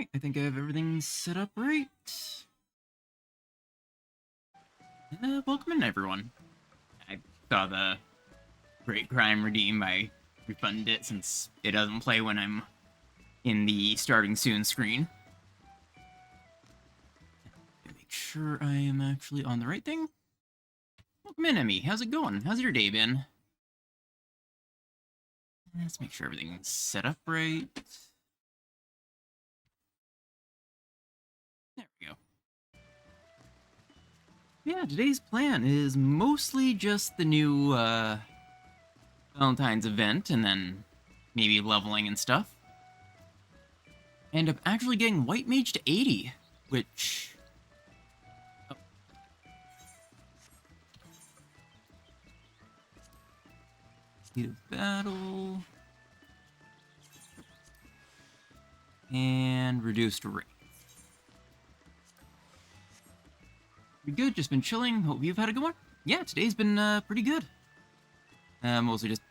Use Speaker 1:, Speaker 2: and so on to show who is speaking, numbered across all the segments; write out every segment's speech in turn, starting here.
Speaker 1: Alright, I think I have everything set up right. Welcome in, everyone. I saw the Great Crime Redeem. I refunded it since it doesn't play when I'm in the starting soon screen. Make sure I am actually on the right thing. Welcome in, Emmy. How's it going? How's your day been? Let's make sure everything's set up right. There we go. Yeah, today's plan is mostly just the new Valentine's event, and then maybe leveling and stuff. End up actually getting White Mage to 80, which... Oh. Speed of battle... And reduced rate. Pretty good, just been chilling. Hope you've had a good one. Yeah, today's been pretty good. Mostly just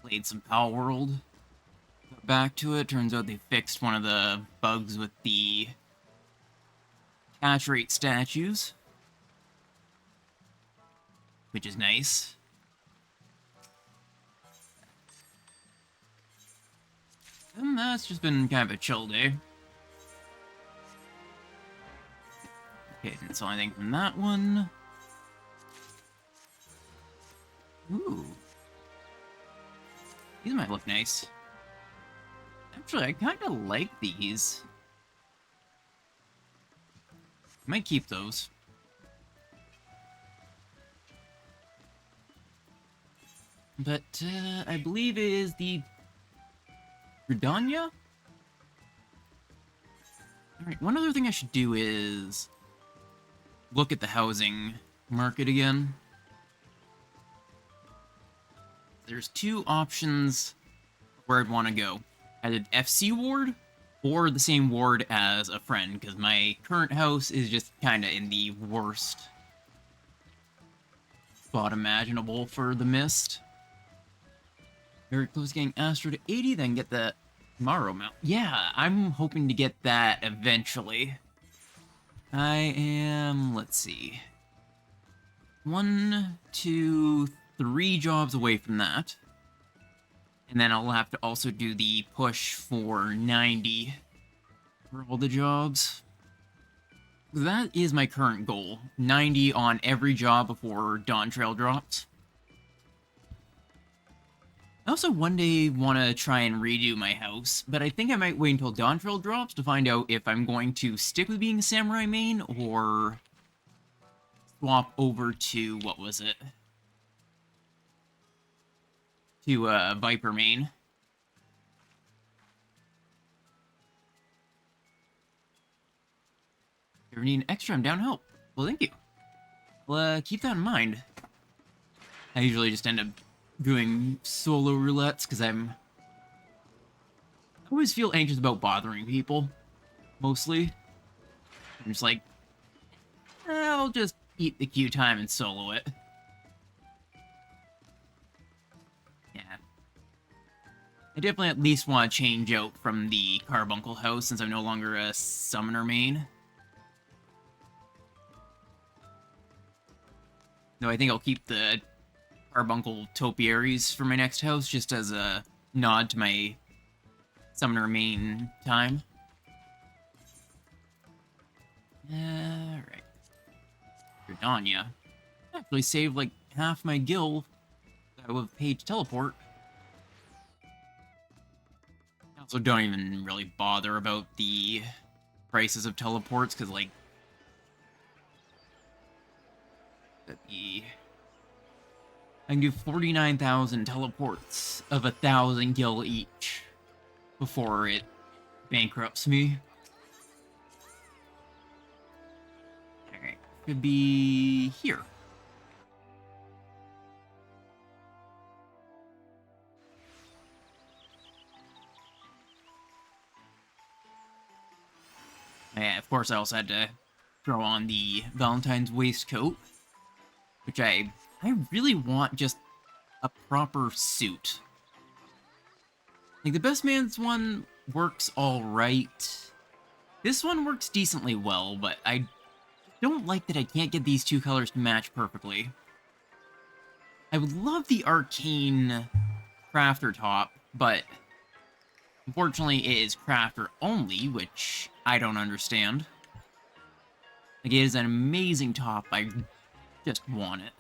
Speaker 1: played some Power World. Got back to it. Turns out they fixed one of the bugs with the catch rate statues, which is nice. And that's just been kind of a chill day. Okay, didn't saw anything from that one. Ooh. These might look nice. Actually, I kind of like these. Might keep those. But, I believe it is the Redania? Alright, one other thing I should do is look at the housing market again. There's two options where I'd want to go. Either FC ward or the same ward as a friend, because my current house is just kind of in the worst spot imaginable for the mist. Very close to getting Astro to 80, then get the Tomorrow mount. Yeah, I'm hoping to get that eventually. I am, let's see, 1, 2, 3 jobs away from that. And then I'll have to also do the push for 90 for all the jobs. That is my current goal. 90 on every job before Dawn Trail drops. I also one day want to try and redo my house, but I think I might wait until Dawn Trail drops to find out if I'm going to stick with being a samurai main or swap over to, what was it? To Viper main. If you need an extra, I'm down to help. Well, thank you. Well, keep that in mind. I usually just end up doing solo roulettes because I always feel anxious about bothering people, mostly. I'm just like, I'll just eat the queue time and solo it. Yeah. I definitely at least want to change out from the Carbuncle house since I'm no longer a summoner main. Though I think I'll keep the Carbuncle Topiaries for my next house, just as a nod to my summoner main time. Alright. Redania. Actually saved like half my gil that I would have paid to teleport. I also don't even really bother about the prices of teleports, because like I can do 49,000 teleports of 1,000 gil each before it bankrupts me. Alright, could be here. Yeah, of course I also had to throw on the Valentine's waistcoat, which I really want just a proper suit. Like, the Best Man's one works alright, This one works decently well, but I don't like that I can't get these two colors to match perfectly. I would love the arcane crafter top, but unfortunately it is crafter only, which I don't understand. Like, it is an amazing top, I just want it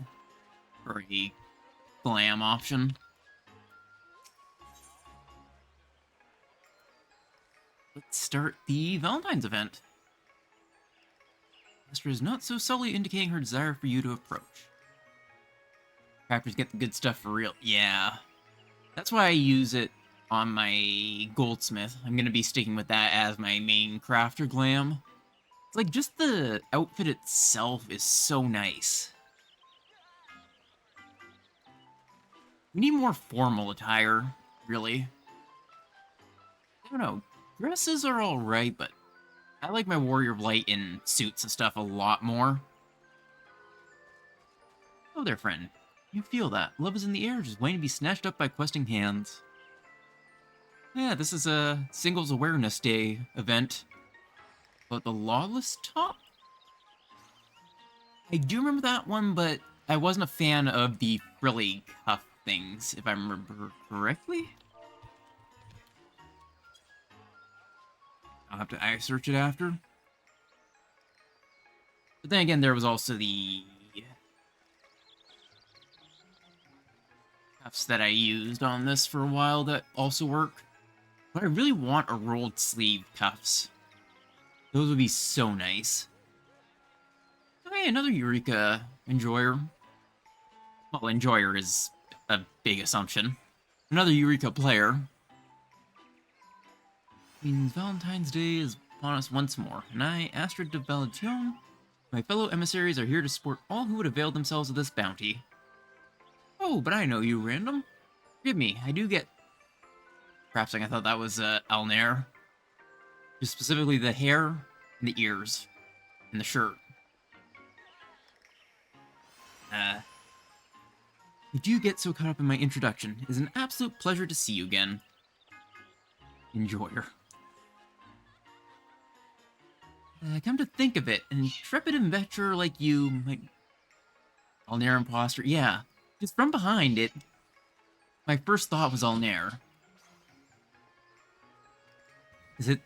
Speaker 1: for a glam option. Let's start the Valentine's event. Esther is not so subtly indicating her desire for you to approach. Crafters get the good stuff for real. Yeah. That's why I use it on my goldsmith. I'm going to be sticking with that as my main crafter glam. It's like, just the outfit itself is so nice. We need more formal attire, really. I don't know. Dresses are alright, but I like my Warrior of Light in suits and stuff a lot more. Oh there, friend. You feel that. Love is in the air, just waiting to be snatched up by questing hands. Yeah, this is a Singles Awareness Day event. But the Lawless Top? I do remember that one, but I wasn't a fan of the frilly cuff things, if I remember correctly. I'll have to eye search it after. But then again, there was also the cuffs that I used on this for a while that also work. But I really want a rolled sleeve cuffs. Those would be so nice. Okay, another Eureka Enjoyer. Well, Enjoyer is a big assumption. Another Eureka player. Means Valentine's Day is upon us once more, and I, Astrid de Valentine, my fellow emissaries are here to support all who would avail themselves of this bounty. Oh, but I know you, random. Forgive me, I do get... Perhaps I thought that was Alnair. Just specifically the hair and the ears and the shirt. I do get so caught up in my introduction. It is an absolute pleasure to see you again. Enjoyer. Come to think of it, an intrepid adventurer like you might... Alnair imposter, yeah. Just from behind it, my first thought was Alnair. Is it...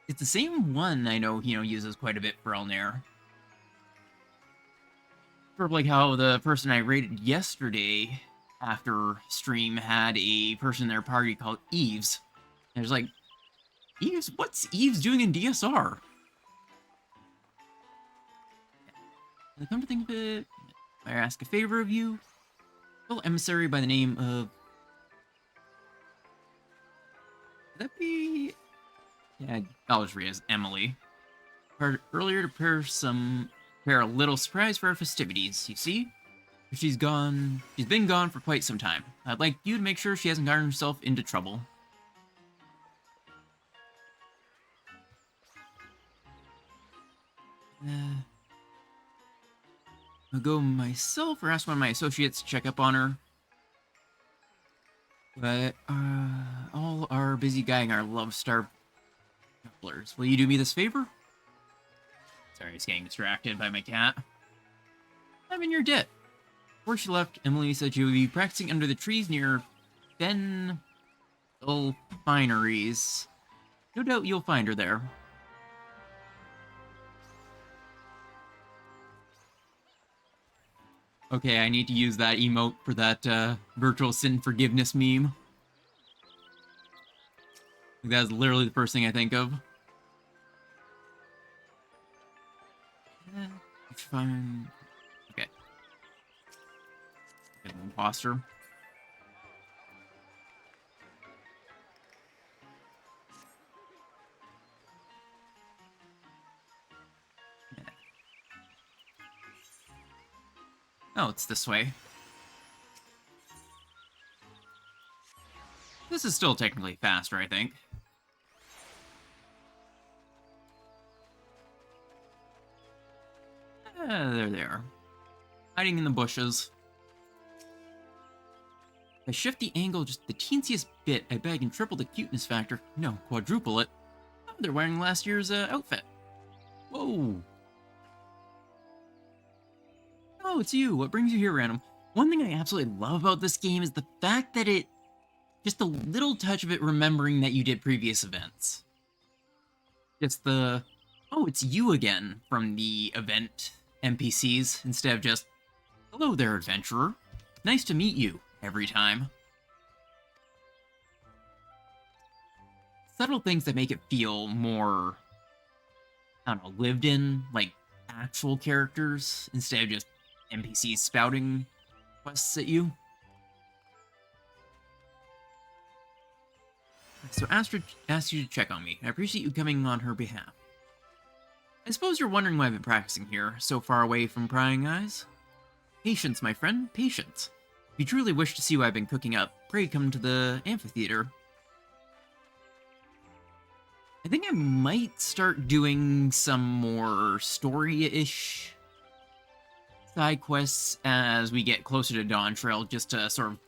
Speaker 1: It's the same one I know, uses quite a bit for Alnair. Sort of like how the person I raided yesterday after stream had a person in their party called Eves. And I was like, Eves? What's Eves doing in DSR? Come to think of it, I ask a favor of you. A little emissary by the name of... Would that be... Yeah, I'll just read it as Emily. Heard earlier to prepare a little surprise for our festivities, you see? She's been gone for quite some time. I'd like you to make sure she hasn't gotten herself into trouble. I'll go myself or ask one of my associates to check up on her. But, all are busy guiding our love-starved couplers. Will you do me this favor? Sorry, I was getting distracted by my cat. I'm in your debt. Before she left, Emily said she would be practicing under the trees near Ben Fineries. No doubt you'll find her there. Okay, I need to use that emote for that virtual sin forgiveness meme. That's literally the first thing I think of. Fine. Okay. Get an imposter. Oh, it's this way. This is still technically faster, I think. There they are. Hiding in the bushes. If I shift the angle just the teensiest bit, I bet I can triple the cuteness factor. No, quadruple it. Oh, they're wearing last year's outfit. Whoa. Oh, it's you. What brings you here, random? One thing I absolutely love about this game is the fact that just a little touch of it remembering that you did previous events. Just oh, it's you again from the event NPCs instead of just, hello there, adventurer. Nice to meet you every time. Subtle things that make it feel more, I don't know, lived in, like actual characters instead of just NPCs spouting quests at you. So Astra asked you to check on me. I appreciate you coming on her behalf. I suppose you're wondering why I've been practicing here, so far away from prying eyes? Patience, my friend, patience. If you truly wish to see what I've been cooking up, pray come to the amphitheater. I think I might start doing some more story-ish side quests as we get closer to Dawn Trail, just to sort of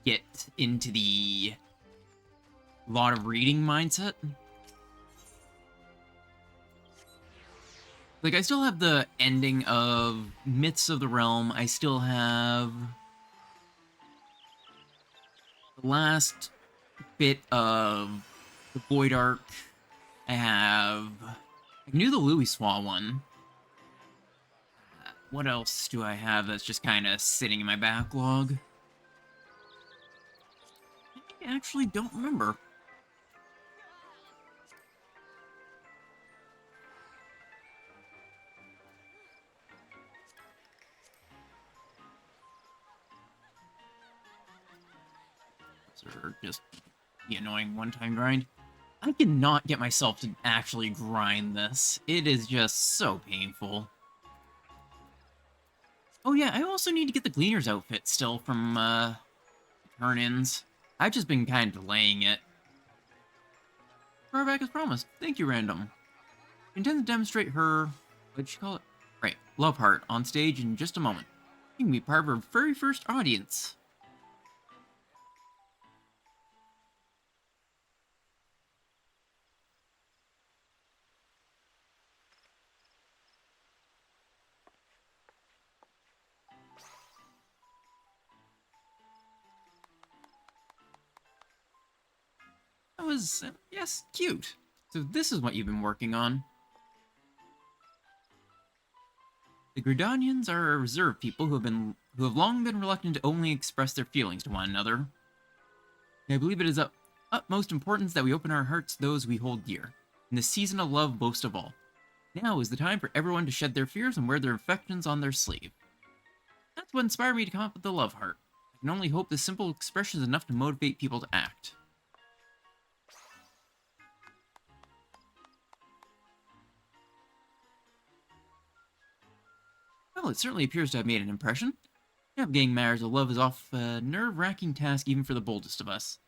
Speaker 1: get into the lot of reading mindset. Like, I still have the ending of Myths of the Realm. I still have the last bit of the Void Arc. I knew the Louiswa one. What else do I have that's just kind of sitting in my backlog? I actually don't remember. Or just the annoying one-time grind. I cannot get myself to actually grind this. It is just so painful. Oh yeah, I also need to get the Gleaner's outfit still from, turn-ins. I've just been kind of delaying it. Far back as promised. Thank you, Random. I intend to demonstrate her, what'd you call it? Right, Love Heart, on stage in just a moment. You can be part of her very first audience. That was, yes, cute. So this is what you've been working on. The Gridanians are a reserved people who have long been reluctant to only express their feelings to one another. I believe it is of utmost importance that we open our hearts to those we hold dear, in the season of love most of all. Now is the time for everyone to shed their fears and wear their affections on their sleeve. That's what inspired me to come up with the Love Heart. I can only hope this simple expression is enough to motivate people to act. Well, it certainly appears to have made an impression. Navigating matters of love is often a nerve-wracking task even for the boldest of us.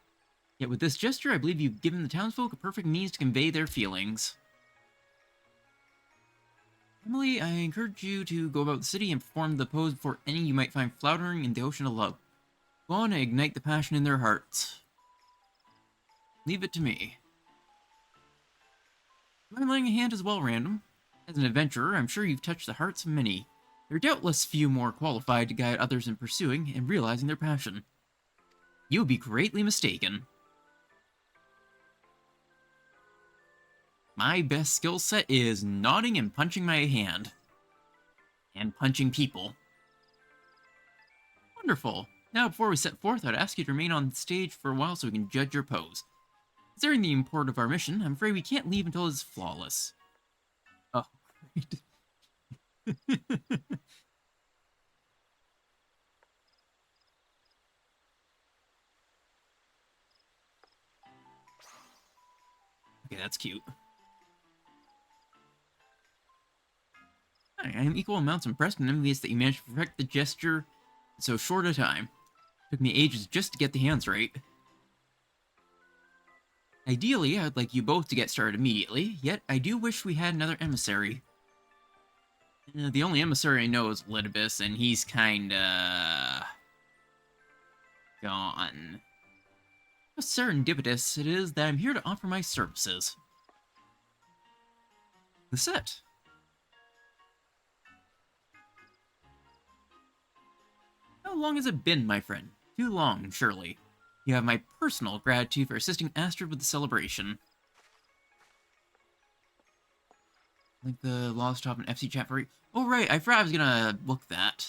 Speaker 1: Yet with this gesture, I believe you've given the townsfolk a perfect means to convey their feelings. Emily, I encourage you to go about the city and perform the pose before any you might find floundering in the ocean of love. Go on and ignite the passion in their hearts. Leave it to me. I'm lending a hand as well, Random. As an adventurer, I'm sure you've touched the hearts of many. There are doubtless few more qualified to guide others in pursuing and realizing their passion. You would be greatly mistaken. My best skill set is nodding and punching my hand. And punching people. Wonderful. Now, before we set forth, I'd ask you to remain on stage for a while so we can judge your pose. Considering the import of our mission, I'm afraid we can't leave until it's flawless. Oh, great. Okay, that's cute. I am equal amounts impressed and envious that you managed to perfect the gesture in so short a time. It took me ages just to get the hands right. Ideally, I'd like you both to get started immediately, yet I do wish we had another emissary. The only emissary I know is Litibus, and he's kinda gone. How serendipitous it is that I'm here to offer my services. The set. How long has it been, my friend? Too long, surely. You have my personal gratitude for assisting Astrid with the celebration. Like the Lost Top and FC chat for you. Oh, right, I forgot I was gonna look that.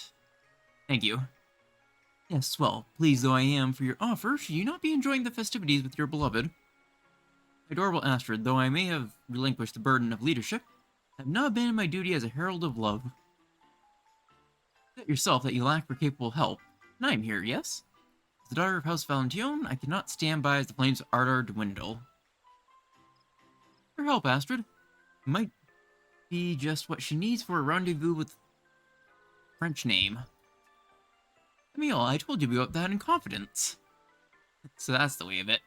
Speaker 1: Thank you. Yes, well, pleased though I am for your offer, should you not be enjoying the festivities with your beloved? Adorable Astrid, though I may have relinquished the burden of leadership, I have not abandoned my duty as a herald of love. Set yourself that you lack for capable help, and I am here, yes? As the daughter of House Valentine, I cannot stand by as the flames of ardor dwindle. Your help, Astrid. It might be just what she needs for a rendezvous with French name. Emile, I told you about that in confidence. So that's the way of it.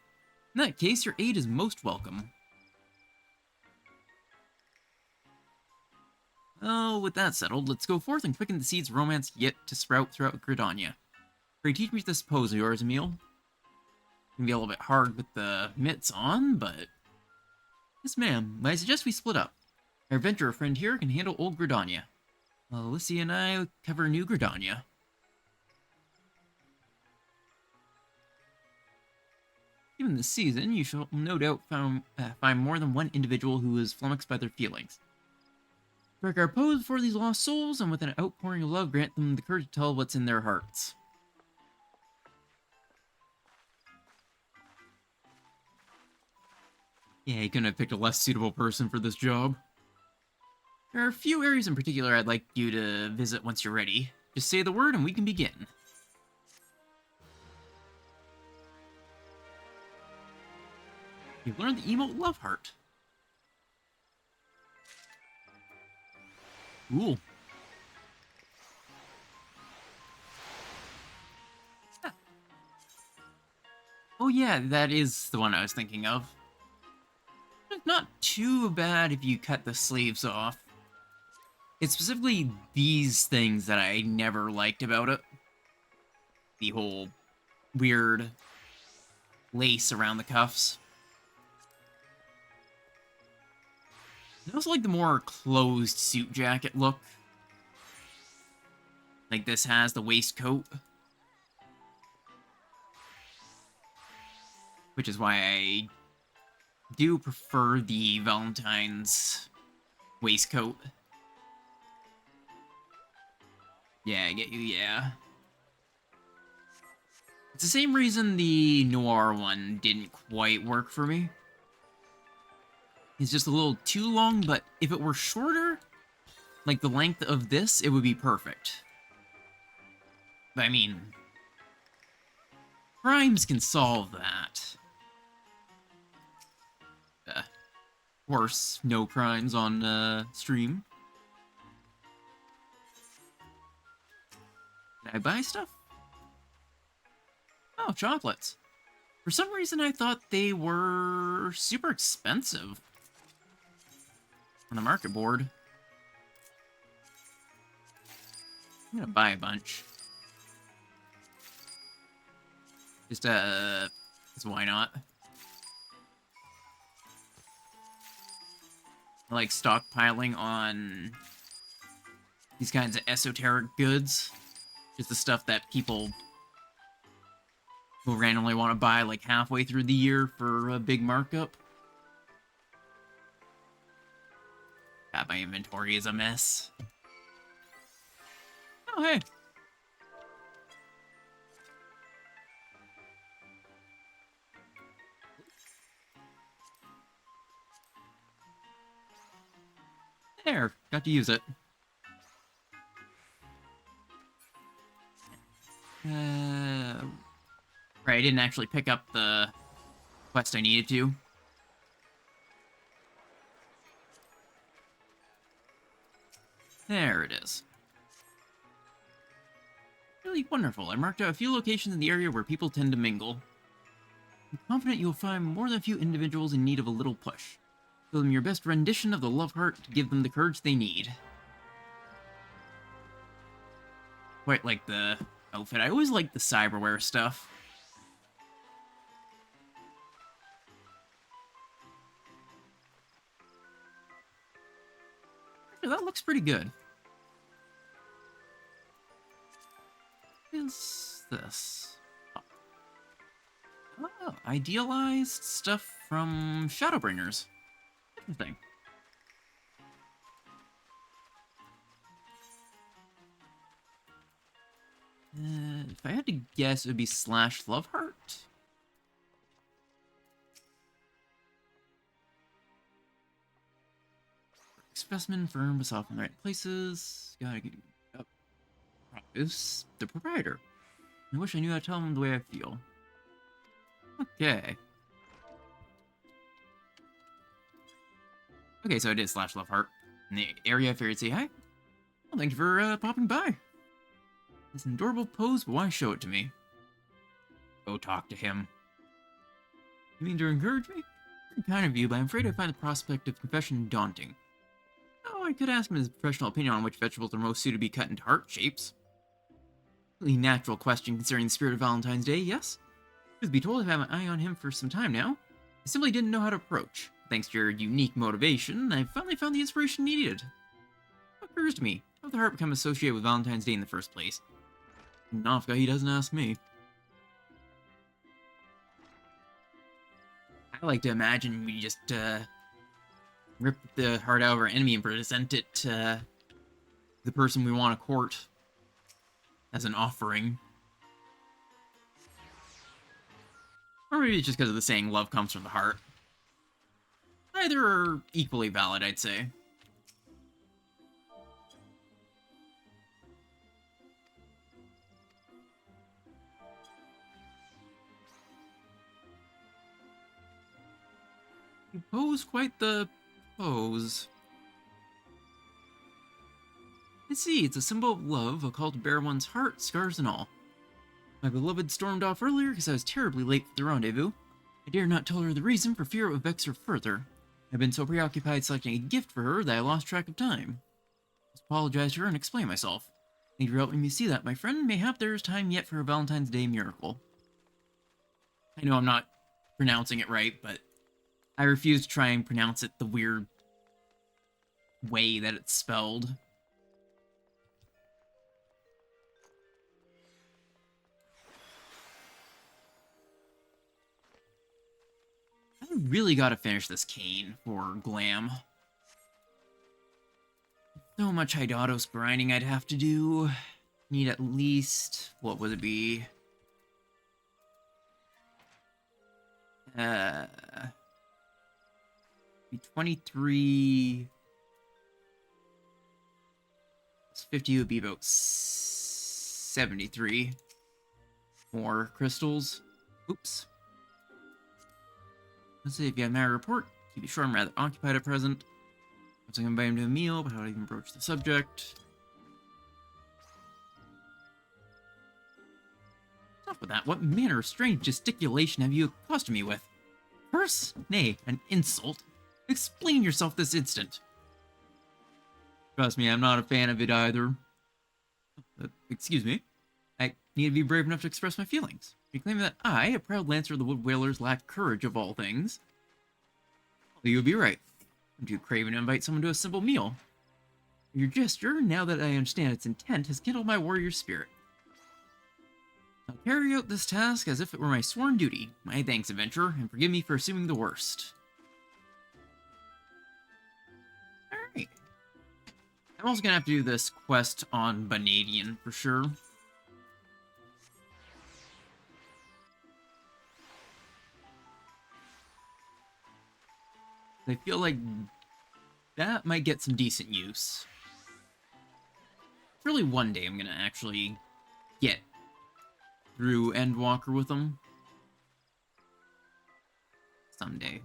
Speaker 1: In that case, your aid is most welcome. Oh, with that settled, let's go forth and quicken the seeds of romance yet to sprout throughout Gridania. Pray teach me this pose of yours, Emile. It can be a little bit hard with the mitts on, but... Yes, ma'am. I suggest we split up. Our adventurer friend here can handle old Gridania. Lissy and I cover new Gridania. Given this season, you shall no doubt find more than one individual who is flummoxed by their feelings. Strike our pose for these lost souls, and with an outpouring of love, grant them the courage to tell what's in their hearts. Yeah, you couldn't have picked a less suitable person for this job. There are a few areas in particular I'd like you to visit once you're ready. Just say the word and we can begin. You've learned the emote Love Heart. Cool. Oh yeah, that is the one I was thinking of. It's not too bad if you cut the sleeves off. It's specifically these things that I never liked about it. The whole weird lace around the cuffs. I also like the more closed suit jacket look. Like this has the waistcoat. Which is why I do prefer the Valentine's waistcoat. Yeah, I get you, yeah. It's the same reason the Noir one didn't quite work for me. It's just a little too long, but if it were shorter, like the length of this, it would be perfect. But I mean, crimes can solve that. Of course, no crimes on stream. Can I buy stuff? Oh, chocolates. For some reason, I thought they were super expensive on the market board. I'm gonna buy a bunch. Just, 'cause why not? I like stockpiling on these kinds of esoteric goods. Just the stuff that people will randomly want to buy like halfway through the year for a big markup. God, my inventory is a mess. Oh, hey. There, got to use it. Right, I didn't actually pick up the quest I needed to. There it is. Really wonderful. I marked out a few locations in the area where people tend to mingle. I'm confident you'll find more than a few individuals in need of a little push. Show them your best rendition of the Love Heart to give them the courage they need. Quite like the outfit. I always like the cyberware stuff. Actually, that looks pretty good. What is this? Oh, idealized stuff from Shadowbringers. Interesting. If I had to guess, it would be Slash Loveheart. Specimen firm, but off in the right places. Gotta get up. Produce the proprietor. I wish I knew how to tell him the way I feel. Okay. Okay, so it is Slash Loveheart. In the area, I figured to say hi. Well, thank you for popping by. It's an adorable pose, but why show it to me? Go talk to him. You mean to encourage me? Very kind of you, but I'm afraid I find the prospect of confession daunting. Oh, I could ask him his professional opinion on which vegetables are most suited to be cut into heart shapes. Really natural question considering the spirit of Valentine's Day, yes? Truth be told, I've had my eye on him for some time now. I simply didn't know how to approach. Thanks to your unique motivation, I finally found the inspiration needed. What occurs to me? How did the heart become associated with Valentine's Day in the first place? Nafka, he doesn't ask me. I like to imagine we just, rip the heart out of our enemy and present it to the person we want to court as an offering. Or maybe it's just because of the saying, love comes from the heart. Either are equally valid, I'd say. You pose quite the pose. I see, it's a symbol of love, a call to bear one's heart, scars and all. My beloved stormed off earlier because I was terribly late for the rendezvous. I dare not tell her the reason for fear it would vex her further. I've been so preoccupied selecting a gift for her that I lost track of time. I must apologize to her and explain myself. Thank you for helping me see that, my friend. Mayhap there is time yet for a Valentine's Day miracle. I know I'm not pronouncing it right, but I refuse to try and pronounce it the weird way that it's spelled. I really gotta finish this cane for Glam. So much Hydatos grinding I'd have to do. Need at least... what would it be? Be 23... 50 would be about 73 more crystals. Oops. Let's see if you have my report. Keep it short, I'm rather occupied at present. Once I invite him to a meal, but how do I even broach the subject? Stop with that. What manner of strange gesticulation have you accosted me with? Curse? Nay, an insult. Explain yourself this instant. Trust me, I'm not a fan of it either. Excuse me. I need to be brave enough to express my feelings. You claim that I, a proud lancer of the Wood Whalers, lack courage of all things. Well, you would be right. I'm too craven to invite someone to a simple meal. Your gesture, now that I understand its intent, has kindled my warrior spirit. I'll carry out this task as if it were my sworn duty. My thanks, adventurer, and forgive me for assuming the worst. Alright. I'm also gonna have to do this quest on Vanadian for sure. I feel like that might get some decent use. Really, one day I'm gonna actually get through Endwalker with them. Someday.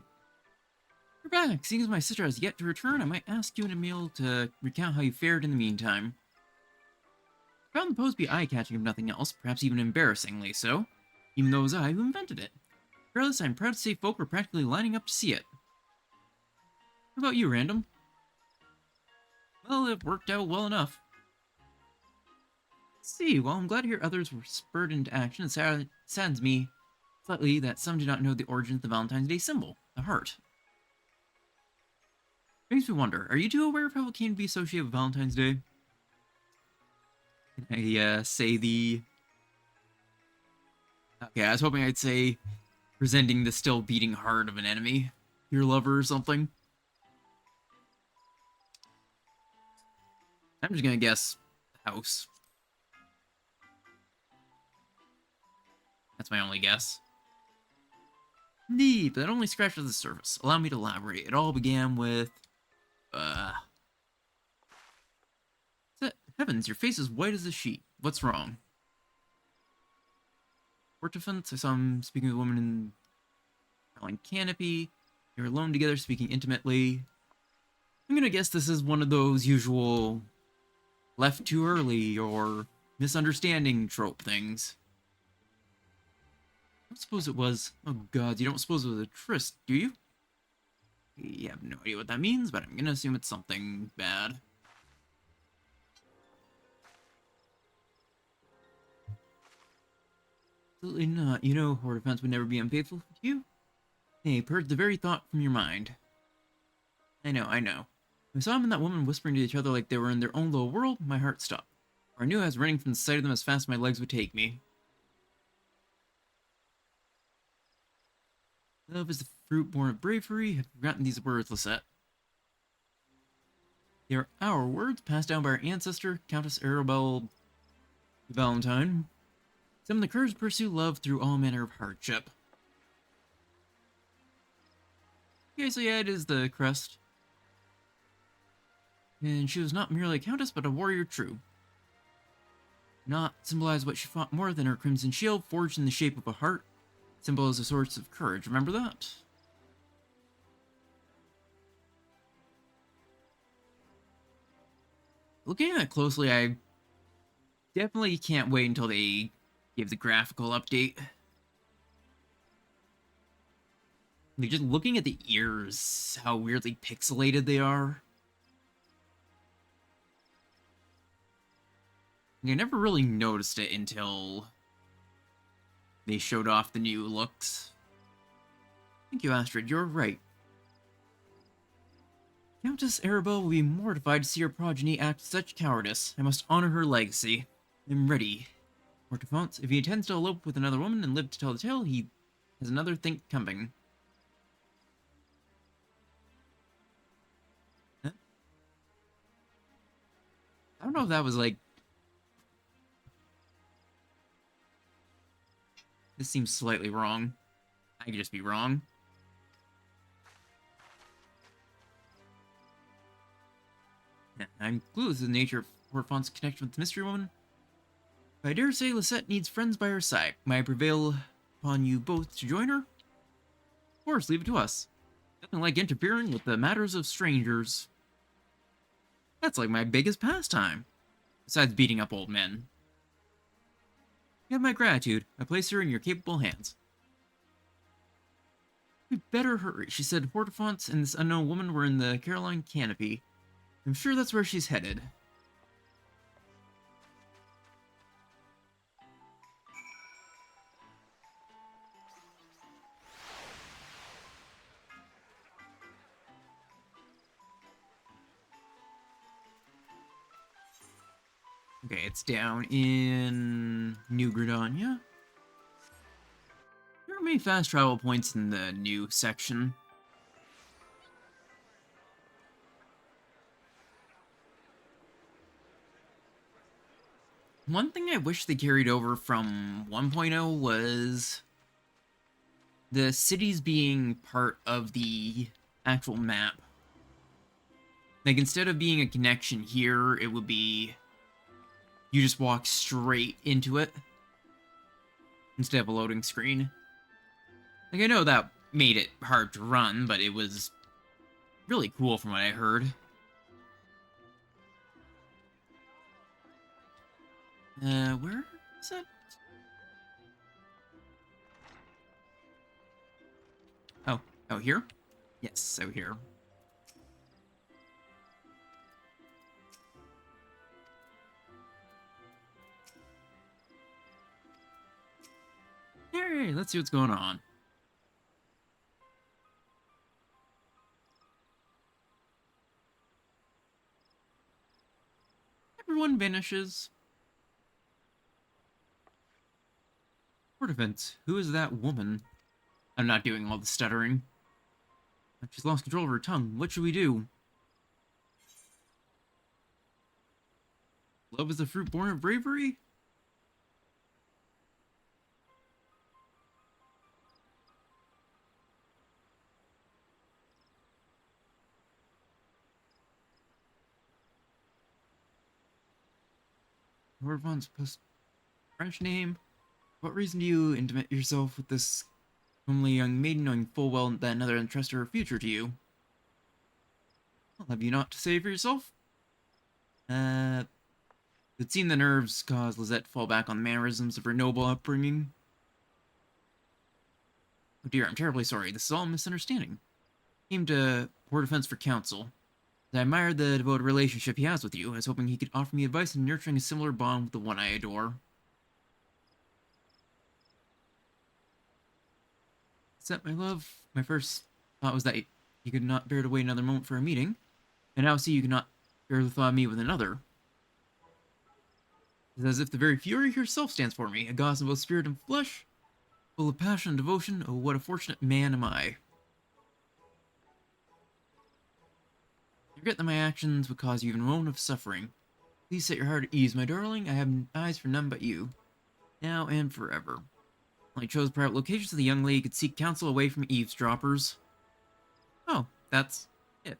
Speaker 1: You're back. Seeing as my sister has yet to return, I might ask you in a meal to recount how you fared in the meantime. I found the pose to be eye-catching if nothing else, perhaps even embarrassingly so, even though it was I who invented it. Regardless, I'm proud to say folk were practically lining up to see it. What about you, Random? Well, it worked out well enough. Let's see, well, I'm glad to hear others were spurred into action. It saddens me slightly that some do not know the origin of the Valentine's Day symbol, the heart. Makes me wonder, are you two aware of how it came to be associated with Valentine's Day? Can I, say the... Okay, I was hoping I'd say presenting the still beating heart of an enemy, your lover or something. I'm just gonna guess house. That's my only guess. Neat, but that only scratches the surface. Allow me to elaborate. It all began with... Heavens, your face is white as a sheet. What's wrong? For defense, I saw him speaking with a woman in Valentine canopy. They were alone together, speaking intimately. I'm gonna guess this is one of those usual left too early or misunderstanding trope things. I don't suppose it was. Oh god, you don't suppose it was a tryst, do you? You have no idea what that means, but I'm gonna assume it's something bad. Absolutely not. You know, her defense would never be unfaithful to you. Hey, purge the very thought from your mind. I know, I know. When I saw him and that woman whispering to each other like they were in their own little world, my heart stopped. For I knew I was running from the sight of them as fast as my legs would take me. Love is the fruit born of bravery. I've forgotten these words, Lisette. They are our words, passed down by our ancestor, Countess Arabelle Valentine. Some of the courage to pursue love through all manner of hardship. Okay, so yeah, it is the crest. And she was not merely a countess, but a warrior true. Not symbolized what she fought more than her crimson shield, forged in the shape of a heart. Symbol is a source of courage, remember that? Looking at it closely, I definitely can't wait until they give the graphical update. Like, just looking at the ears, how weirdly pixelated they are. I never really noticed it until they showed off the new looks. Thank you, Astrid, you're right. Countess Arabelle will be mortified to see her progeny act such cowardice. I must honor her legacy. I'm ready. Hortefance, if he intends to elope with another woman and live to tell the tale, he has another think coming. Huh? I don't know if that was like... This seems slightly wrong. I could just be wrong. I'm clueless to the nature of Hortefance's connection with the mystery woman. But I dare say Lisette needs friends by her side. May I prevail upon you both to join her? Of course, leave it to us. Nothing like interfering with the matters of strangers. That's like my biggest pastime. Besides beating up old men. You have my gratitude. I place her in your capable hands. We'd better hurry. She said Hortefance and this unknown woman were in the Caroline canopy. I'm sure that's where she's headed. Okay, it's down in New Gridania. There are many fast travel points in the new section. One thing I wish they carried over from 1.0 was the cities being part of the actual map. Like, instead of being a connection here, it would be you just walk straight into it instead of a loading screen. Like, I know that made it hard to run, but it was really cool from what I heard. Where is it? Oh, here? Yes, out here. Hey, let's see what's going on. everyone vanishes. Court events. Who is that woman? I'm not doing all the stuttering. She's lost control of her tongue. What should we do? Love is the fruit born of bravery? Lord Vaughn's post French name? What reason do you intimate yourself with this homely young maiden, knowing full well that another entrusted her future to you? Well, have you naught to say for yourself? It seemed the nerves caused Lizette to fall back on the mannerisms of her noble upbringing. Oh dear, I'm terribly sorry. This is all a misunderstanding. I came to Port Defense for counsel. I admired the devoted relationship he has with you. I was hoping he could offer me advice in nurturing a similar bond with the one I adore. Except, my love, my first thought was that you could not bear to wait another moment for a meeting, and now see you cannot bear the thought of me with another. It's as if the very fury herself stands for me, a goddess of both spirit and flesh, full of passion and devotion. Oh, what a fortunate man am I. I regret that my actions would cause you even a moment of suffering. Please set your heart at ease, my darling. I have eyes for none but you, now and forever. I chose private locations so the young lady could seek counsel away from eavesdroppers. Oh, that's it.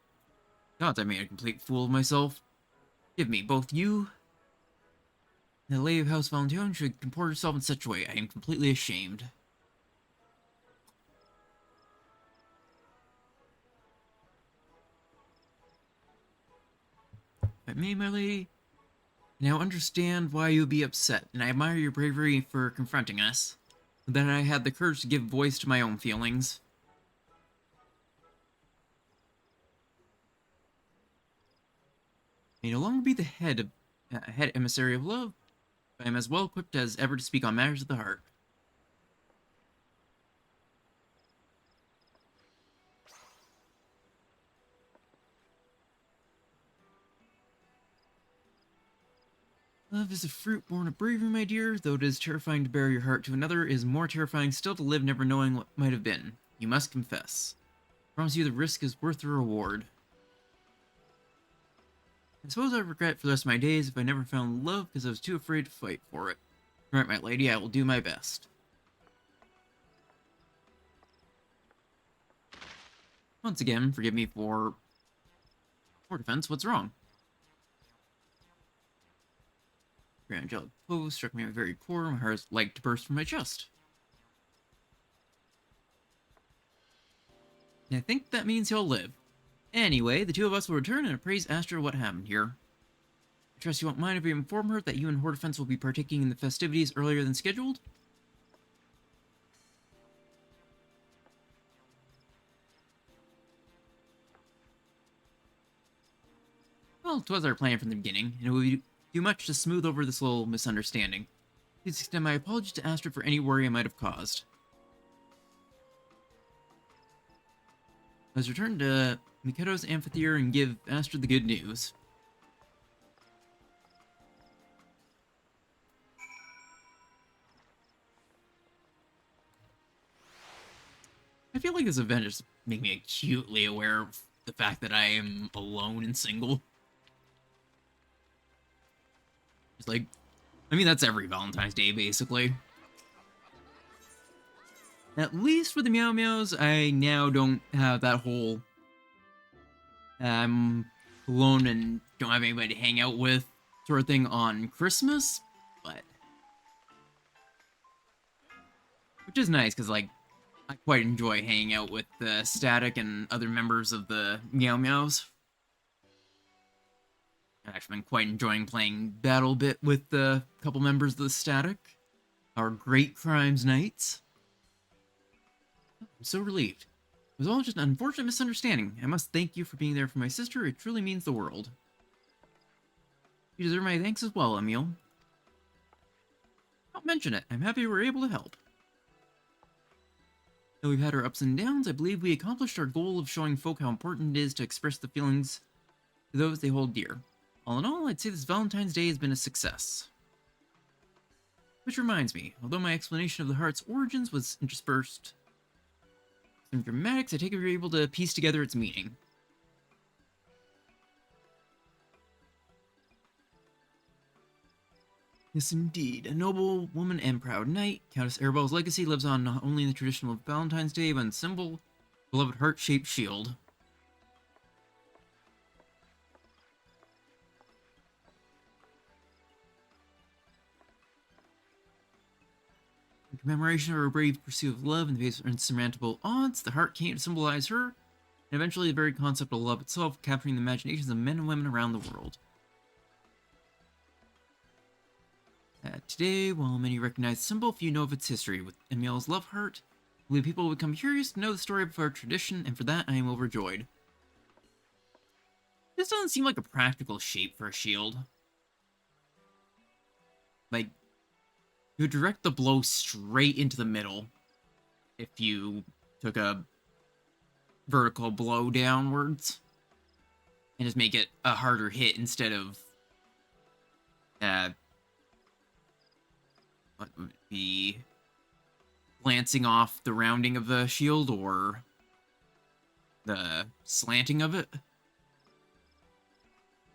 Speaker 1: Gods, I made a complete fool of myself. Give me, both you and the lady of House Valentine should comport herself in such a way. I am completely ashamed. If I may, my lady, I now understand why you would be upset, and I admire your bravery for confronting us. But then I had the courage to give voice to my own feelings. I no longer be the head emissary of love, but I am as well equipped as ever to speak on matters of the heart. Love is a fruit born of bravery, my dear. Though it is terrifying to bear your heart to another, it is more terrifying still to live never knowing what might have been. You must confess. I promise you the risk is worth the reward. I suppose I regret for the rest of my days if I never found love because I was too afraid to fight for it. Right, my lady, I will do my best. Once again, forgive me for defense. What's wrong? Your angelic pose struck me at my very core. My heart is like to burst from my chest. And I think that means he'll live. Anyway, the two of us will return and appraise Astra what happened here. I trust you won't mind if we inform her that you and Defense will be partaking in the festivities earlier than scheduled? Well, 'twas our plan from the beginning, and it would do much to smooth over this little misunderstanding. Please extend my apologies to Astra for any worry I might have caused. Let's return to Mikado's amphitheater and give Astra the good news. I feel like this event just made me acutely aware of the fact that I am alone and single. It's like, I mean, that's every Valentine's Day, basically. At least for the Meow Meows, I now don't have that whole I'm alone and don't have anybody to hang out with sort of thing on Christmas, but which is nice because like I quite enjoy hanging out with the Static and other members of the Meow Meows. I've actually been quite enjoying playing Battle Bit with a couple members of the Static, our Great Crimes Knights. I'm so relieved. It was all just an unfortunate misunderstanding. I must thank you for being there for my sister. It truly means the world. You deserve my thanks as well, Emil. Don't mention it. I'm happy we were able to help. Though we've had our ups and downs, I believe we accomplished our goal of showing folk how important it is to express the feelings to those they hold dear. All in all, I'd say this Valentine's Day has been a success. Which reminds me, although my explanation of the heart's origins was interspersed some dramatics, I take it you're able to piece together its meaning. Yes, indeed. A noble woman and proud knight, Countess Arabelle's legacy lives on not only in the tradition of Valentine's Day, but in the symbol, beloved heart-shaped shield. In commemoration of her brave pursuit of love in the face of insurmountable odds, the heart came to symbolize her, and eventually the very concept of love itself, capturing the imaginations of men and women around the world. Today, while many recognize the symbol, few know of its history. With Emile's love heart, I believe people will become curious to know the story of our tradition, and for that I am overjoyed. This doesn't seem like a practical shape for a shield. Like, you would direct the blow straight into the middle if you took a vertical blow downwards and just make it a harder hit instead of what would it be, glancing off the rounding of the shield or the slanting of it.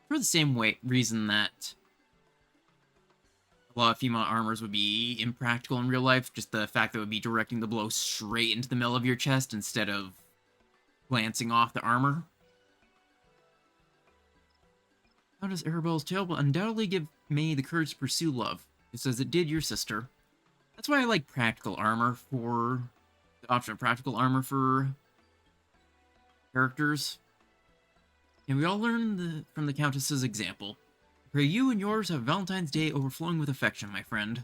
Speaker 1: For the same reason that a lot of female armors would be impractical in real life, just the fact that it would be directing the blow straight into the middle of your chest instead of glancing off the armor. How does Arabelle's tale will undoubtedly give May the courage to pursue love, just as it did your sister. That's why I like practical armor for the option of practical armor for characters. And we all learn from the Countess's example. Pray you and yours have Valentine's Day overflowing with affection, my friend.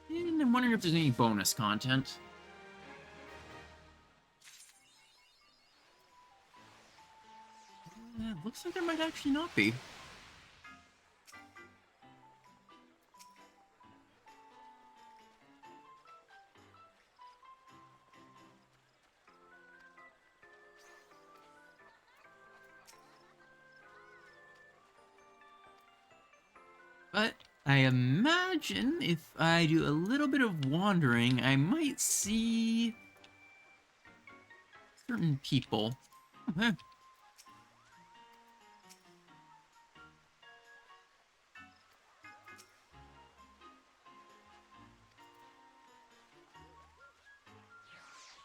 Speaker 1: And I'm wondering if there's any bonus content. Looks like there might actually not be. But I imagine if I do a little bit of wandering, I might see certain people. Okay.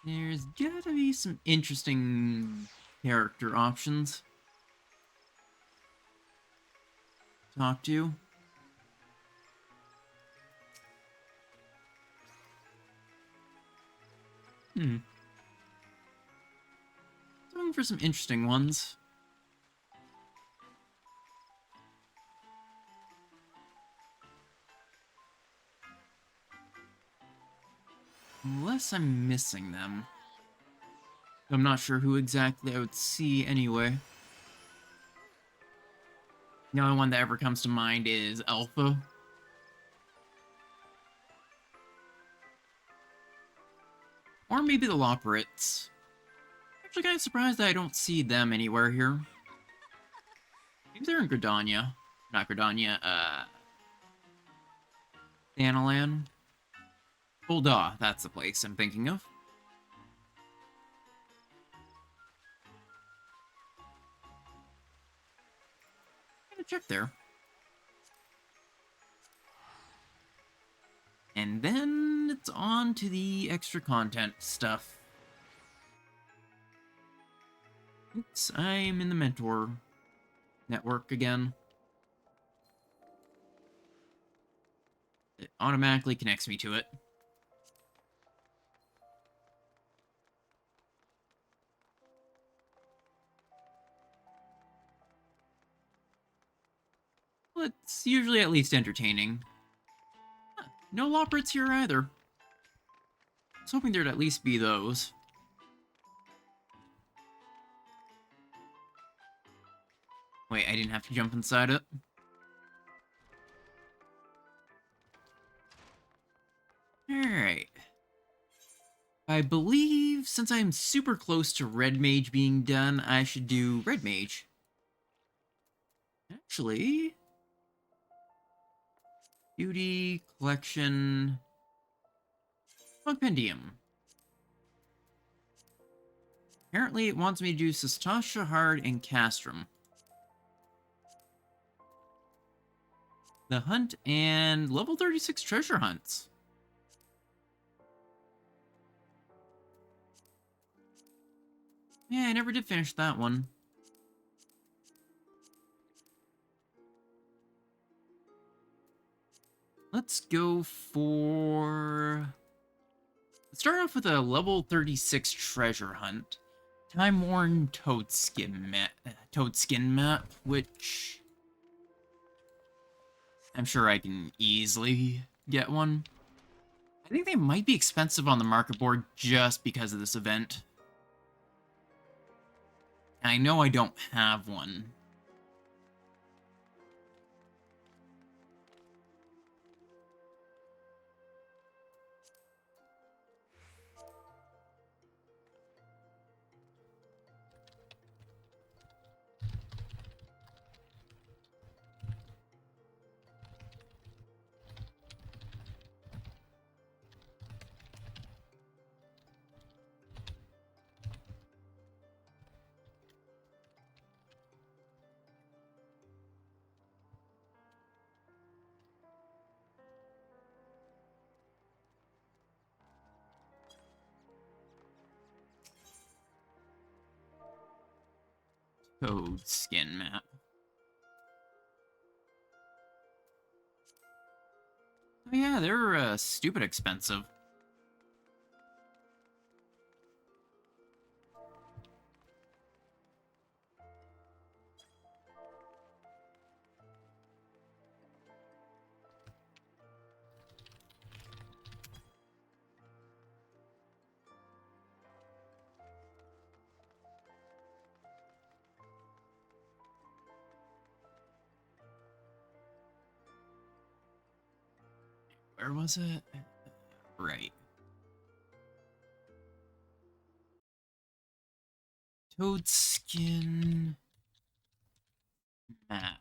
Speaker 1: There's gotta be some interesting character options to talk to. Looking for some interesting ones. Unless I'm missing them. I'm not sure who exactly I would see anyway. The only one that ever comes to mind is Alpha. Or maybe the Loporrits. Actually kind of surprised that I don't see them anywhere here. Maybe they're in Gridania. Not Gridania, Thanalan. Ul'dah, that's the place I'm thinking of. I'm gonna check there. And then it's on to the extra content stuff. Oops, I'm in the mentor network again. It automatically connects me to it. Well, it's usually at least entertaining. Huh, no Loporrits here either. I was hoping there'd at least be those. Wait, I didn't have to jump inside it? Alright. I believe, since I'm super close to Red Mage being done, I should do Red Mage. Actually... Beauty, Collection... Compendium. Apparently it wants me to do Sastasha, Hard, and Castrum. The Hunt and level 36 Treasure Hunts. Yeah, I never did finish that one. Let's go for... Let's start off with a level 36 Treasure Hunt. Time-worn Toadskin map, which... I'm sure I can easily get one. I think they might be expensive on the market board just because of this event. I know I don't have one. Toadskin map. Oh yeah, they're stupid expensive. Where was it? Right. Toadskin map.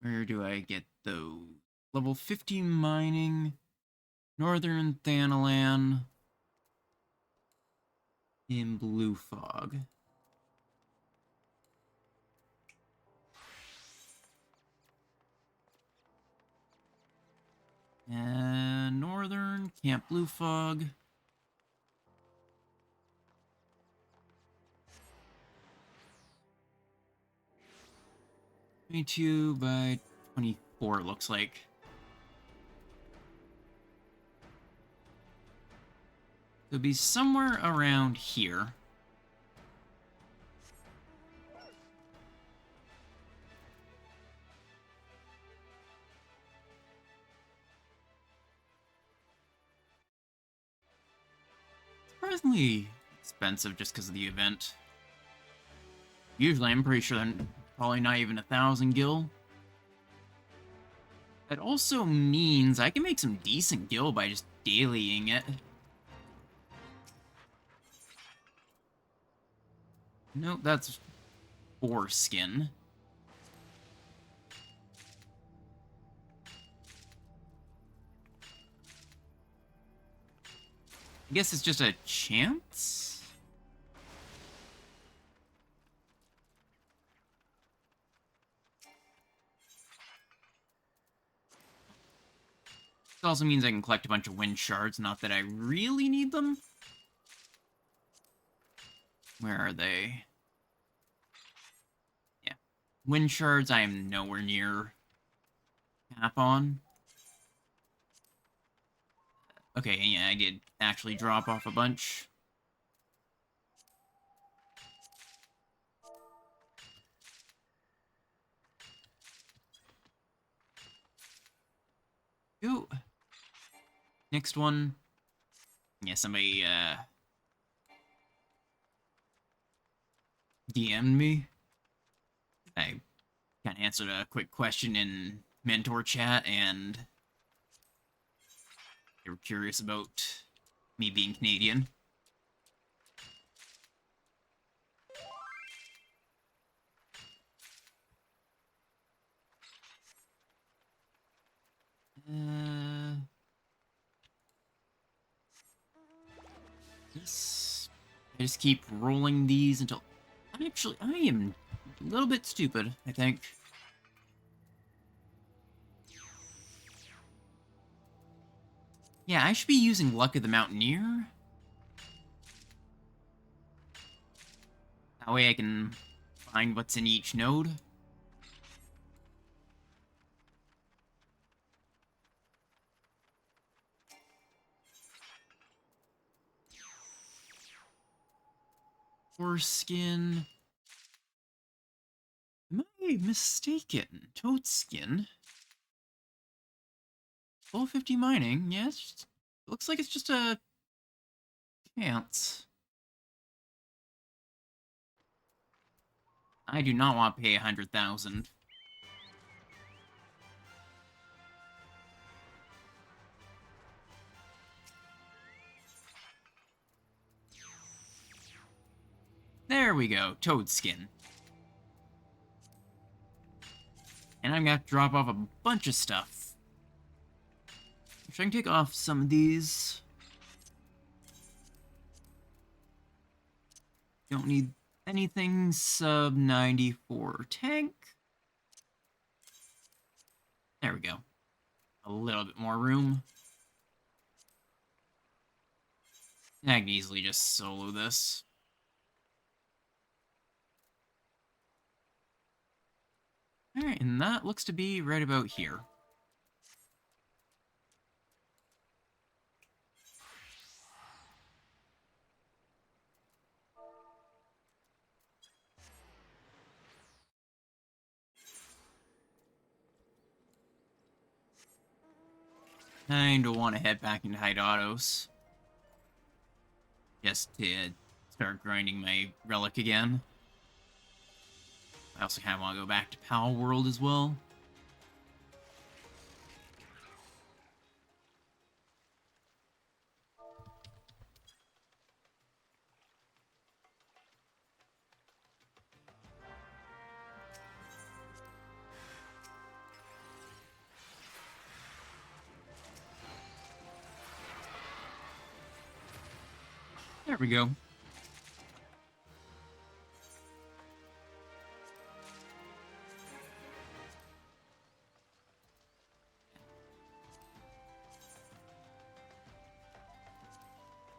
Speaker 1: Where do I get those? Level 50 mining, Northern Thanalan, in Blue Fog. And Northern, Camp Blue Fog. $22 by $24 looks like. It'll be somewhere around here. Surprisingly expensive just because of the event. Usually I'm pretty sure they're probably not even 1,000 gil. That also means I can make some decent gil by just dailying it. Nope, that's foreskin. I guess it's just a chance? This also means I can collect a bunch of wind shards, not that I really need them. Where are they? Yeah. Wind shards I am nowhere near cap on. Okay, yeah, I did actually drop off a bunch. Ooh. Next one. Yeah, somebody, DM'd me. I kind of answered a quick question in mentor chat, and They were curious about me being Canadian. Yes. I just keep rolling these until... I am a little bit stupid, I think. Yeah, I should be using Luck of the Mountaineer. That way I can find what's in each node. Horse skin. Am I mistaken? Toad skin? 1250 mining? Yes. Looks like it's just a chance. I do not want to pay 100,000. There we go, toad skin. And I'm gonna have to drop off a bunch of stuff. Which I can take off some of these. Don't need anything sub 94 tank. There we go. A little bit more room. I can easily just solo this. Alright, and that looks to be right about here. Kinda want to head back into Hide Autos. Just to start grinding my relic again. I also kind of want to go back to Pal World as well. There we go.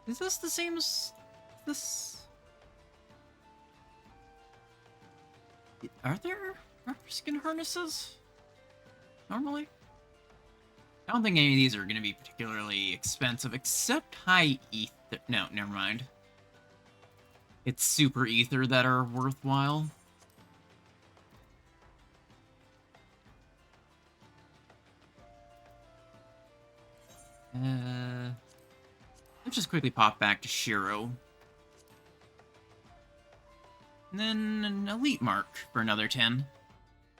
Speaker 1: Is this the same as this? Are there rubber skin harnesses? Normally? I don't think any of these are going to be particularly expensive, except high ether. No, never mind. It's super ether that are worthwhile. Let's just quickly pop back to Shiro. And then an elite mark for another 10.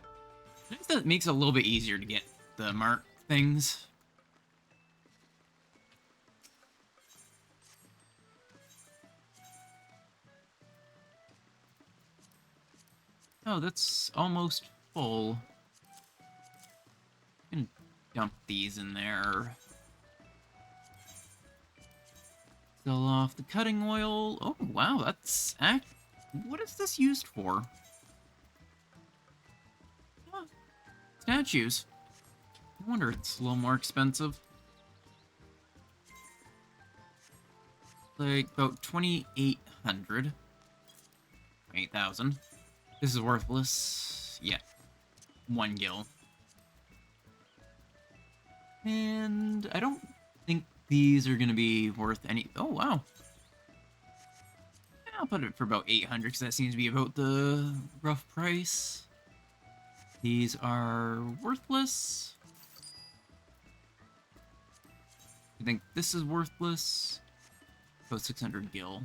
Speaker 1: I think that makes it a little bit easier to get the mark things. Oh, that's almost full. I'm gonna dump these in there. Sell off the cutting oil. Oh, wow, that's... What is this used for? Oh, statues. I wonder it's a little more expensive. Like, about 2,800. 8,000. This is worthless. Yeah. 1 gil. And I don't think these are going to be worth any... Oh, wow. Yeah, I'll put it for about 800 because that seems to be about the rough price. These are worthless. I think this is worthless. About 600 gil.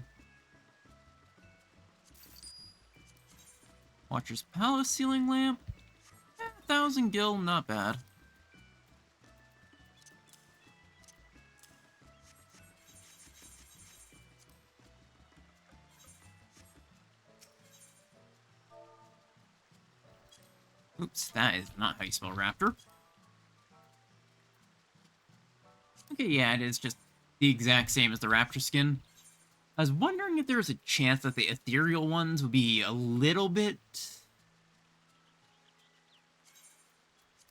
Speaker 1: Watcher's Palace ceiling lamp. 1,000 gil, not bad. Oops, that is not how you spell raptor. Okay, yeah, it is just the exact same as the raptor skin. I was wondering if there was a chance that the ethereal ones would be a little bit...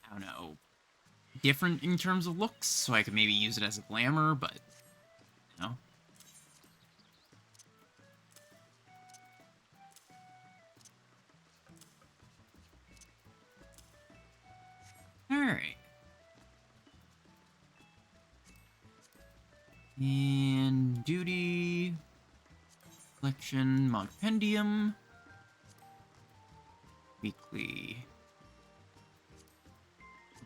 Speaker 1: I don't know, different in terms of looks, so I could maybe use it as a glamour, but, you know. Alright. And duty... Collection, Monopendium... Weekly...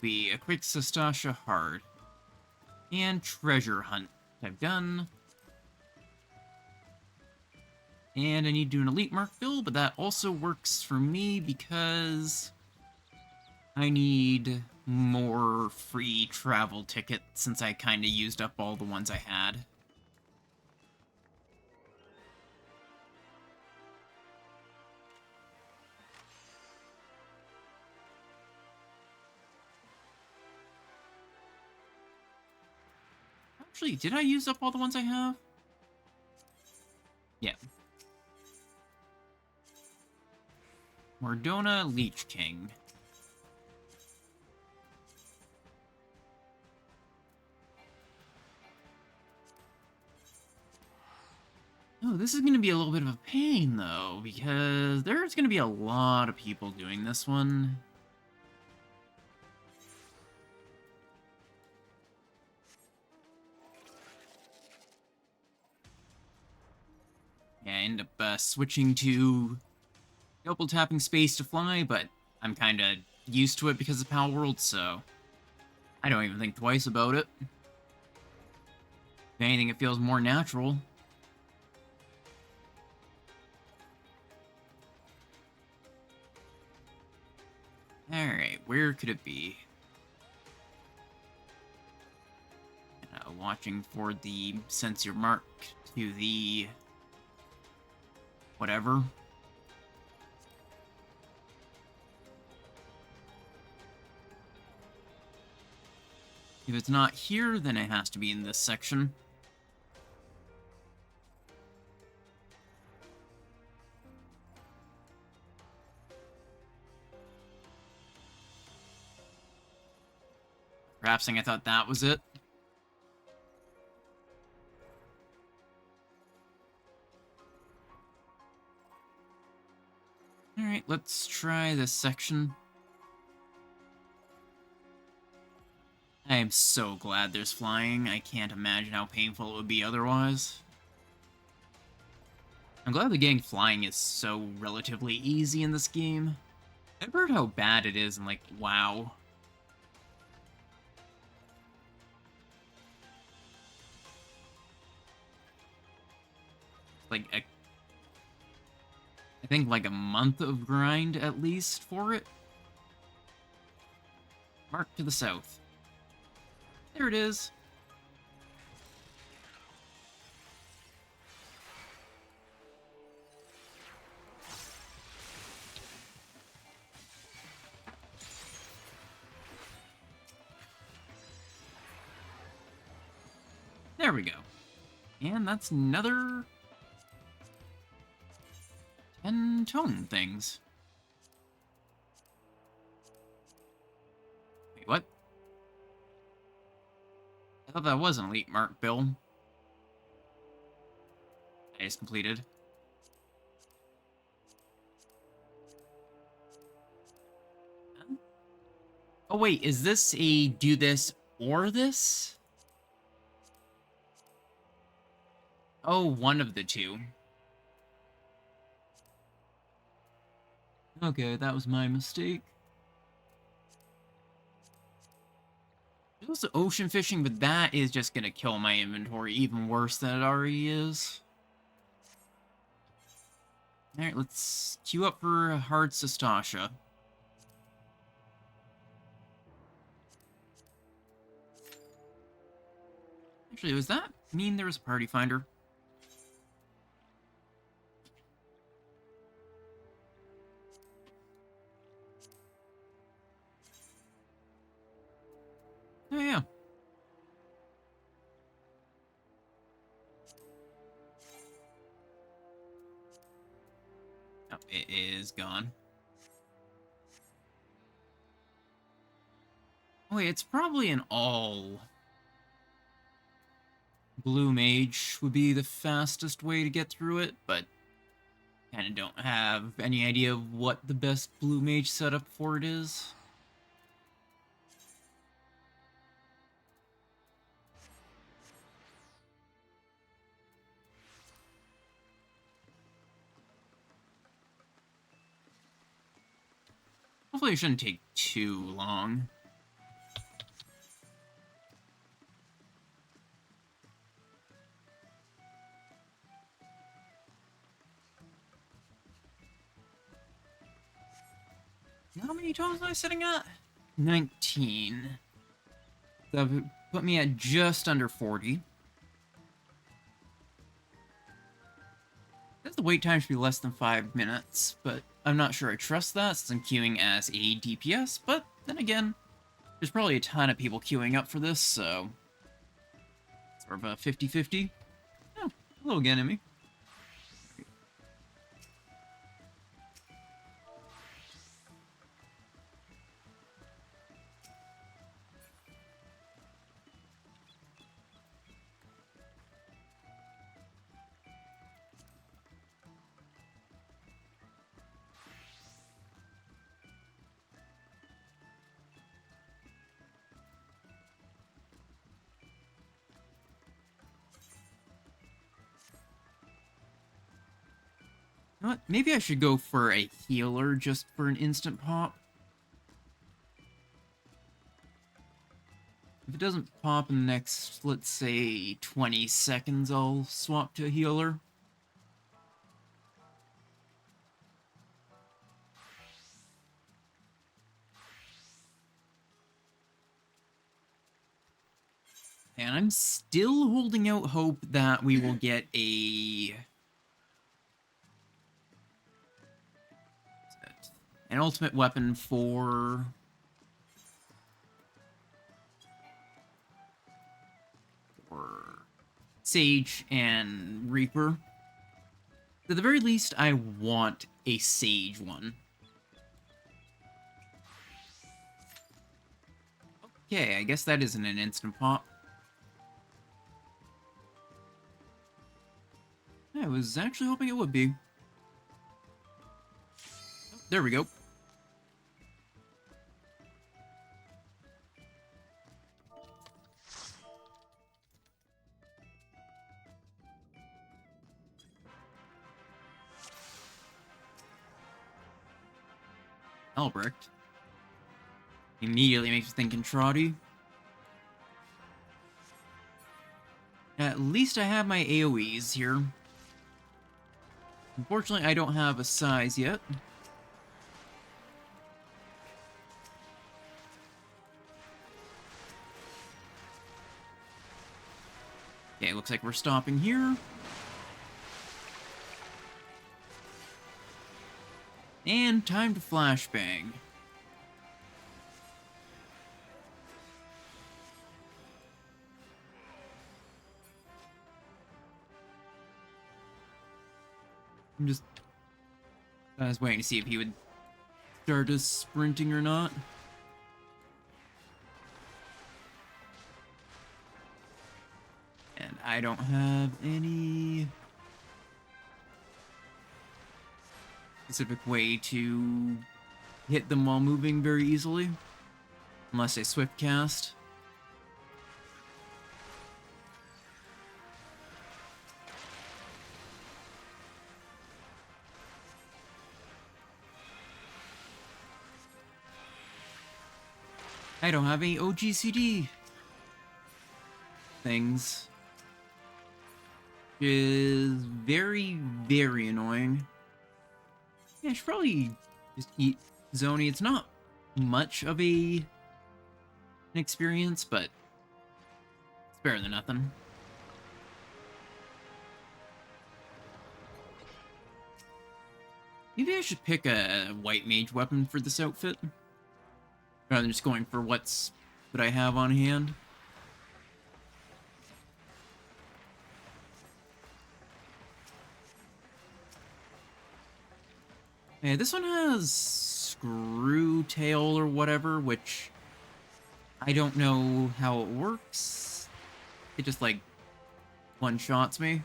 Speaker 1: Be a quick Sestasha hard. And treasure hunt. I've done. And I need to do an elite mark fill, but that also works for me because I need more free travel tickets since I kind of used up all the ones I had. Actually, did I use up all the ones I have? Yeah. Mordona Leech King. Oh, this is going to be a little bit of a pain, though, because there's going to be a lot of people doing this one. Yeah, I end up switching to double tapping space to fly, but I'm kind of used to it because of Pal World, so I don't even think twice about it. If anything, it feels more natural. Alright, where could it be? Watching for the sensor mark to the... whatever. If it's not here, then it has to be in this section. Perhaps I thought that was it. Alright, let's try this section. I am so glad there's flying. I can't imagine how painful it would be otherwise. I'm glad that getting flying is so relatively easy in this game. I've heard how bad it is in, like, WoW. Like, I think like a month of grind at least for it. Mark to the south. There it is. There we go. And that's another 10 tone things. Wait, what? I thought that was an elite mark bill. I just completed. Huh? Oh wait, is this a do this or this? Oh, one of the two. Okay, that was my mistake. There's also ocean fishing, but that is just gonna kill my inventory even worse than it already is. Alright, let's queue up for hard Sestasha. Actually, was that mean there was a party finder? it is gone. Oh wait, it's probably an all blue mage would be the fastest way to get through it, but kind of don't have any idea of what the best blue mage setup for it is. Hopefully it shouldn't take too long. How many tones am I sitting at? 19. That would put me at just under 40. Says the wait time should be less than 5 minutes, but I'm not sure I trust that since I'm queuing as a DPS, but then again, there's probably a ton of people queuing up for this, so sort of a 50-50. Oh, hello again, enemy. You know what? Maybe I should go for a healer just for an instant pop. If it doesn't pop in the next, let's say, 20 seconds, I'll swap to a healer. And I'm still holding out hope that we will get an ultimate weapon for Sage and Reaper. At the very least, I want a Sage one. Okay, I guess that isn't an instant pop. I was actually hoping it would be. Oh, there we go. Albrecht. Immediately makes me think Trotty. At least I have my AoEs here. Unfortunately, I don't have a size yet. Okay, looks like we're stopping here. And time to flashbang. I was waiting to see if he would start us sprinting or not. And I don't have any specific way to hit them while moving very easily. Unless I swift cast. I don't have any OGCD things. Which is very, very annoying. Yeah, I should probably just eat Zoni. It's not much of an experience, but it's better than nothing. Maybe I should pick a white mage weapon for this outfit, rather than just going for what I have on hand. Yeah, this one has screw tail or whatever, which I don't know how it works. It just, like, one-shots me.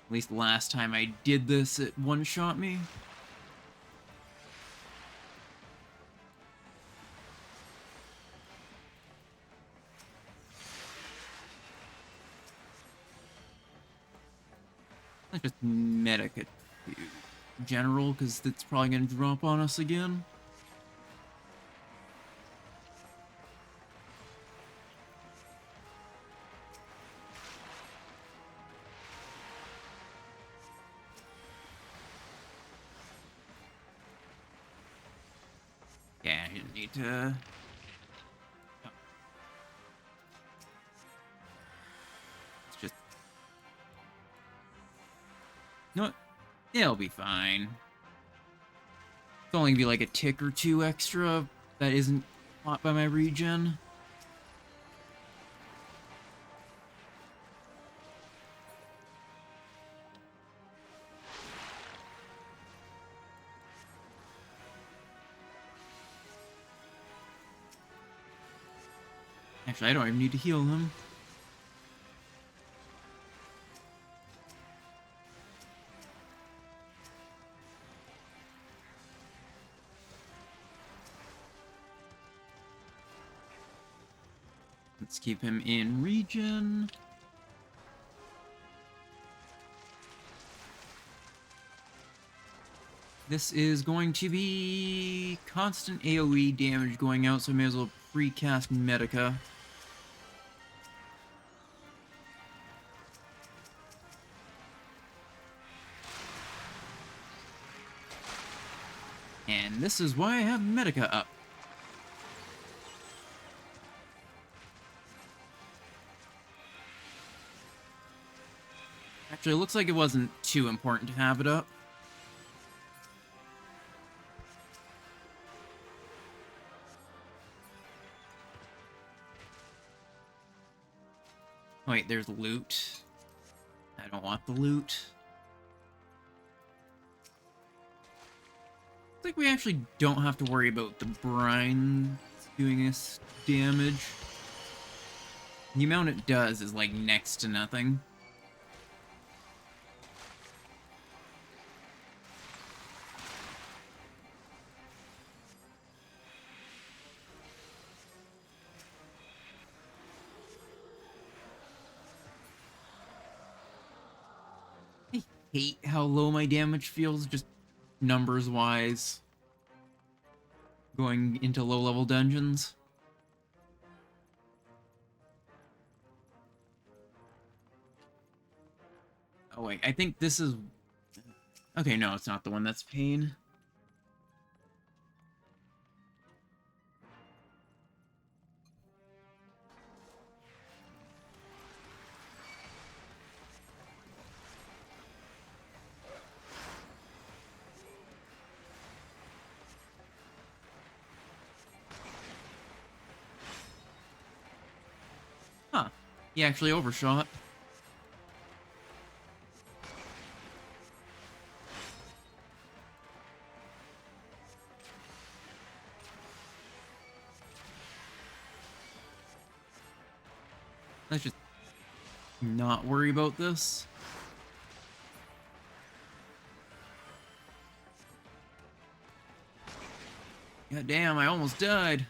Speaker 1: At least last time I did this, it one-shot me. Not just medic it general, because it's probably going to drop on us again. Yeah, I need to... Oh. It's just... You know what? It'll be fine. It's only gonna be like a tick or two extra that isn't caught by my regen. Actually, I don't even need to heal him. Let's keep him in regen. This is going to be constant AoE damage going out, so I may as well precast Medica. And this is why I have Medica up. Actually, it looks like it wasn't too important to have it up. Wait, there's loot. I don't want the loot. Looks like we actually don't have to worry about the brine doing us damage. The amount it does is like next to nothing. I hate how low my damage feels, just numbers-wise, going into low-level dungeons. Oh wait, I think this is... Okay, no, it's not the one that's pain. Huh. He actually overshot. Let's just not worry about this. God damn, I almost died.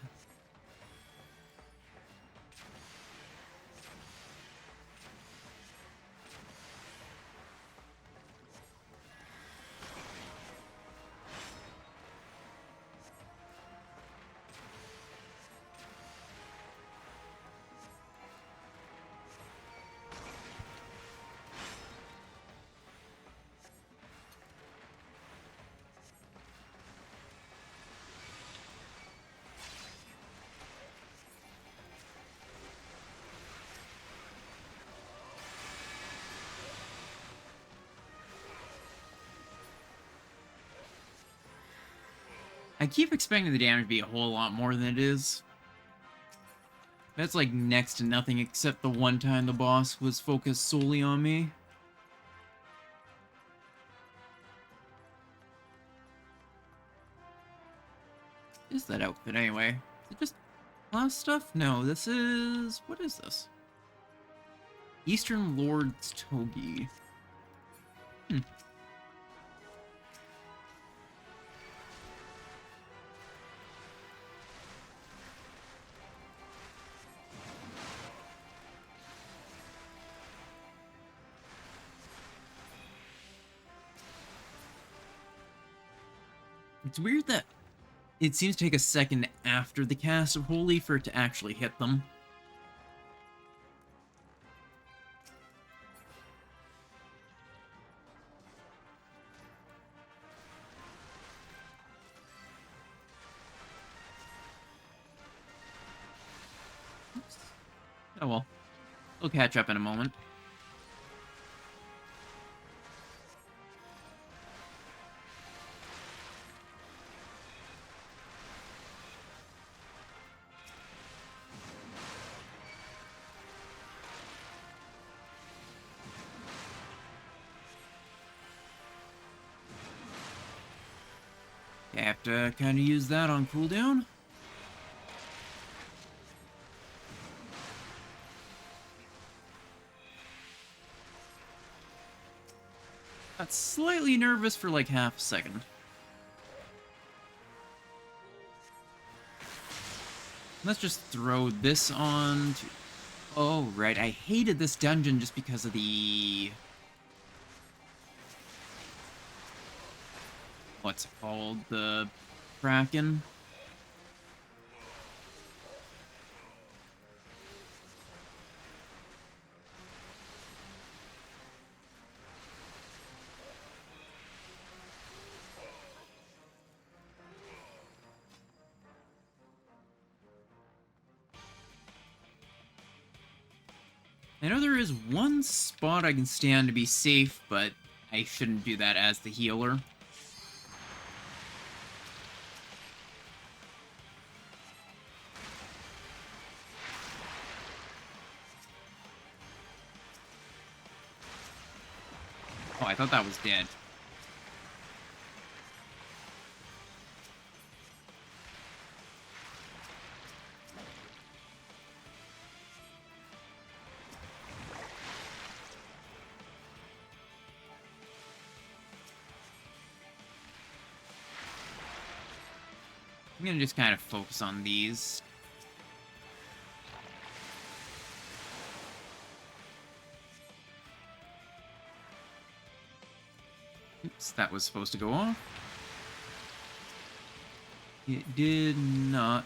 Speaker 1: I keep expecting the damage to be a whole lot more than it is. That's like next to nothing except the one time the boss was focused solely on me. What is that outfit anyway? Is it just class stuff? No, this is... What is this? Eastern Lord's Togi. Hmm. It's weird that it seems to take a second after the cast of Holy for it to actually hit them. Oops. Oh well. We'll catch up in a moment. I have to kind of use that on cooldown. Got slightly nervous for like half a second. Let's just throw this on to... Oh, right. I hated this dungeon just because of the... What's it called? The Kraken? I know there is one spot I can stand to be safe, but I shouldn't do that as the healer. Oh, I thought that was dead. I'm gonna just kind of focus on these. Oops, that was supposed to go off. It did not.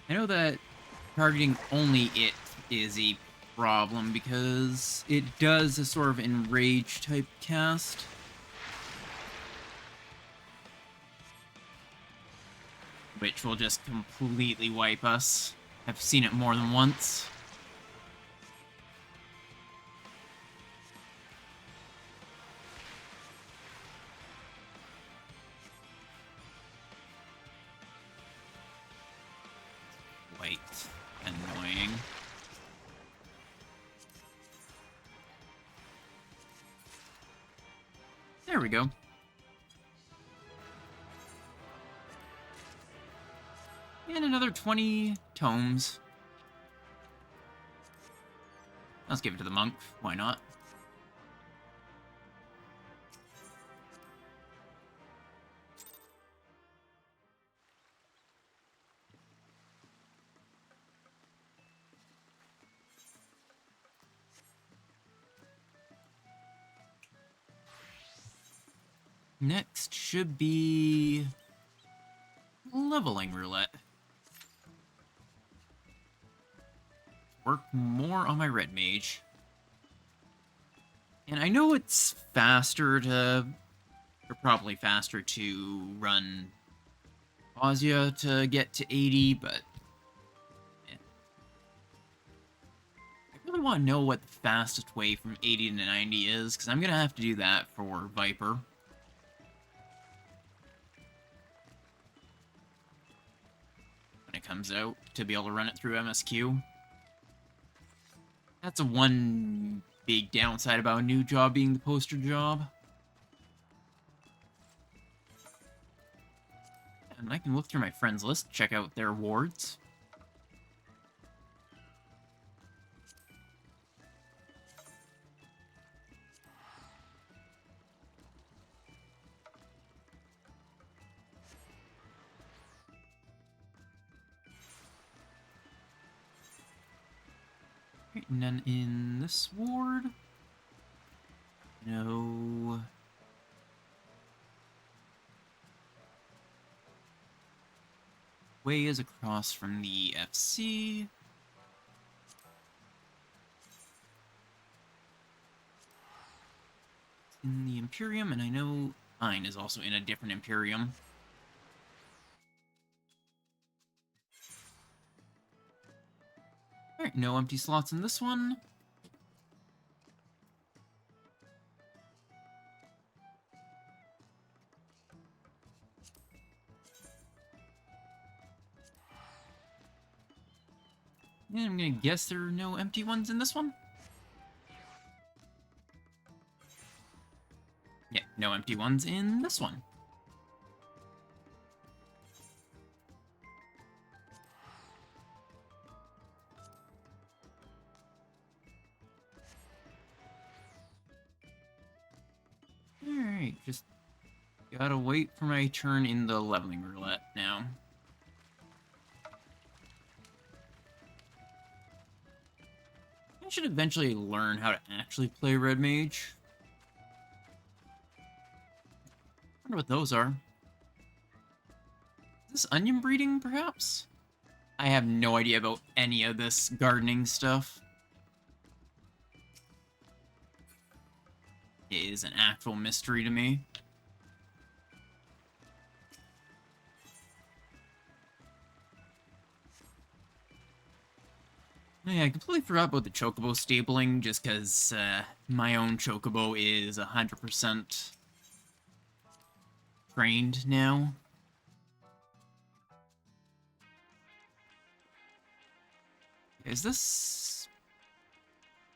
Speaker 1: I know that targeting only it is a problem because it does a sort of enrage type cast. Which will just completely wipe us. I've seen it more than once. Quite annoying. There we go. And another 20 tomes. Let's give it to the monk. Why not? Next should be leveling roulette. Work more on my red mage. And I know it's faster to... or probably faster to run Nausea to get to 80, but... yeah. want to know what the fastest way from 80 to 90 is, because I'm going to have to do that for Viper. When it comes out, to be able to run it through MSQ. That's a one big downside about a new job being the poster job. And I can look through my friends list, check out their awards. None in this ward. No. Way is across from the FC. It's in the Imperium, and I know mine is also in a different Imperium. Alright, no empty slots in this one. And I'm gonna guess there are no empty ones in this one. Yeah, no empty ones in this one. Alright, just gotta wait for my turn in the leveling roulette now. I should eventually learn how to actually play Red Mage. I wonder what those are. Is this onion breeding, perhaps? I have no idea about any of this gardening stuff. It is an actual mystery to me. Yeah, I completely forgot about the Chocobo stabling, just because my own Chocobo is 100% trained now. Is this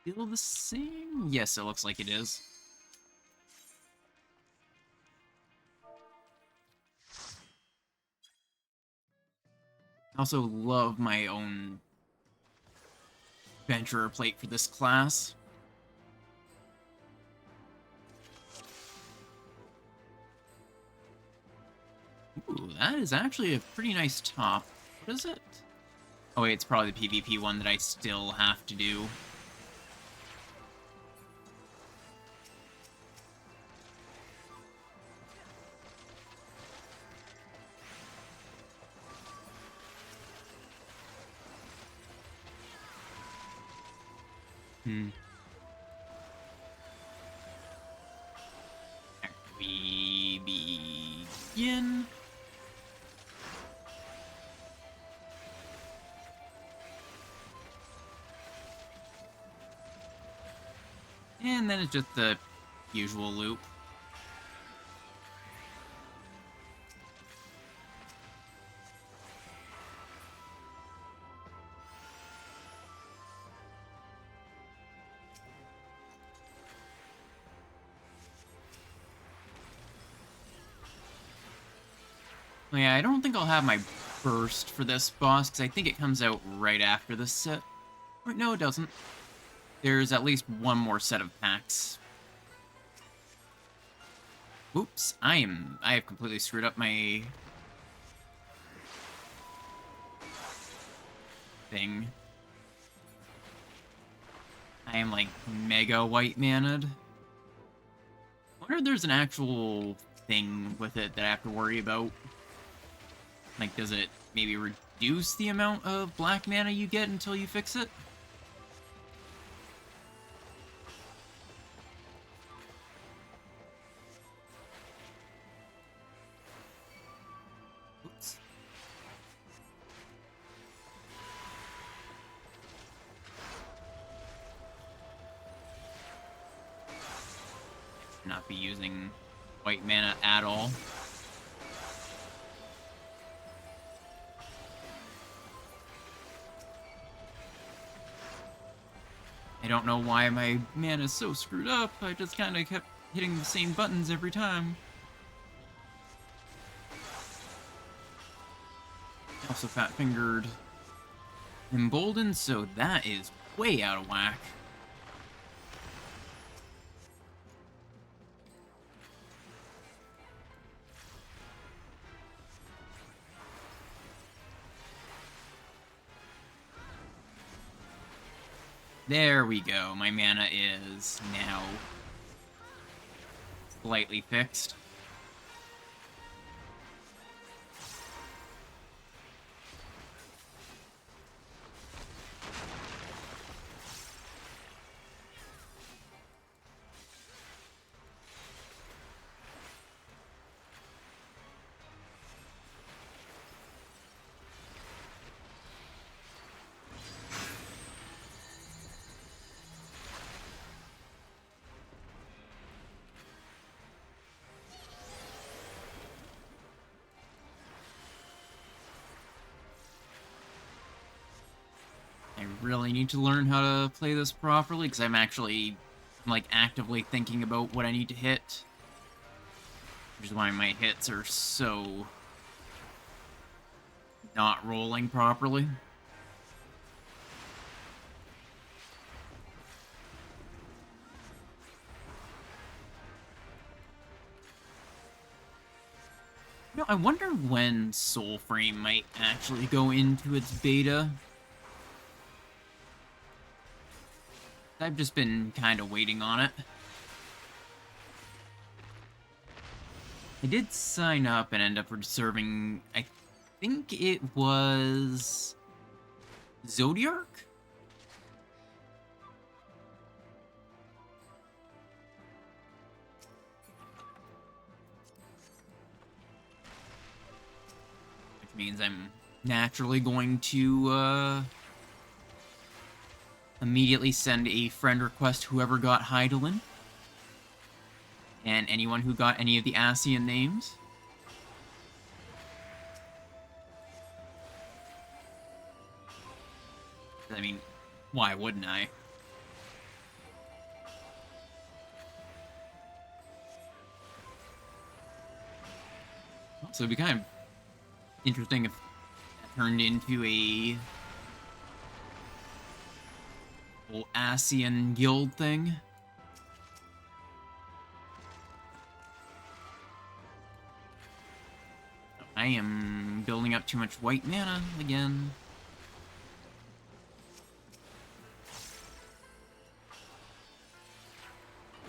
Speaker 1: still the same? Yes, it looks like it is. I also love my own Venturer plate for this class. Ooh, that is actually a pretty nice top. What is it? Oh wait, it's probably the PvP one that I still have to do. We begin. And then it's just the usual loop. Oh yeah, I don't think I'll have my burst for this boss, because I think it comes out right after this set. Or, no, it doesn't. There's at least one more set of packs. Oops, I have completely screwed up my thing. I am like mega white maned. I wonder if there's an actual thing with it that I have to worry about. Like, does it maybe reduce the amount of black mana you get until you fix it? Oops. Not be using white mana at all. I don't know why my mana's so screwed up. I just kind of kept hitting the same buttons every time. Also fat-fingered Emboldened, so that is way out of whack. There we go. My mana is now slightly fixed. I really need to learn how to play this properly, because I'm actually, like, actively thinking about what I need to hit. Which is why my hits are so not rolling properly. You know, I wonder when Soulframe might actually go into its beta. I've just been kind of waiting on it. I did sign up and end up reserving, I think it was Zodiark? Which means I'm naturally going to, immediately send a friend request to whoever got Hydaelyn. And anyone who got any of the Ascian names. I mean, why wouldn't I? So it'd be kind of interesting if it turned into a whole Ascian guild thing. I am building up too much white mana again.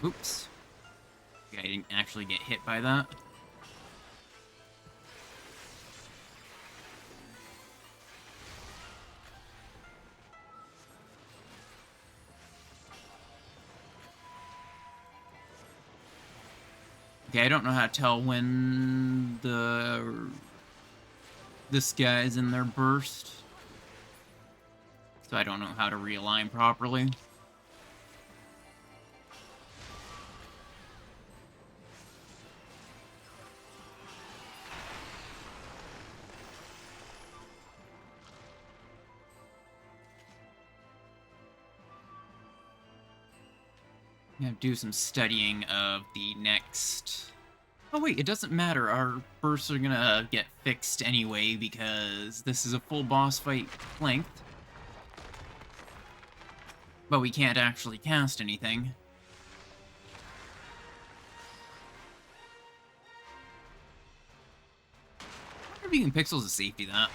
Speaker 1: Oops. I didn't actually get hit by that. Okay, I don't know how to tell when this guy's in their burst. So I don't know how to realign properly. I'm gonna do some studying of the next... Oh wait, it doesn't matter. Our bursts are gonna get fixed anyway because this is a full boss fight length. But we can't actually cast anything. I wonder if you can pixels of safety that.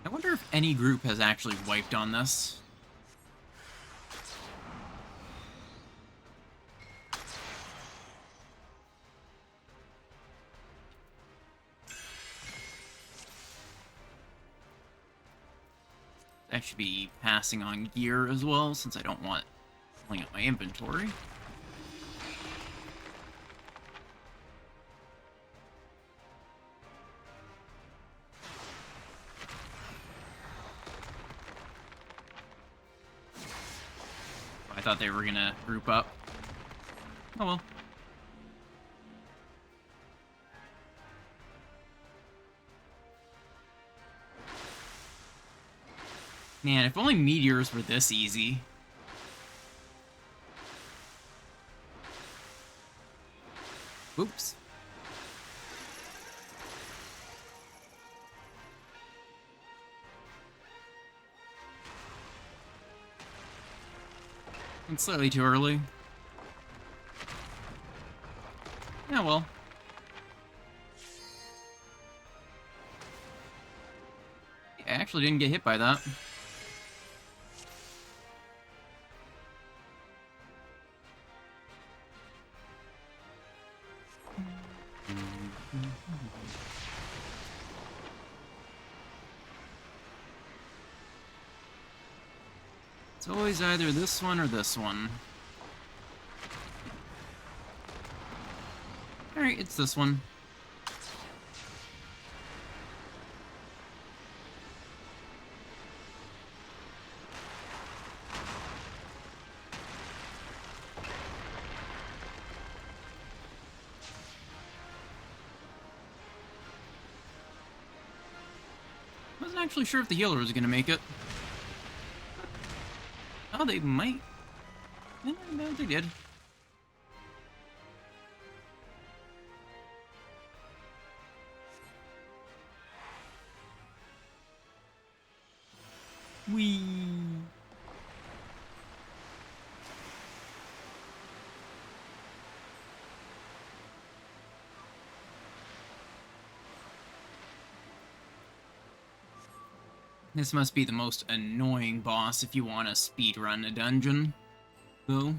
Speaker 1: I wonder if any group has actually wiped on this. I should be passing on gear as well, since I don't want filling up my inventory. I thought they were gonna group up. Oh well. Man, if only meteors were this easy. Oops. It's slightly too early. Yeah, well. I actually didn't get hit by that. It's always either this one or this one. Alright, it's this one. Wasn't actually sure if the healer was gonna make it. Oh, they might. No, they did. Whee! This must be the most annoying boss if you want to speedrun a dungeon, though.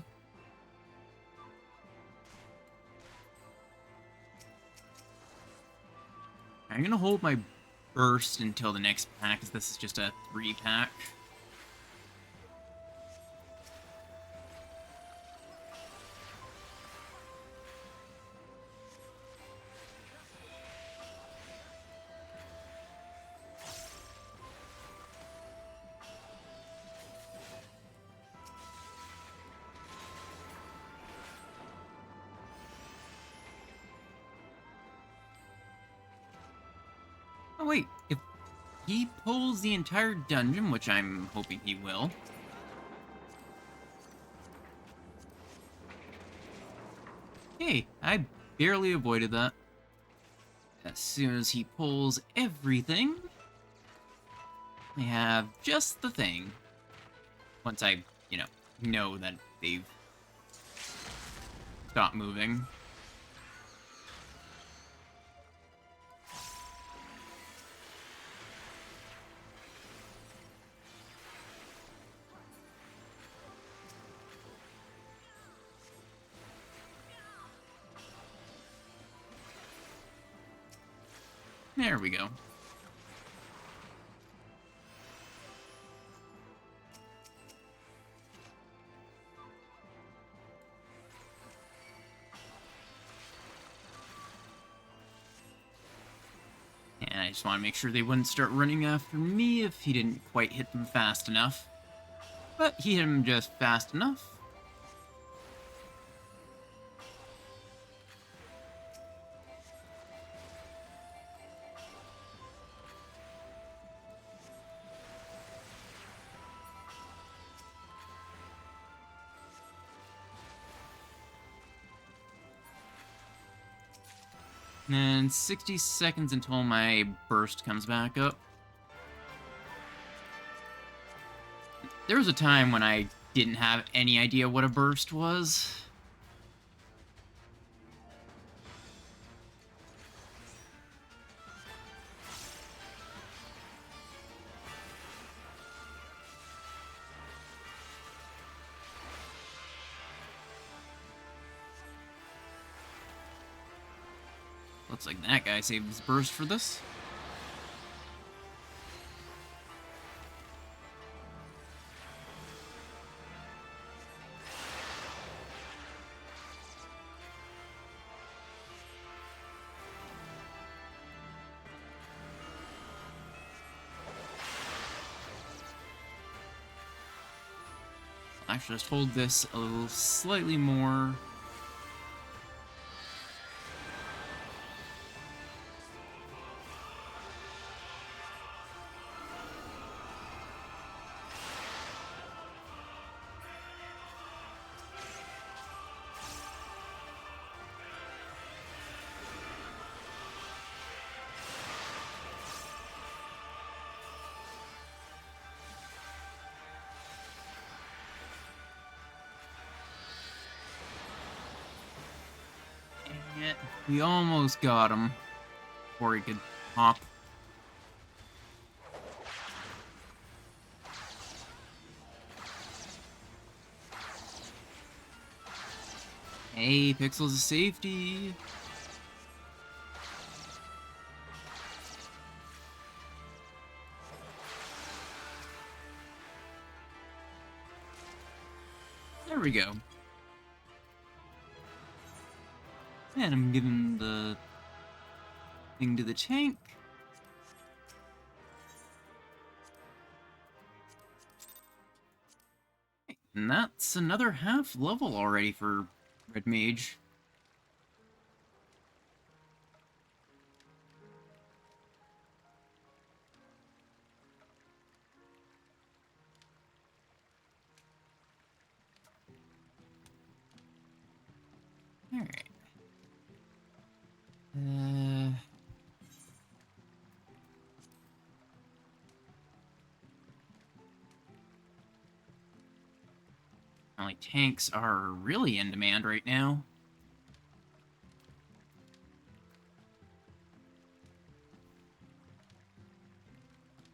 Speaker 1: I'm gonna hold my burst until the next pack, because this is just a 3-pack. Oh wait, if he pulls the entire dungeon, which I'm hoping he will. Hey, I barely avoided that. As soon as he pulls everything, I have just the thing. Once I, know that they've stopped moving. There we go. And I just want to make sure they wouldn't start running after me if he didn't quite hit them fast enough. But he hit him just fast enough. And 60 seconds until my burst comes back up. There was a time when I didn't have any idea what a burst was. Looks like that guy saved his burst for this. I should just hold this a little slightly more. Dang it. We almost got him before he could hop. Hey, Pixel's a safety. There we go. And I'm giving the thing to the tank. And that's another half level already for Red Mage. Alright. Only tanks are really in demand right now.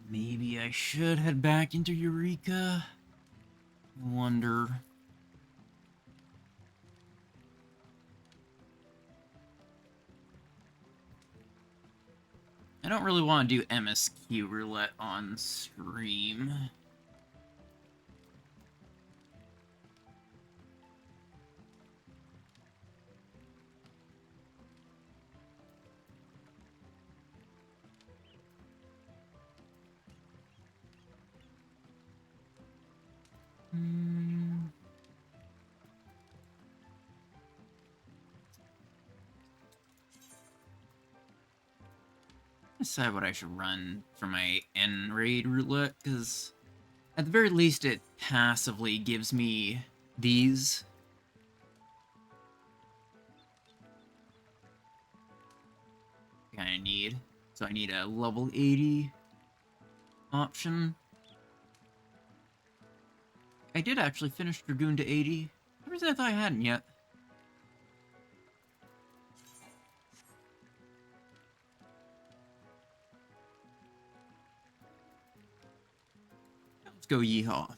Speaker 1: Maybe I should head back into Eureka. I wonder. I don't really want to do MSQ roulette on stream. Decide what I should run for my N-raid roulette, because at the very least it passively gives me these. I need. So I need a level 80 option. I did actually finish Dragoon to 80. For some reason I thought I hadn't yet. Let's go yeehaw.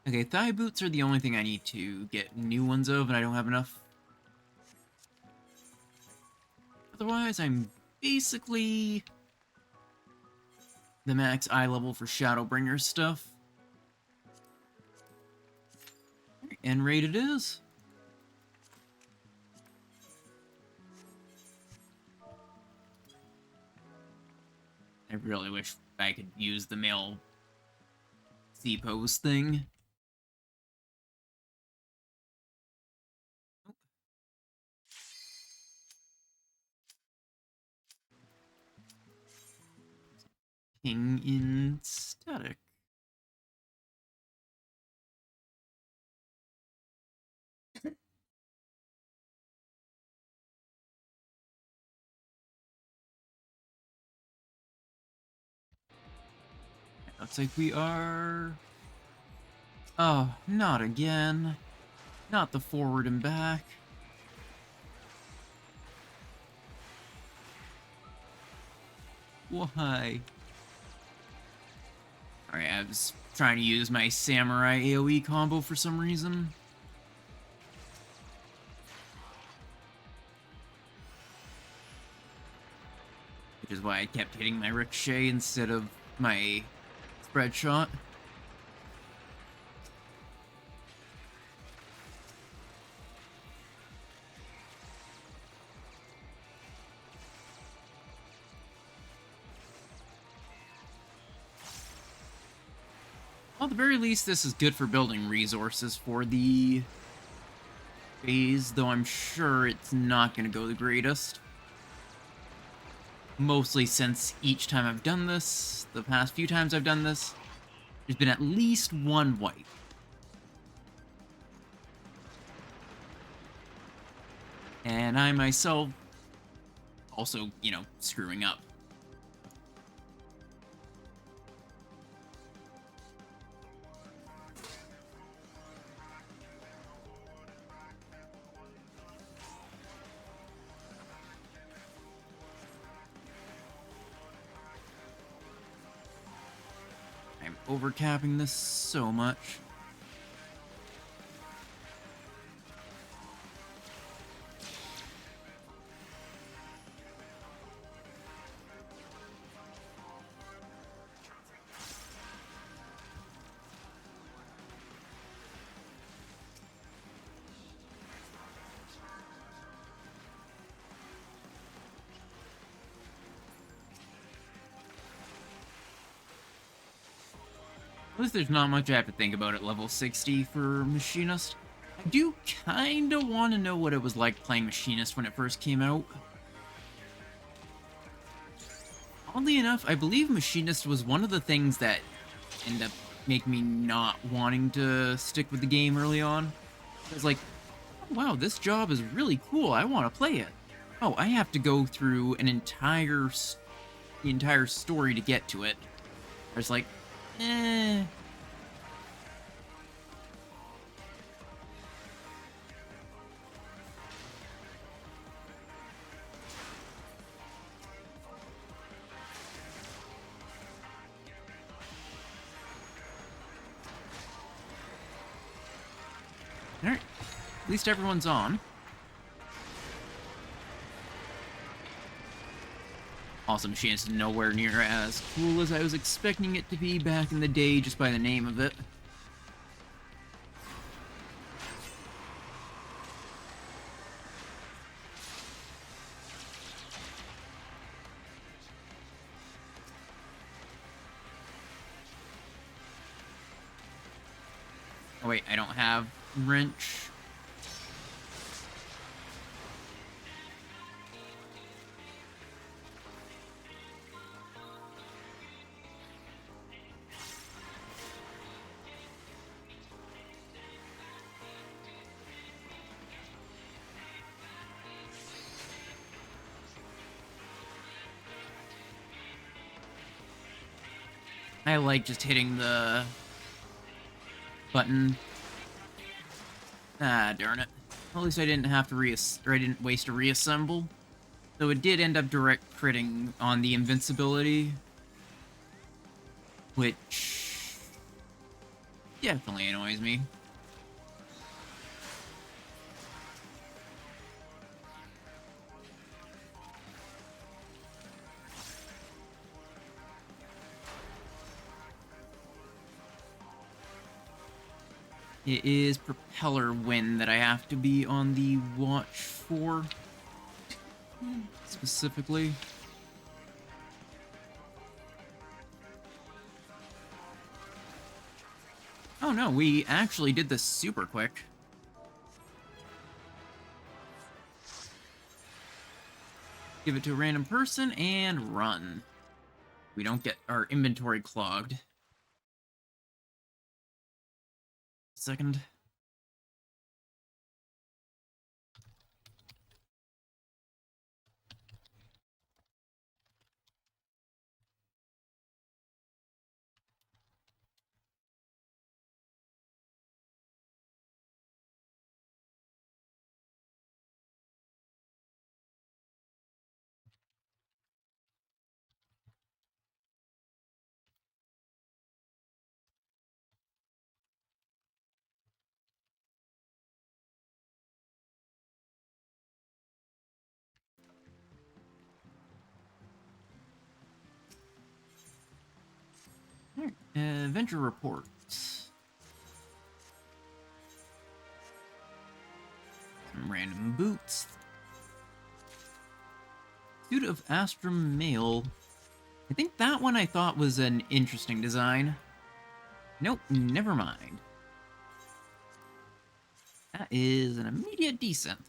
Speaker 1: Okay, thigh boots are the only thing I need to get new ones of, and I don't have enough. Otherwise, I'm basically the max eye level for Shadowbringer stuff. N rate it is. I really wish I could use the male C-pose thing. King in static. Looks like we are... Oh, not again. Not the forward and back. Why? Alright, I was trying to use my Samurai AoE combo for some reason. Which is why I kept hitting my Ricochet instead of my spread shot. Well, at the very least, this is good for building resources for the phase, though I'm sure it's not going to go the greatest. Mostly since each time I've done this, the past few times I've done this, there's been at least one wipe. And I myself also, you know, screwing up. I'm overcapping this so much. At least there's not much I have to think about at level 60 for Machinist. I do kinda want to know what it was like playing Machinist when it first came out. Oddly enough, I believe Machinist was one of the things that ended up making me not wanting to stick with the game early on. I was like, oh, wow, this job is really cool, I want to play it. Oh, I have to go through the entire story to get to it. I was like, eh. Alright, at least everyone's on. Also, Machinist is nowhere near as cool as I was expecting it to be back in the day just by the name of it. Oh wait, I don't have wrench. I like just hitting the button. Ah, darn it. At least I didn't have to I didn't waste a reassemble. Though it did end up direct critting on the invincibility, which definitely annoys me. It is propeller wind that I have to be on the watch for, specifically. Oh no, we actually did this super quick. Give it to a random person and run. We don't get our inventory clogged. Second. Adventure reports. Some random boots. Suit of Astrum Mail. I think that one I thought was an interesting design. Nope, never mind. That is an immediate descent.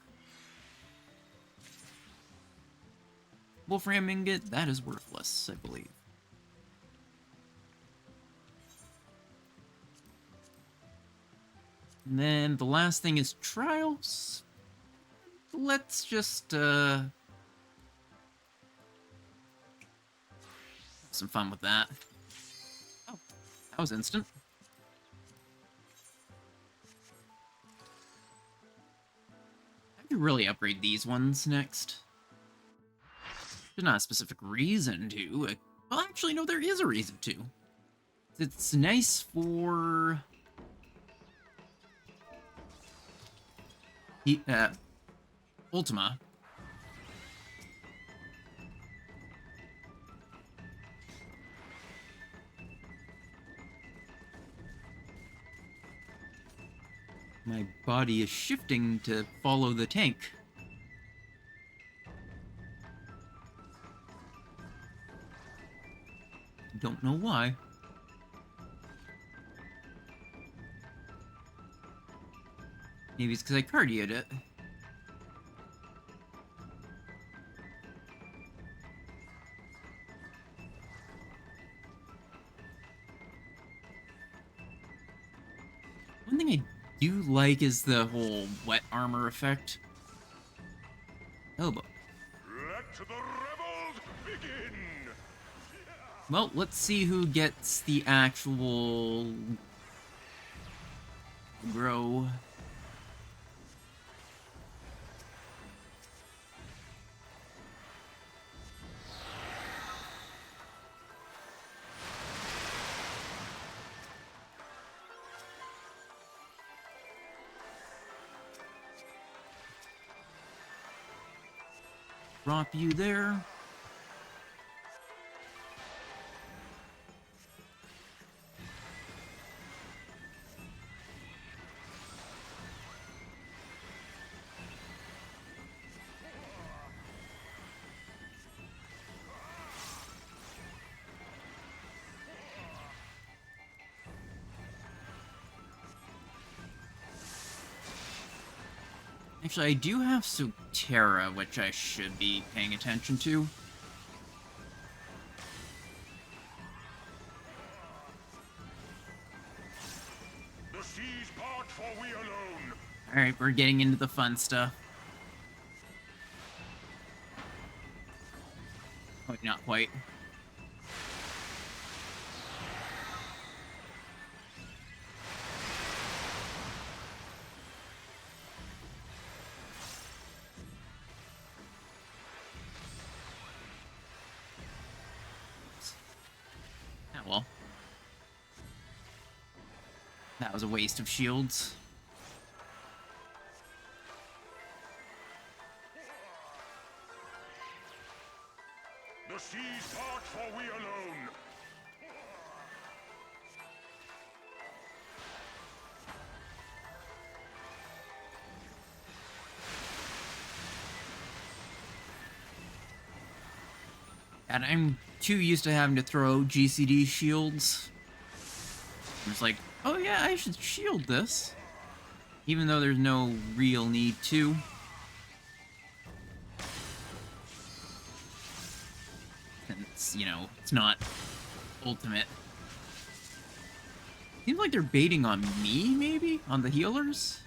Speaker 1: Wolfram ingot, that is worthless, I believe. And then the last thing is trials. Let's just, have some fun with that. Oh, that was instant. I could really upgrade these ones next. There's not a specific reason to. Well, actually, no, there is a reason to. It's nice for... Ultima. My body is shifting to follow the tank. Don't know why. Maybe it's because I cardioed it. One thing I do like is the whole wet armor effect. Oh, boy.
Speaker 2: Let the rebels begin!
Speaker 1: Well, let's see who gets the actual... grow. Drop you there. Actually, I do have Sotera, which I should be paying attention to.
Speaker 2: The seas part for we alone.
Speaker 1: Alright, we're getting into the fun stuff. Oh, not quite. Ah, well. That was a waste of shields.
Speaker 2: The seas part for we alone.
Speaker 1: And I'm too used to having to throw GCD shields. I'm just like, oh yeah, I should shield this. Even though there's no real need to. And it's, you know, it's not ultimate. Seems like they're baiting on me, maybe? On the healers?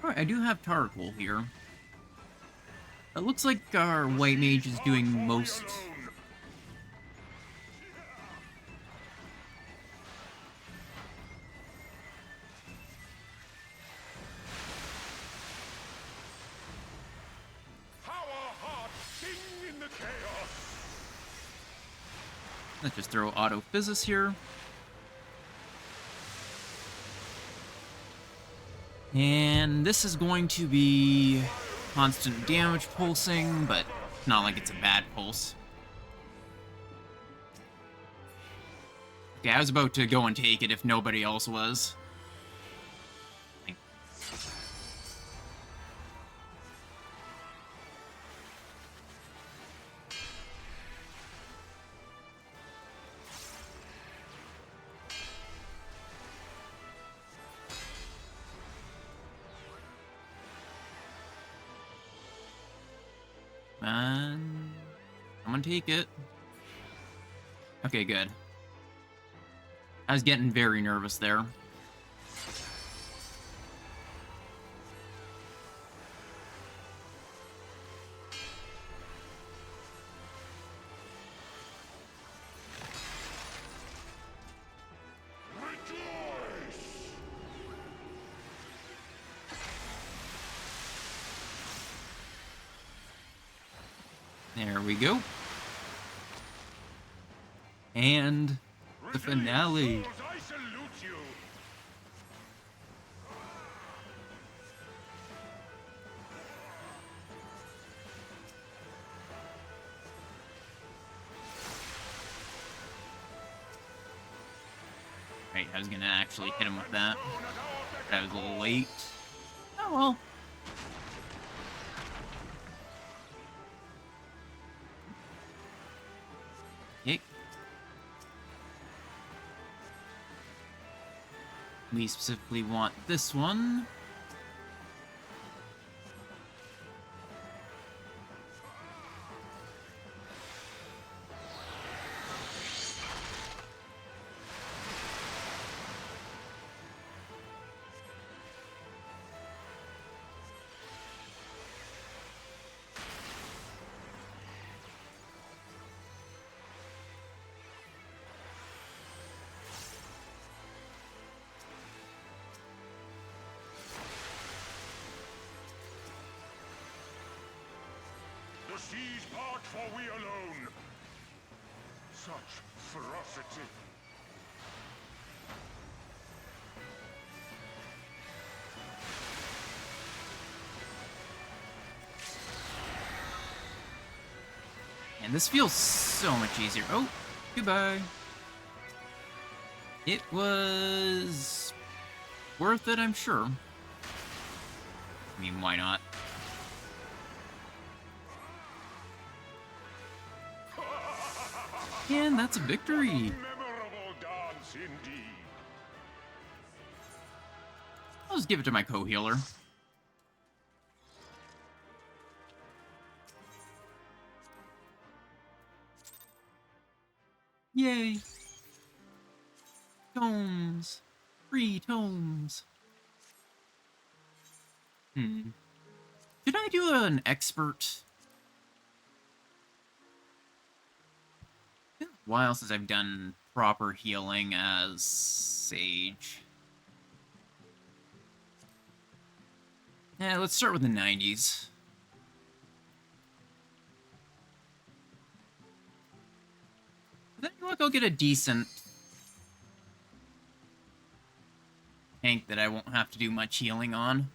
Speaker 1: Alright, I do have Tarkle here. It looks like our white mage is doing most... Let's just throw Auto Physis here. And this is going to be constant damage pulsing, but not like it's a bad pulse. Okay, I was about to go and take it if nobody else was. And I'm gonna take it. Okay, good. I was getting very nervous there. There we go. And the finale.
Speaker 2: I salute you.
Speaker 1: Right, I was gonna actually hit him with that. But I was a little late. Oh well. Okay. We specifically want this one.
Speaker 2: The seas part for we alone. Such ferocity.
Speaker 1: And this feels so much easier. Oh, goodbye. It was worth it, I'm sure. I mean, why not? And that's a victory.
Speaker 2: Memorable dance indeed.
Speaker 1: I'll just give it to my co-healer. Yay! Tomes! Free tomes! Should I do an expert? It's been a while since I've done proper healing as Sage. Yeah, let's start with the 90s. Then look, I'll get a decent tank that I won't have to do much healing on.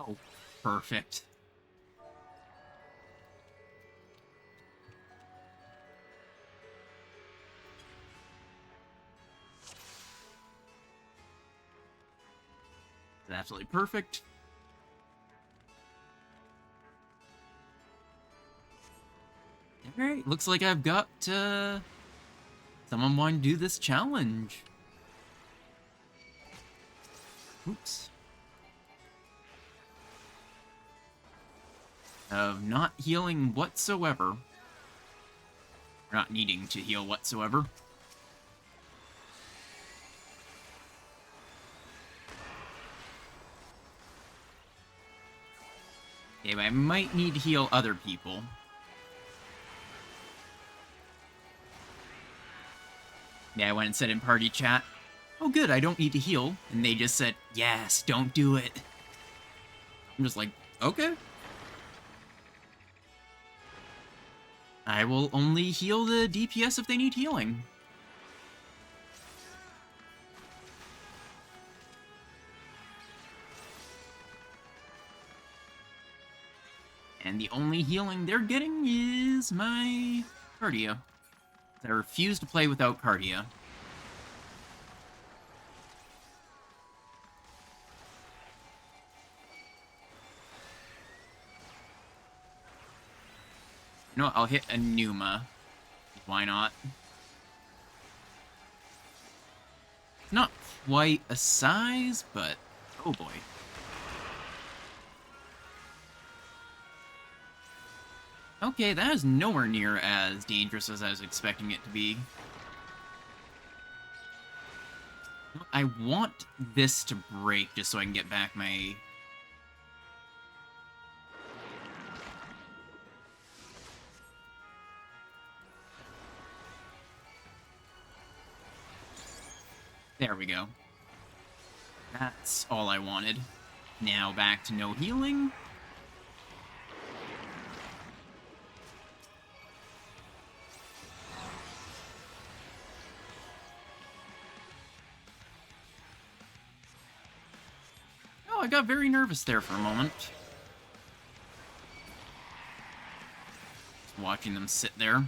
Speaker 1: Oh, perfect. It's absolutely perfect. Alright, looks like I've got, someone wanting to do this challenge. Oops. Of not healing whatsoever. Not needing to heal whatsoever. Okay, but I might need to heal other people. Yeah, I went and said in party chat, oh good, I don't need to heal. And they just said, yes, don't do it. I'm just like, okay. I will only heal the DPS if they need healing. And the only healing they're getting is my cardio. I refuse to play without cardio. You know what? I'll hit a Numa. Why not? It's not quite a size, but oh boy. Okay, that is nowhere near as dangerous as I was expecting it to be. I want this to break just so I can get back my... There we go. That's all I wanted. Now back to no healing. Oh, I got very nervous there for a moment. Just watching them sit there.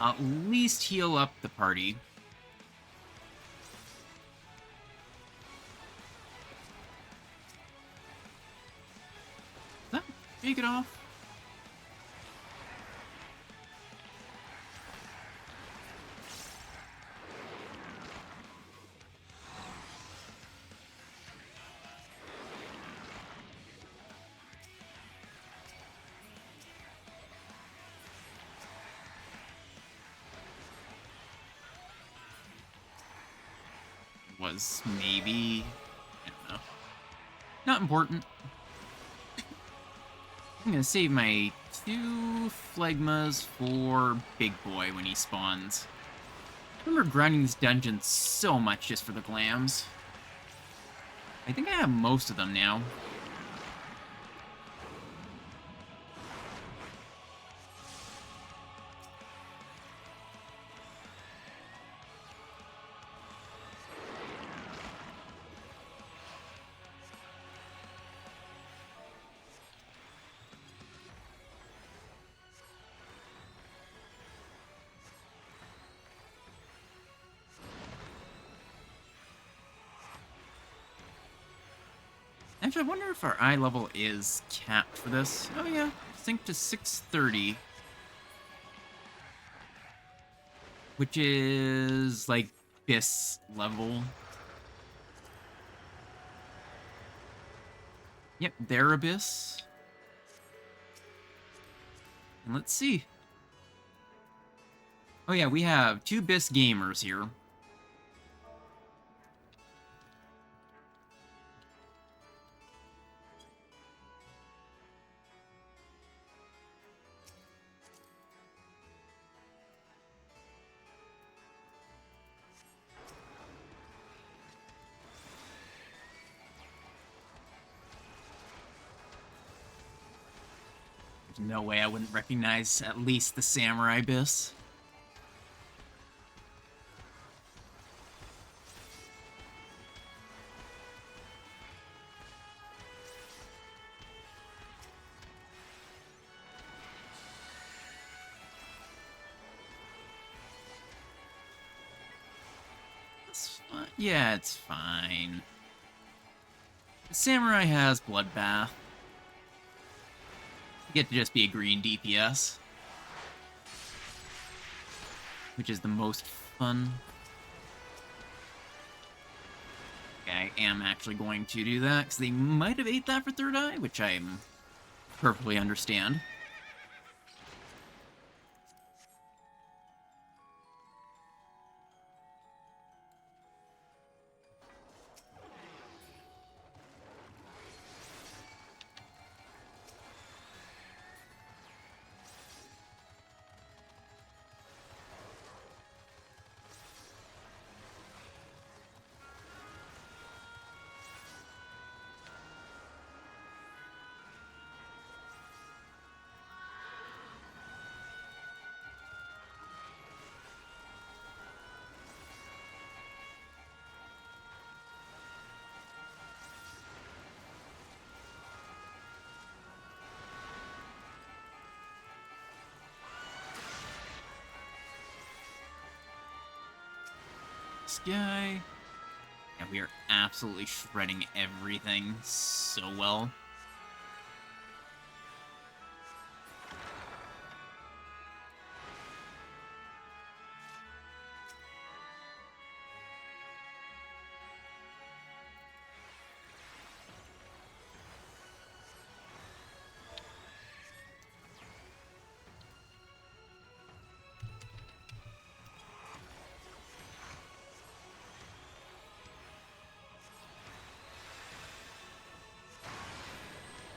Speaker 1: At least heal up the party. That shake it off. Was maybe... I don't know. Not important. I'm gonna save my 2 Phlegmas for Big Boy when he spawns. I remember grinding this dungeon so much just for the glams. I think I have most of them now. Actually, I wonder if our eye level is capped for this. Oh yeah, sync to 630. Which is, like, Bis level. Yep, they're Abyss. And let's see. Oh yeah, we have 2 Bis gamers here. There's no way I wouldn't recognize at least the Samurai Bis. Yeah, it's fine. The Samurai has Bloodbath. You get to just be a green DPS. Which is the most fun. Okay, I am actually going to do that, because they might have ate that for third eye, which I perfectly understand. this guy. Yeah, we are absolutely shredding everything so well.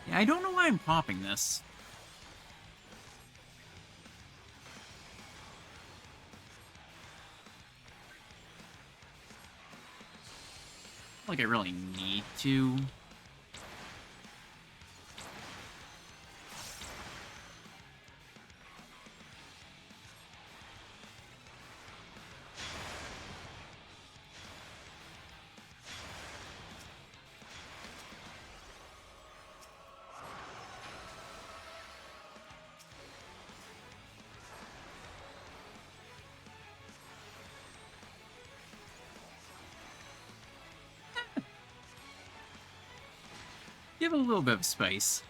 Speaker 1: Yeah, I don't know why I'm popping this. Like I really need to. Give it a little bit of spice.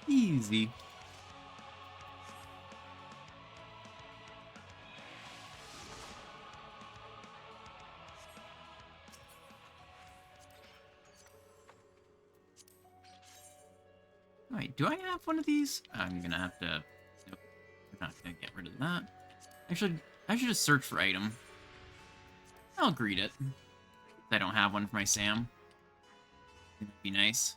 Speaker 1: Easy. Alright, do I have one of these? I'm gonna have to... Nope, I'm not gonna get rid of that. Actually, I should just search for item. I'll greet it. I don't have one for my Sam. That'd be nice.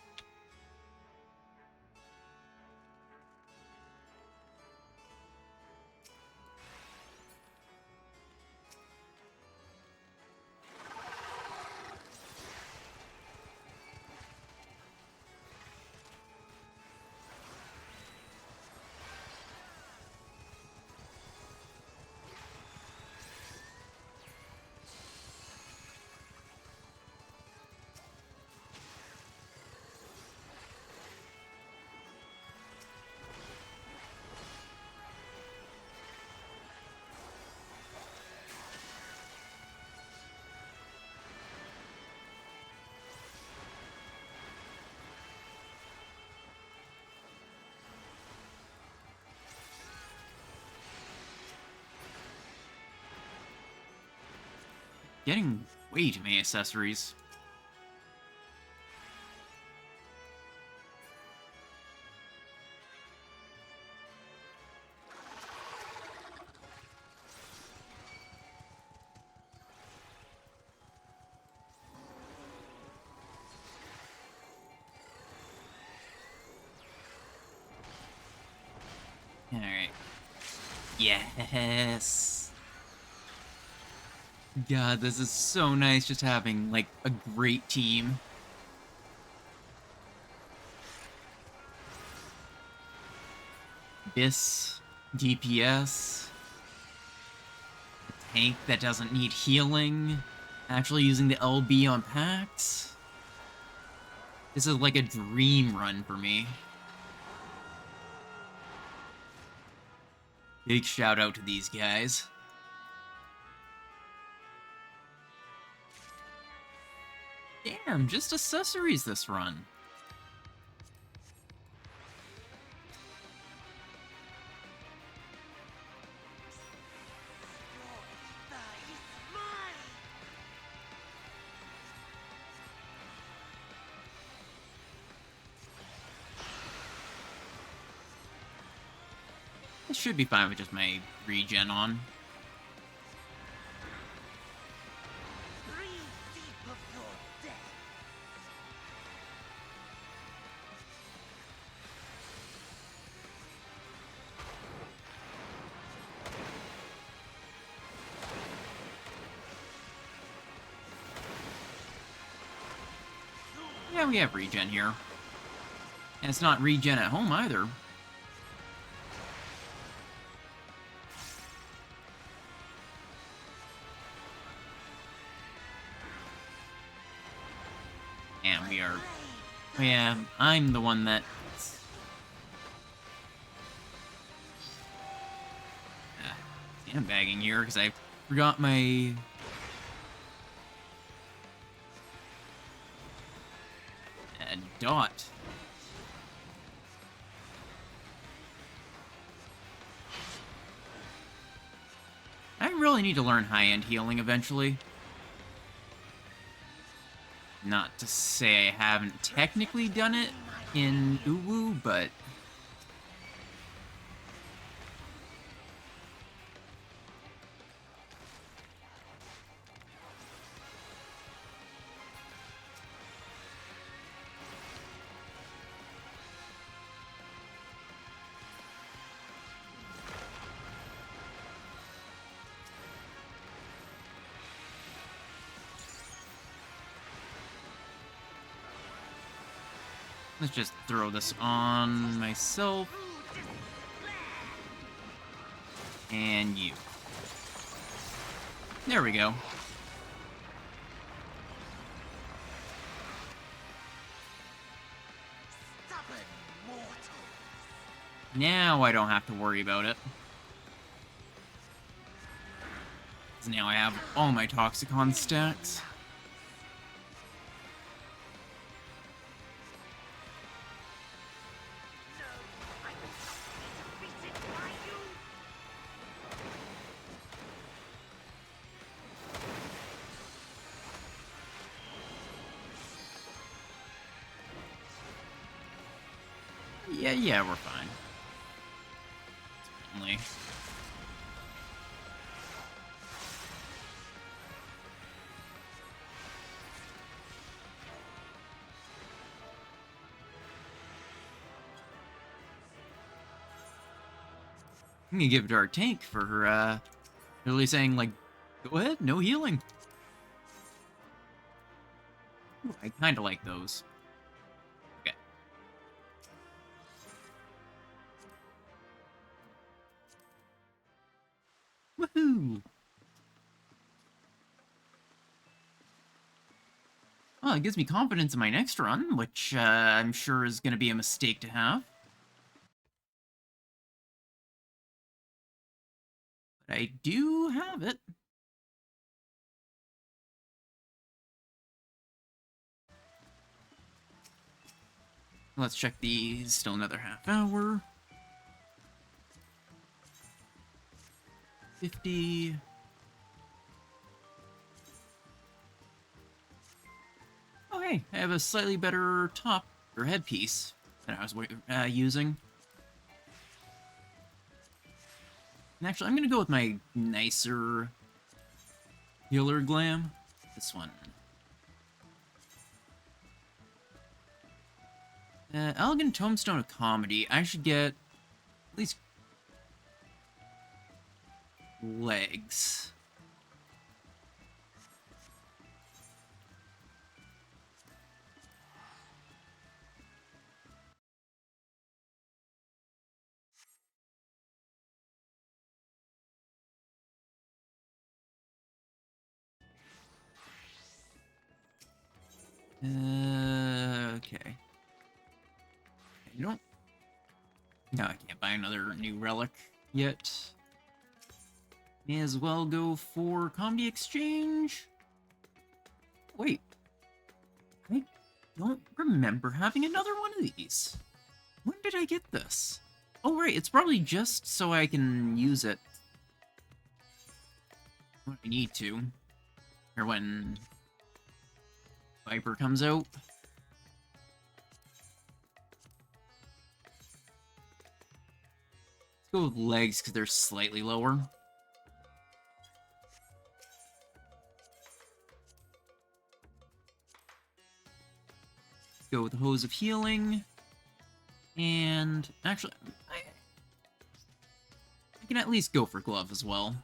Speaker 1: Getting way too many accessories. Alright. Yes! God, this is so nice just having, like, a great team. This DPS. Tank that doesn't need healing. Actually using the LB on packs. This is like a dream run for me. Big shout out to these guys. Damn, just accessories this run. This should be fine with just my regen on. Yeah, we have regen here. And it's not regen at home either. And we are... Yeah, I'm the one that... sandbagging here, because I forgot my... dot. I really need to learn high-end healing eventually. Not to say I haven't technically done it in Uwu, but... let's just throw this on myself. And you. There we go. Now I don't have to worry about it. 'Cause now I have all my Toxicon stacks. Yeah, we're fine. Only. I'm gonna give it to our tank for, really saying, like, go ahead, no healing. Ooh, I kinda like those. Okay. Woohoo! Well, it gives me confidence in my next run, which, I'm sure is gonna be a mistake to have. But I do have it. Let's check these. Still another half hour. 50. Oh, hey, I have a slightly better top or headpiece than I was using. And actually, I'm gonna go with my nicer healer glam. This one. Elegant Tombstone of Comedy. I should get at least legs. Okay. You don't... No, I can't buy another new relic yet. May as well go for Comedy Exchange. Wait. I don't remember having another one of these. When did I get this? Oh, right, it's probably just so I can use it when I need to. Or when Viper comes out. Let's go with legs, because they're slightly lower. Go with the Hose of Healing. And actually, I can at least go for Glove as well.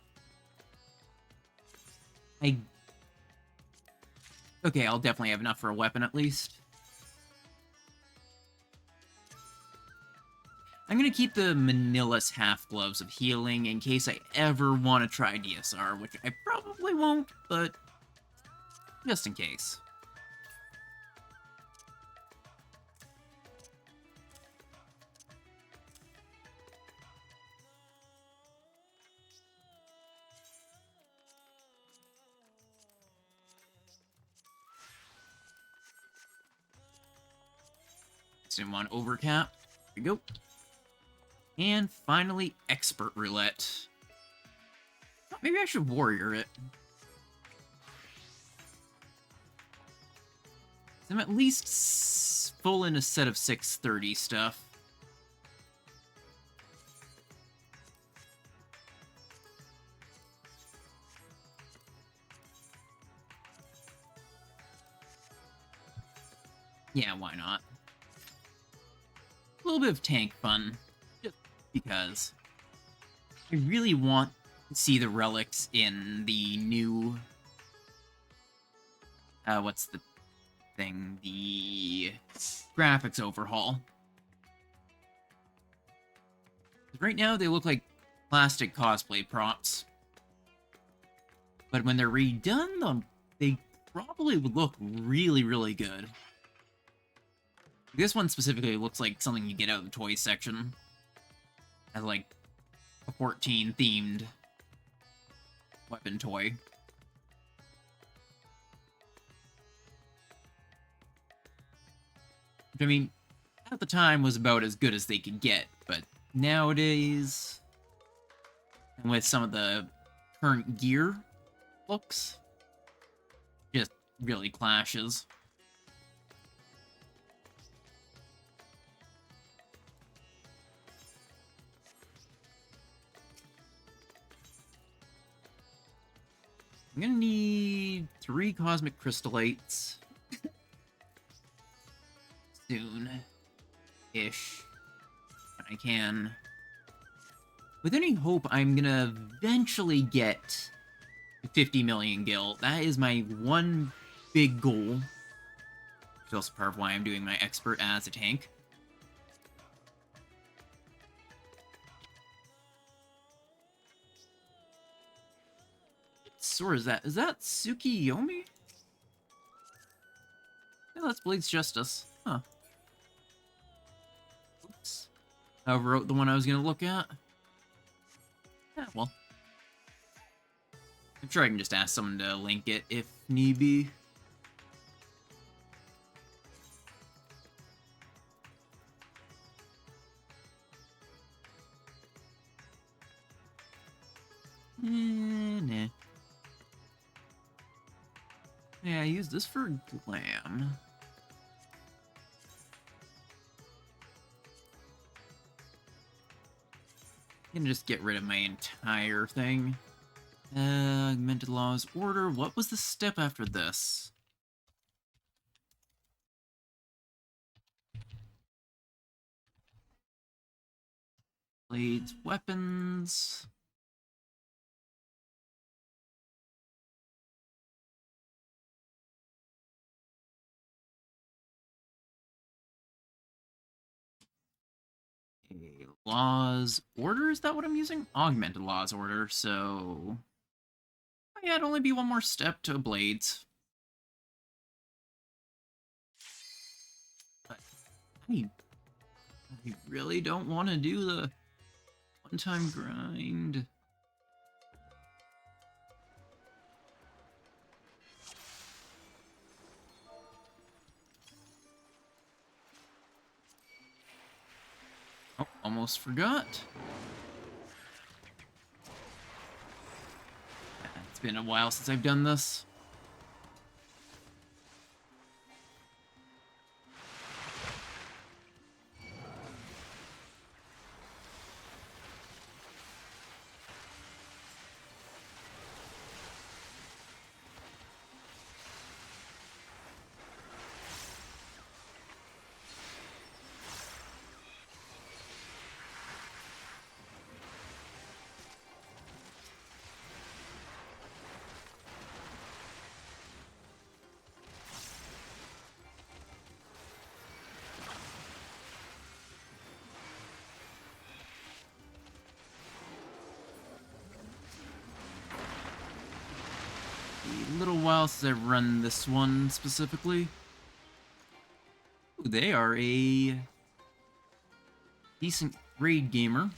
Speaker 1: Okay, I'll definitely have enough for a weapon at least. I'm gonna keep the Manila's half gloves of healing in case I ever want to try DSR, which I probably won't, but just in case. Didn't want overcap. There we go. And finally, Expert Roulette. Oh, maybe I should Warrior it. I'm at least full in a set of 630 stuff. Yeah, why not? A little bit of tank fun, just because. I really want to see the relics in the new... what's the thing? The graphics overhaul. Right now, they look like plastic cosplay props. But when they're redone, they probably would look really, really good. This one specifically looks like something you get out of the toy section. As like a 14-themed weapon toy. Which, I mean, at the time was about as good as they could get, but nowadays, and with some of the current gear looks, just really clashes. I'm gonna need 3 cosmic crystallites soon-ish, when I can. With any hope, I'm gonna eventually get 50 million gil. That is my one big goal. Which is also part of why I'm doing my expert as a tank. What sword is that? Is that Tsukiyomi? Yeah, that's Blade's Justice. Huh. Oops. I overwrote the one I was gonna look at. Yeah, well. I'm sure I can just ask someone to link it if need be. Nah. Yeah, I use this for glam. I'm gonna just get rid of my entire thing. Augmented Laws Order. What was the step after this? Blades, weapons. Okay, Laws Order, is that what I'm using? Augmented Laws Order, so... Oh, yeah, it'd only be one more step to Blades. But I really don't want to do the one-time grind. Oh, almost forgot. It's been a while since I've done this. little while since I've run this one specifically. Ooh, they are a decent raid gamer.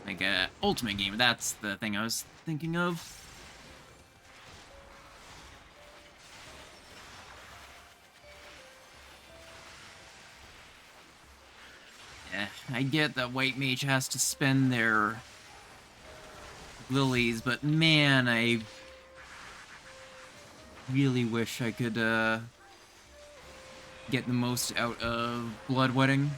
Speaker 1: Like a ultimate gamer, that's the thing I was thinking of. Yeah, I get that White Mage has to spend their lilies, but man, I really wish I could get the most out of Bloodwedding.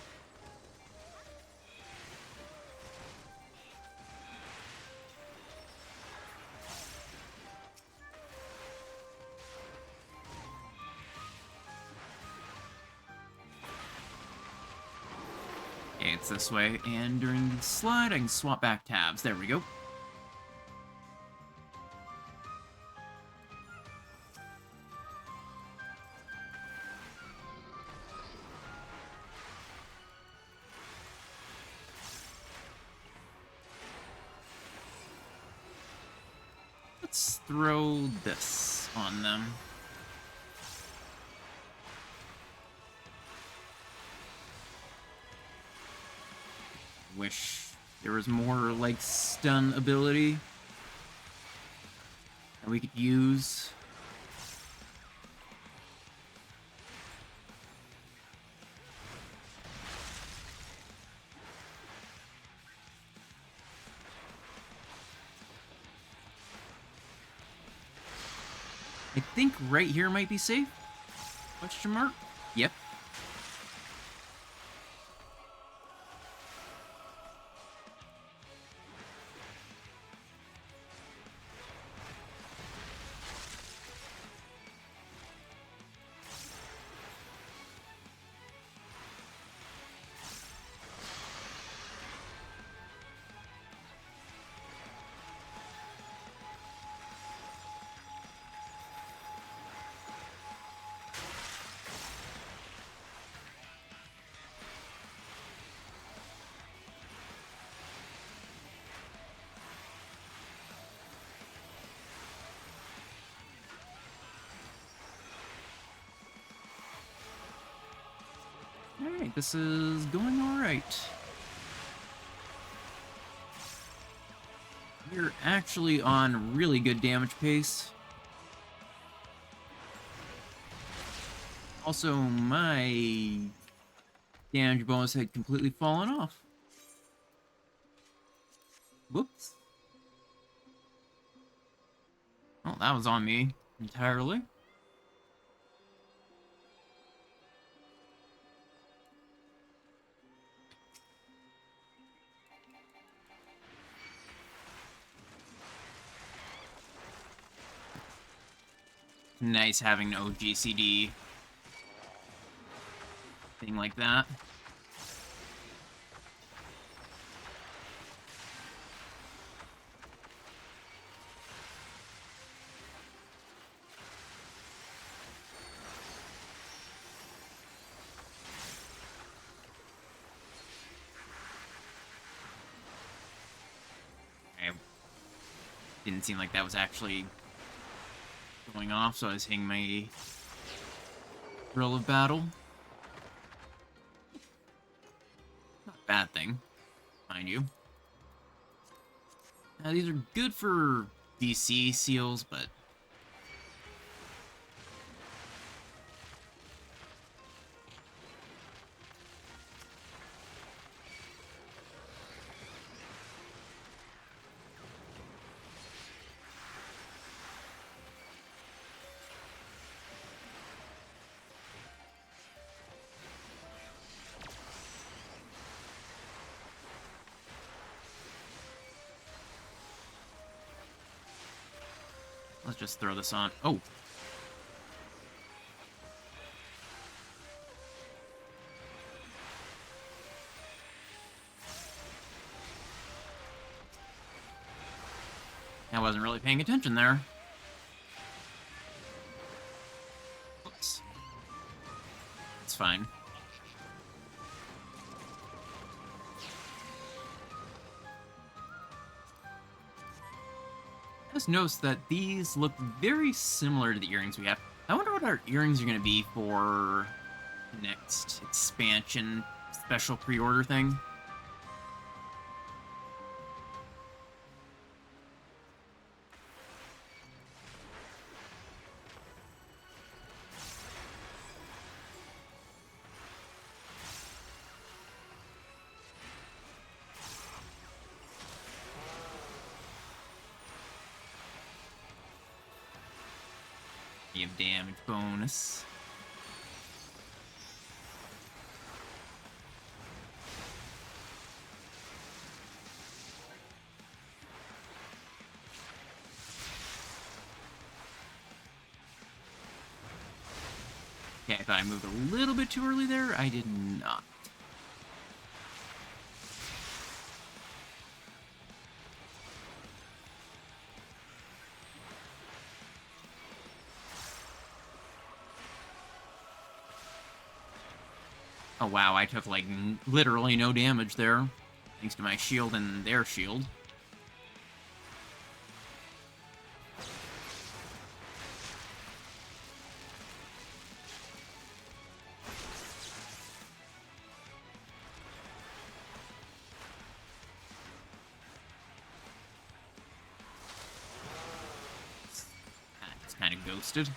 Speaker 1: Okay, it's this way, and during the slide, I can swap back tabs. There we go. Let's throw this on them. Wish there was more, like, stun ability that we could use. I think right here might be safe? Question mark? Yep. Alright, this is going alright. We're actually on really good damage pace. Also, my damage bonus had completely fallen off. Whoops. Oh, that was on me entirely. Nice having no GCD thing like that. I didn't seem like that was actually going off, so I was hitting my thrill of battle. Not a bad thing, mind you. Now, these are good for DC seals, but let's just throw this on. Oh. I wasn't really paying attention there. Oops. fine. I just noticed that these look very similar to the earrings we have. I wonder what our earrings are going to be for the next expansion special pre-order thing. Give damage bonus. Okay, I thought I moved a little bit too early there. I did not. Oh wow, I took like literally no damage there, thanks to my shield and their shield. It's kind of ghosted.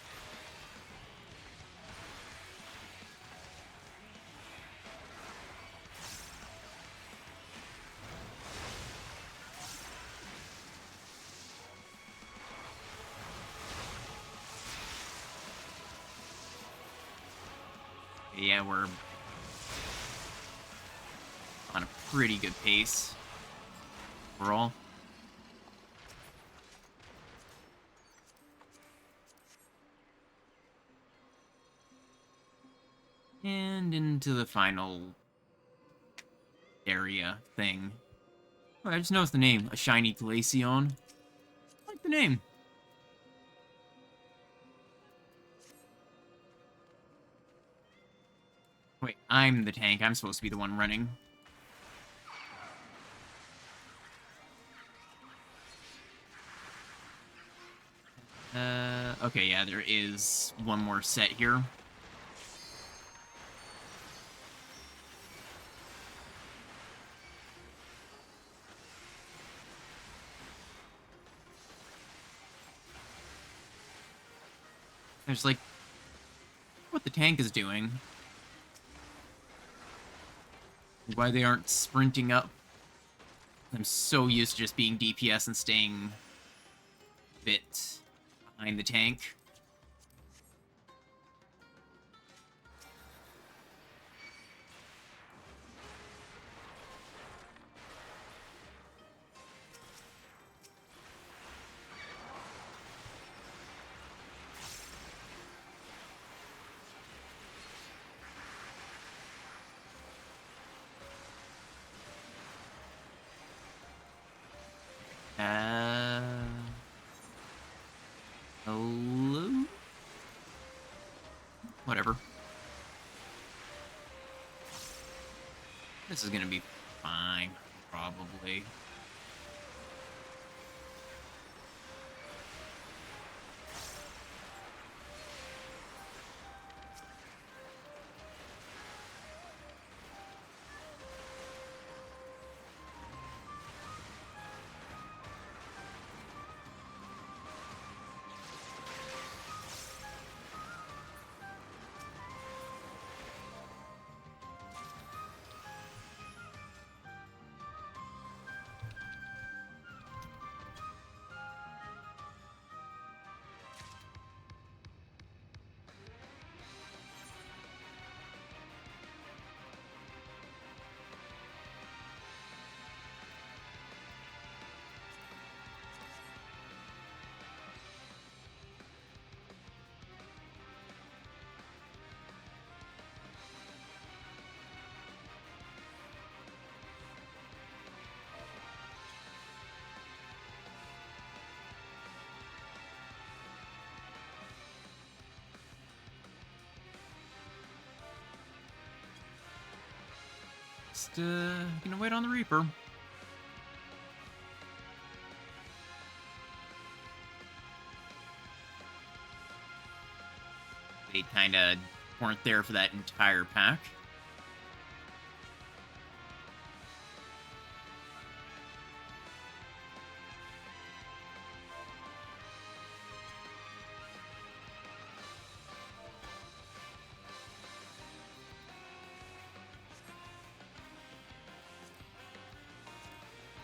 Speaker 1: Yeah, we're on a pretty good pace overall. And into the final area thing. Oh, I just noticed the name, a shiny Glaceon. I like the name. Wait, I'm the tank. I'm supposed to be the one running. Okay, yeah, there is one more set here. There's like what the tank is doing. Why they aren't sprinting up. I'm so used to just being DPS and staying a bit behind the tank. Hello? Whatever. This is gonna be fine, probably. Just gonna wait on the Reaper. They kinda weren't there for that entire pack.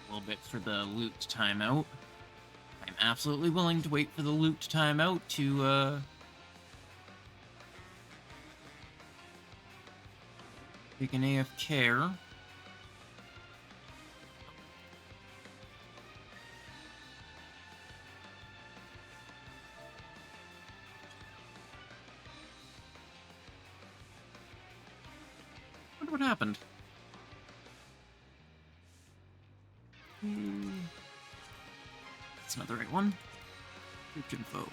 Speaker 1: A little bit for the loot timeout. I'm absolutely willing to wait for the loot timeout to take an AFK. Wonder what happened. That's not the right one. Search info.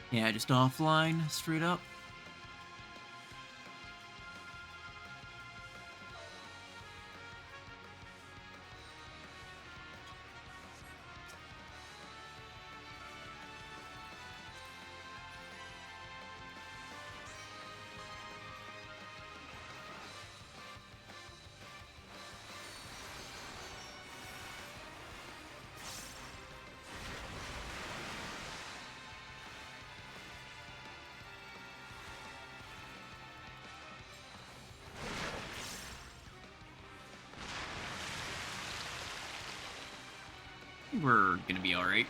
Speaker 1: Yeah, just offline, straight up. We're gonna be alright.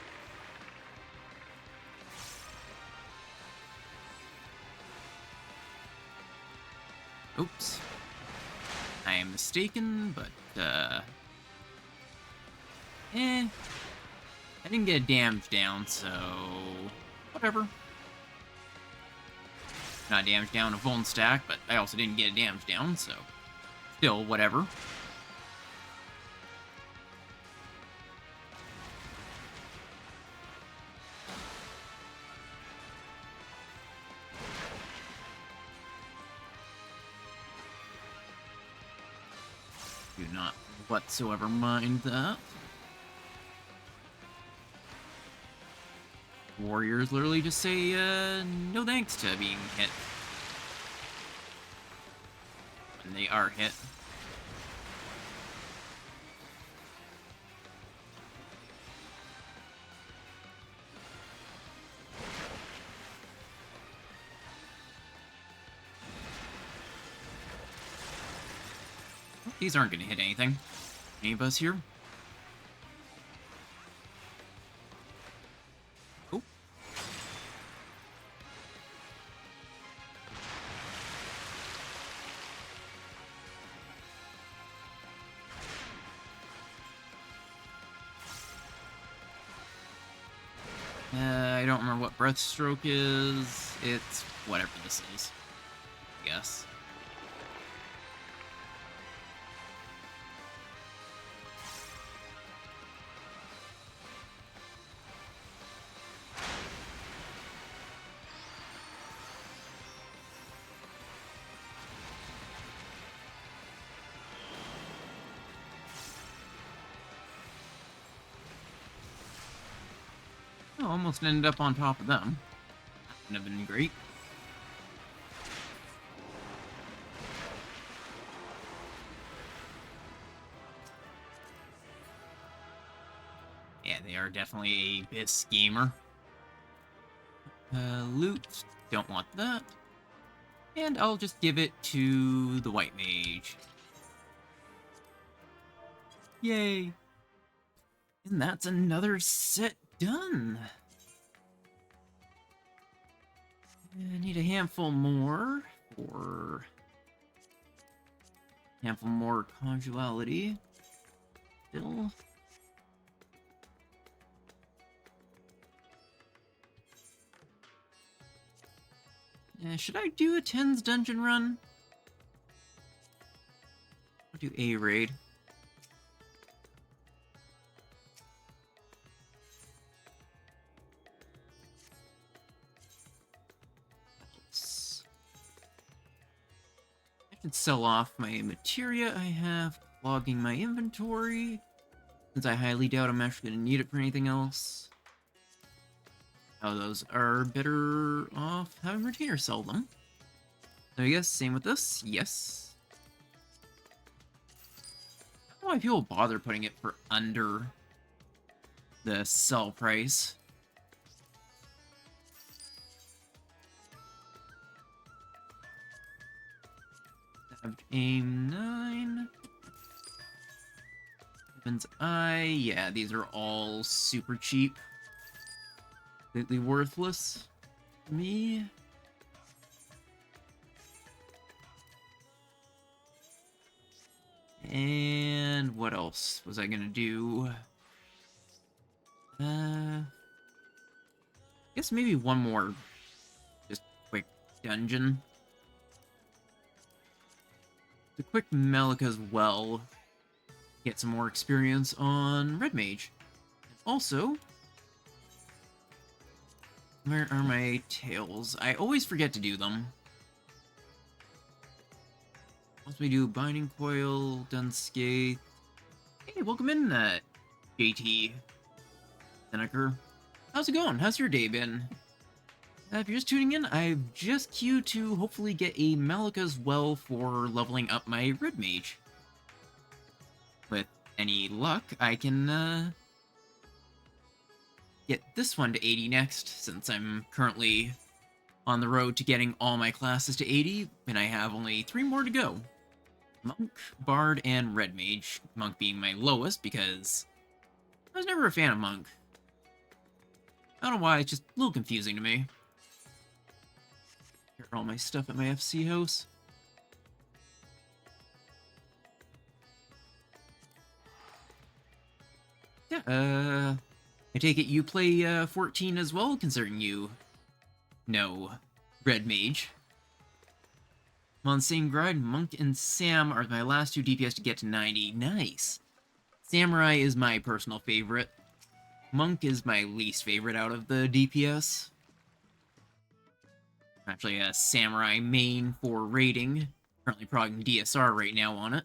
Speaker 1: Oops. I am mistaken, but, I didn't get a damage down, so... whatever. Not damage down a Vuln stack, but I also didn't get a damage down, so... still, whatever. Do not whatsoever mind that. Warriors literally just say, no thanks to being hit. When they are hit. These aren't going to hit anything. Any of us here? Oh. I don't remember what Breathstroke is. It's whatever this is, I guess. Oh, almost ended up on top of them. Wouldn't have been great. Yeah, they are definitely a bit schemer. Loot. Don't want that. And I'll just give it to the White Mage. Yay! And that's another set done. I need a handful more for... handful more casuality. Still... should I do a 10s dungeon run? I'll do a raid. could sell off my materia I have, clogging my inventory, since I highly doubt I'm actually going to need it for anything else. Oh, those are better off having retainers sell them. So I guess same with this. Yes. I don't know why people bother putting it for under the sell price. Savage aim 9. Weapons eye. Yeah, these are all super cheap. Completely worthless to me. And what else was I gonna do? Guess maybe one more just quick dungeon. The quick Melik as well. Get some more experience on Red Mage. Also, where are my tails? I always forget to do them. Once we do Binding Coil, done Scathe. Hey, welcome in, JT Seneker. How's it going? How's your day been? If you're just tuning in, I've just queued to hopefully get a Malika as well for leveling up my Red Mage. With any luck, I can get this one to 80 next, since I'm currently on the road to getting all my classes to 80, and I have only 3 more to go. Monk, Bard, and Red Mage. Monk being my lowest, because I was never a fan of Monk. I don't know why, it's just a little confusing to me. Here are all my stuff at my FC house. Yeah, I take it you play 14 as well, considering you know Red Mage. I'm on the same grind. Monk and Sam are my last 2 DPS to get to 90. Nice. Samurai is my personal favorite. Monk is my least favorite out of the DPS. I'm actually a Samurai main for raiding. Currently progging DSR right now on it.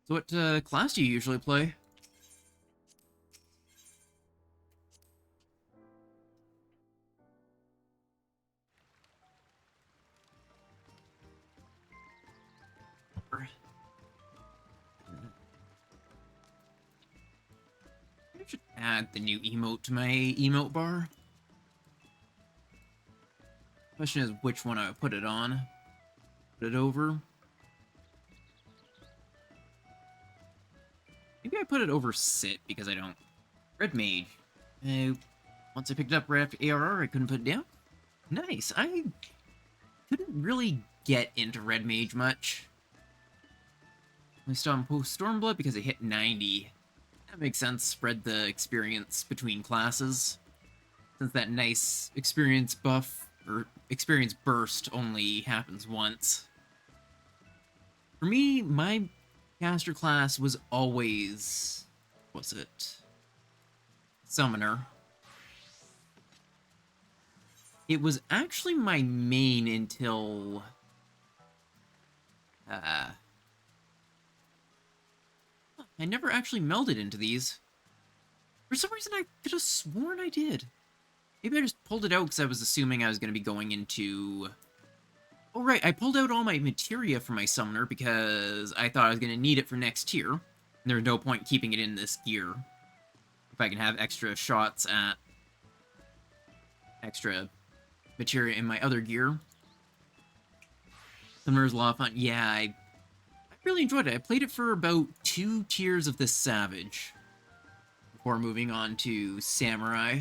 Speaker 1: So what class do you usually play? I should add the new emote to my emote bar. Question is which one I would put it on. Put it over. Maybe I put it over Sit because I don't. Red Mage. Once I picked it up right after ARR, I couldn't put it down. Nice. I couldn't really get into Red Mage much. I still on post Stormblood because it hit 90. That makes sense. Spread the experience between classes. Since that nice experience buff, or experience burst, only happens once. For me, my caster class was always... what was it? Summoner. It was actually my main until... I never actually melded into these. For some reason, I could have sworn I did. Maybe I just pulled it out because I was assuming I was going to be going into... Oh, right, I pulled out all my materia from my summoner because I thought I was going to need it for next tier. And there was no point keeping it in this gear. If I can have extra shots at... extra materia in my other gear. Summoner's a lot of fun. Yeah, I really enjoyed it. I played it for about 2 tiers of this Savage before moving on to Samurai.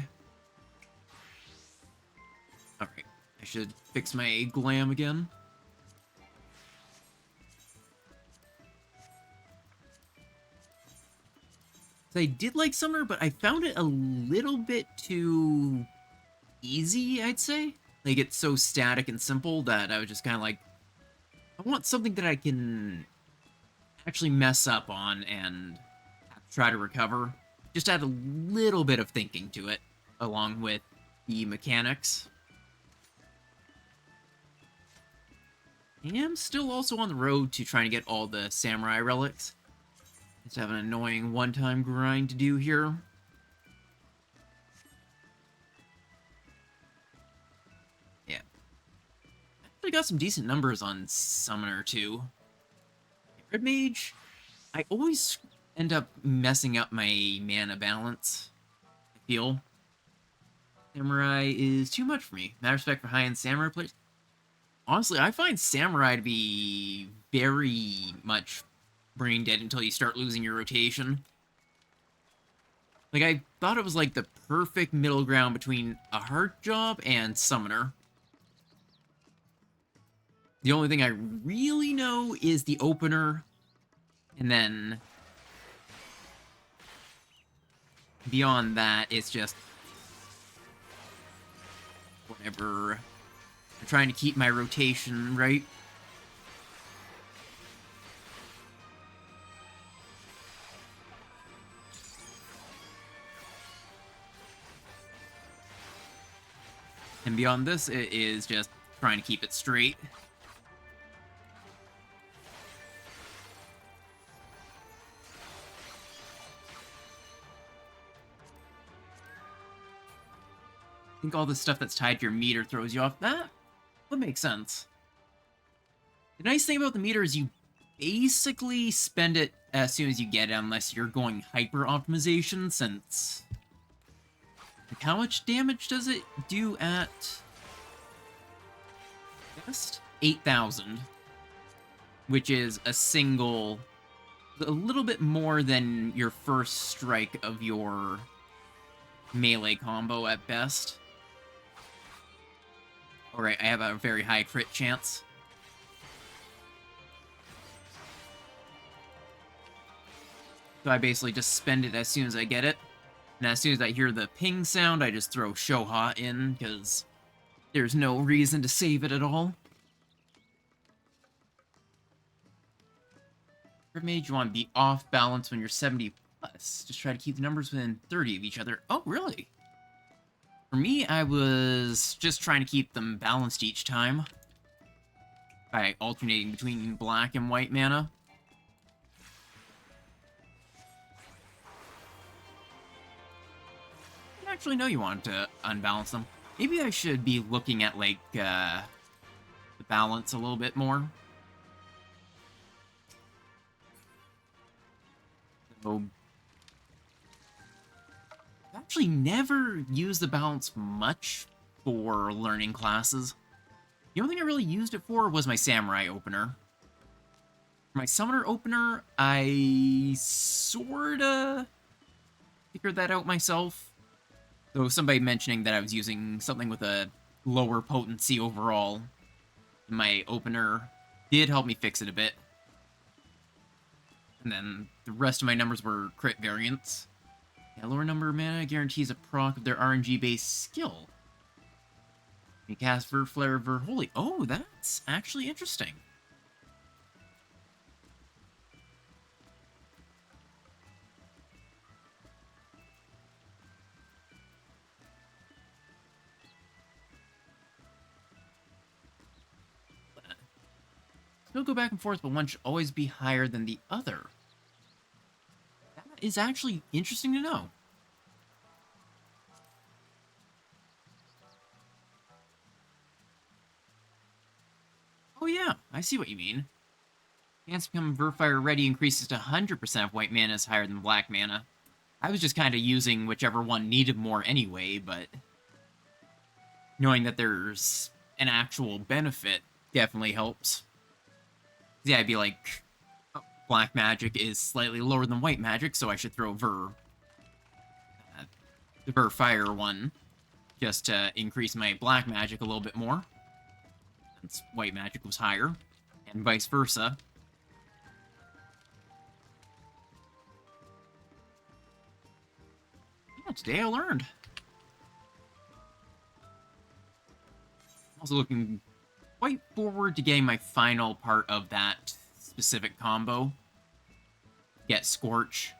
Speaker 1: Alright, I should fix my glam again. So I did like Summoner, but I found it a little bit too easy, I'd say. Like, it's so static and simple that I was just kind of like, I want something that I can actually mess up on and try to recover. Just add a little bit of thinking to it, along with the mechanics. I am still also on the road to trying to get all the samurai relics. Just have an annoying one-time grind to do here. Yeah. Actually got some decent numbers on Summoner, too. Red Mage, I always end up messing up my mana balance, I feel. Samurai is too much for me. Mad respect for high-end Samurai players. Honestly, I find Samurai to be very much brain dead until you start losing your rotation. Like, I thought it was like the perfect middle ground between a Heart Job and Summoner. The only thing I really know is the opener, and then beyond that, it's just whatever. I'm trying to keep my rotation right. And beyond this, it is just trying to keep it straight. I think all the stuff that's tied to your meter throws you off. That would make sense. The nice thing about the meter is you basically spend it as soon as you get it, unless you're going hyper optimization, since... Like, how much damage does it do at... best? 8,000. Which is a single... a little bit more than your first strike of your melee combo at best. Alright, I have a very high crit chance. So I basically just spend it as soon as I get it. And as soon as I hear the ping sound, I just throw Shoha in, because there's no reason to save it at all. Red Mage, you want to be off balance when you're 70 plus. Just try to keep the numbers within 30 of each other. Oh, really? For me, I was just trying to keep them balanced each time by alternating between black and white mana. I didn't actually know you wanted to unbalance them. Maybe I should be looking at, like, the balance a little bit more. So, I've actually never used the balance much for learning classes. The only thing I really used it for was my Samurai opener. For my Summoner opener, I sorta figured that out myself. Though somebody mentioning that I was using something with a lower potency overall, my opener did help me fix it a bit. And then the rest of my numbers were crit variants. Yeah, lower number of mana guarantees a proc of their RNG-based skill. You cast Ver Flare, Ver Holy. Oh, that's actually interesting. Still go back and forth, but one should always be higher than the other. That is actually interesting to know. Oh yeah, I see what you mean. Chance to become Verfire ready increases to 100% if white mana is higher than black mana. I was just kind of using whichever one needed more anyway, but knowing that there's an actual benefit definitely helps. Yeah, I'd be like, oh, black magic is slightly lower than white magic, so I should throw the Verfire one, just to increase my black magic a little bit more, since white magic was higher, and vice versa. Yeah, today I learned. Also looking quite forward to getting my final part of that specific combo. Get Scorch.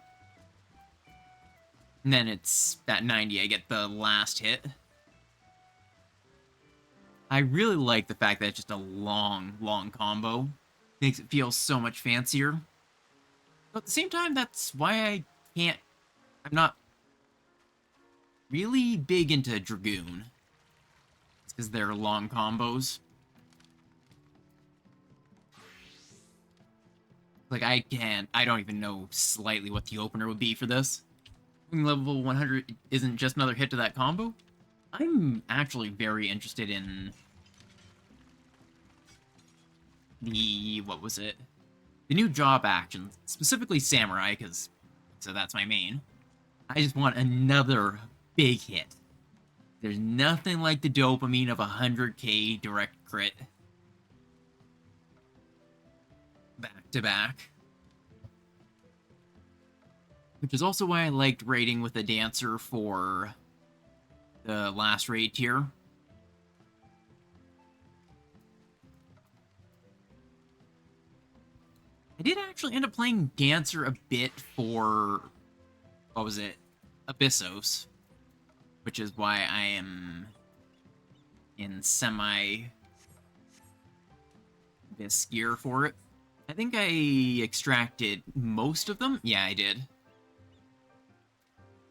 Speaker 1: And then it's that 90, I get the last hit. I really like the fact that it's just a long, long combo. Makes it feel so much fancier. But at the same time, that's why I'm not really big into Dragoon. It's because they're long combos. Like, I don't even know slightly what the opener would be for this. Level 100 isn't just another hit to that combo. I'm actually very interested in what was it? The new job actions, specifically Samurai, so that's my main. I just want another big hit. There's nothing like the dopamine of 100k direct crit. Back to back. Which is also why I liked raiding with a dancer for the last raid tier. I did actually end up playing dancer a bit for, what was it, Abyssos, which is why I am in this gear for it. I think I extracted most of them. Yeah, I did.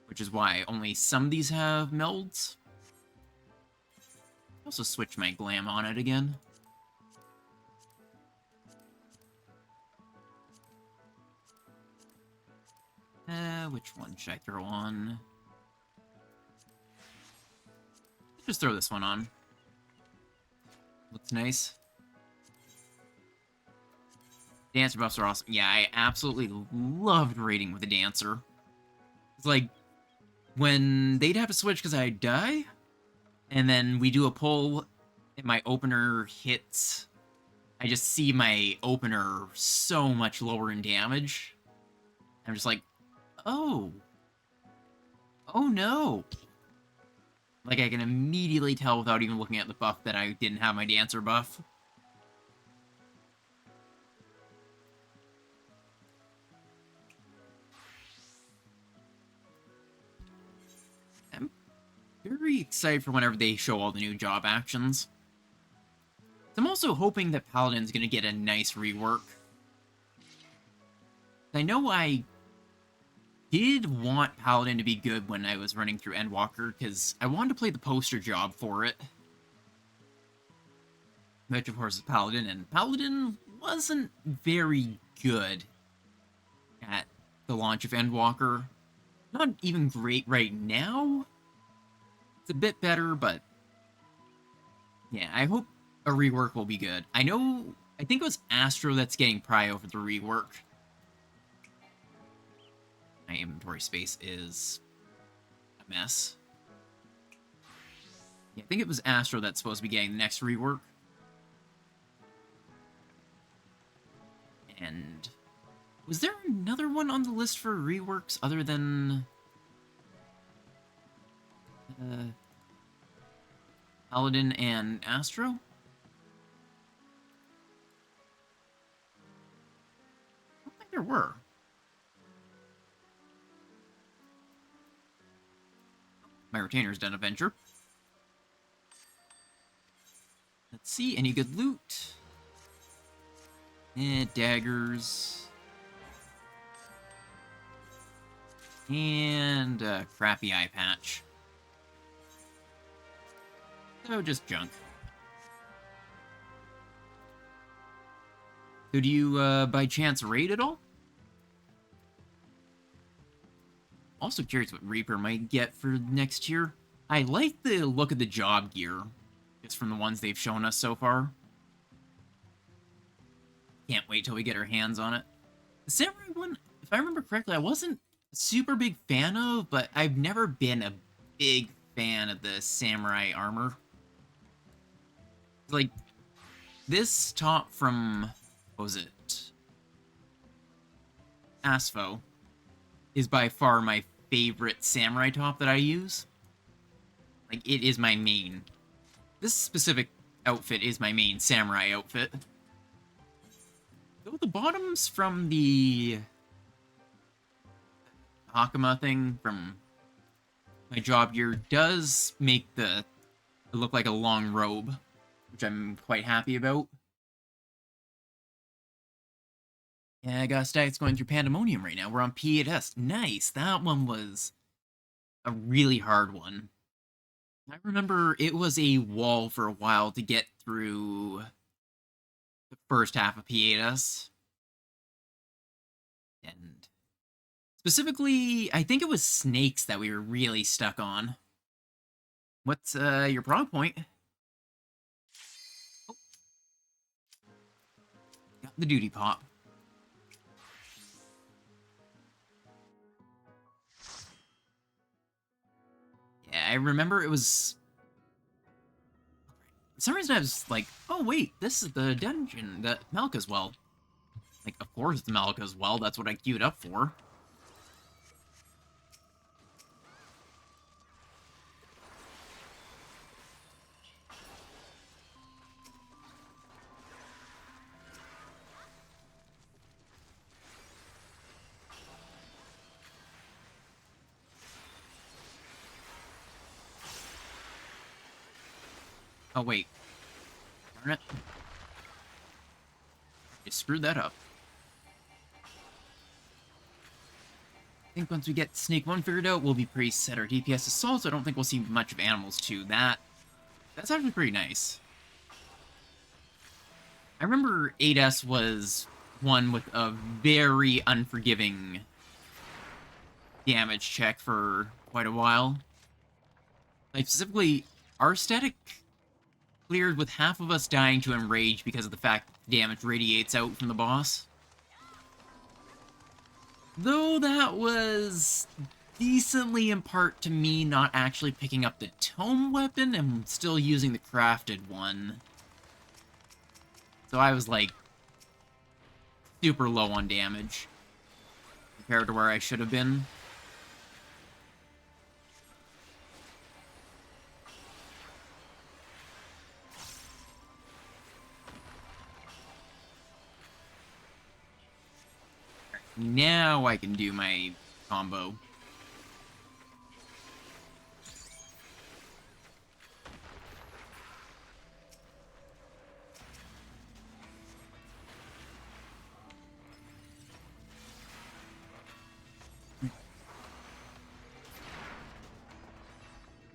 Speaker 1: Which is why only some of these have melds. I'll also switch my glam on it again. Which one should I throw on? Just throw this one on. Looks nice. Dancer buffs are awesome. Yeah, I absolutely loved raiding with a dancer. It's like, when they'd have to switch because I'd die, and then we do a pull, and my opener hits, I just see my opener so much lower in damage. I'm just like, oh. Oh no. Like, I can immediately tell without even looking at the buff that I didn't have my dancer buff. I'm very excited for whenever they show all the new job actions. I'm also hoping that Paladin's gonna get a nice rework. I know I did want Paladin to be good when I was running through Endwalker, because I wanted to play the poster job for it. Which, of course, is Paladin, and Paladin wasn't very good at the launch of Endwalker. Not even great right now. It's a bit better, but yeah, I hope a rework will be good. I think it was Astro that's getting prio for the rework. My inventory space is a mess. Yeah, I think it was Astro that's supposed to be getting the next rework. And was there another one on the list for reworks other than Paladin and Astro? I don't think there were. My retainer's done a venture. Let's see, any good loot? Daggers. And a crappy eye patch. So just junk. So do you, by chance, raid at all? Also curious what Reaper might get for next year. I like the look of the job gear, just from the ones they've shown us so far. Can't wait till we get our hands on it. The Samurai one, if I remember correctly, I wasn't a super big fan of, but I've never been a big fan of the Samurai armor. Like, this top from, what was it? Asfo is by far my favorite Samurai top that I use. Like, it is my main. This specific outfit is my main Samurai outfit. Though the bottoms from the Hakama thing from my job gear does make it look like a long robe. which I'm quite happy about. Yeah, I got Stag's going through Pandemonium right now. We're on P8S. Nice. That one was a really hard one. I remember it was a wall for a while to get through the first half of P8S. And specifically, I think it was snakes that we were really stuck on. What's your prong point? Oh, got the duty pop. Yeah, I remember it was... For some reason I was like, oh wait, this is the dungeon that Malka's well. Like, of course it's Malka's well, that's what I queued up for. Oh wait. Darn it. I screwed that up. I think once we get Snake 1 figured out, we'll be pretty set. Our DPS is solid, so I don't think we'll see much of Animals 2. That's actually pretty nice. I remember 8S was one with a very unforgiving damage check for quite a while. Like, specifically, our static cleared with half of us dying to Enrage because of the fact damage radiates out from the boss. Though that was decently in part to me not actually picking up the tome weapon and still using the crafted one. So I was like super low on damage compared to where I should have been. Now I can do my combo.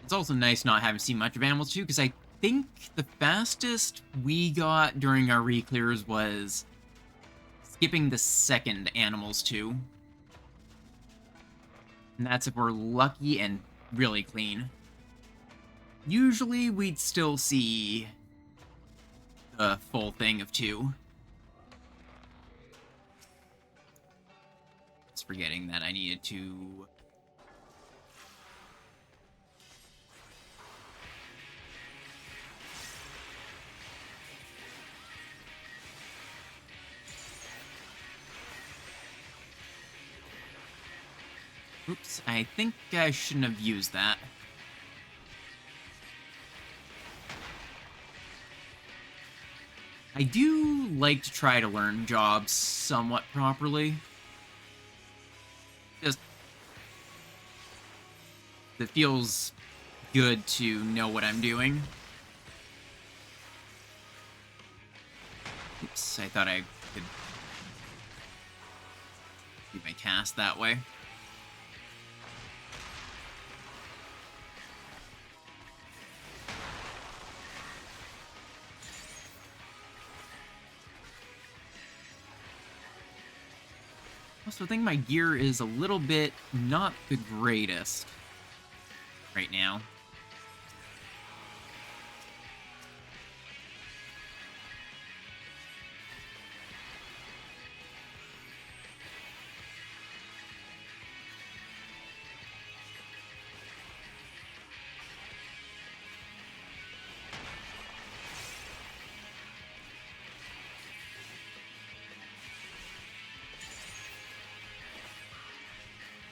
Speaker 1: It's also nice not having seen much of Animals 2, because I think the fastest we got during our re-clears was skipping the second Animals 2. And that's if we're lucky and really clean. Usually we'd still see the full thing of 2. Just forgetting that I needed to... Oops, I think I shouldn't have used that. I do like to try to learn jobs somewhat properly. Just... it feels good to know what I'm doing. Oops, I thought I could do my cast that way. Also, I think my gear is a little bit not the greatest right now.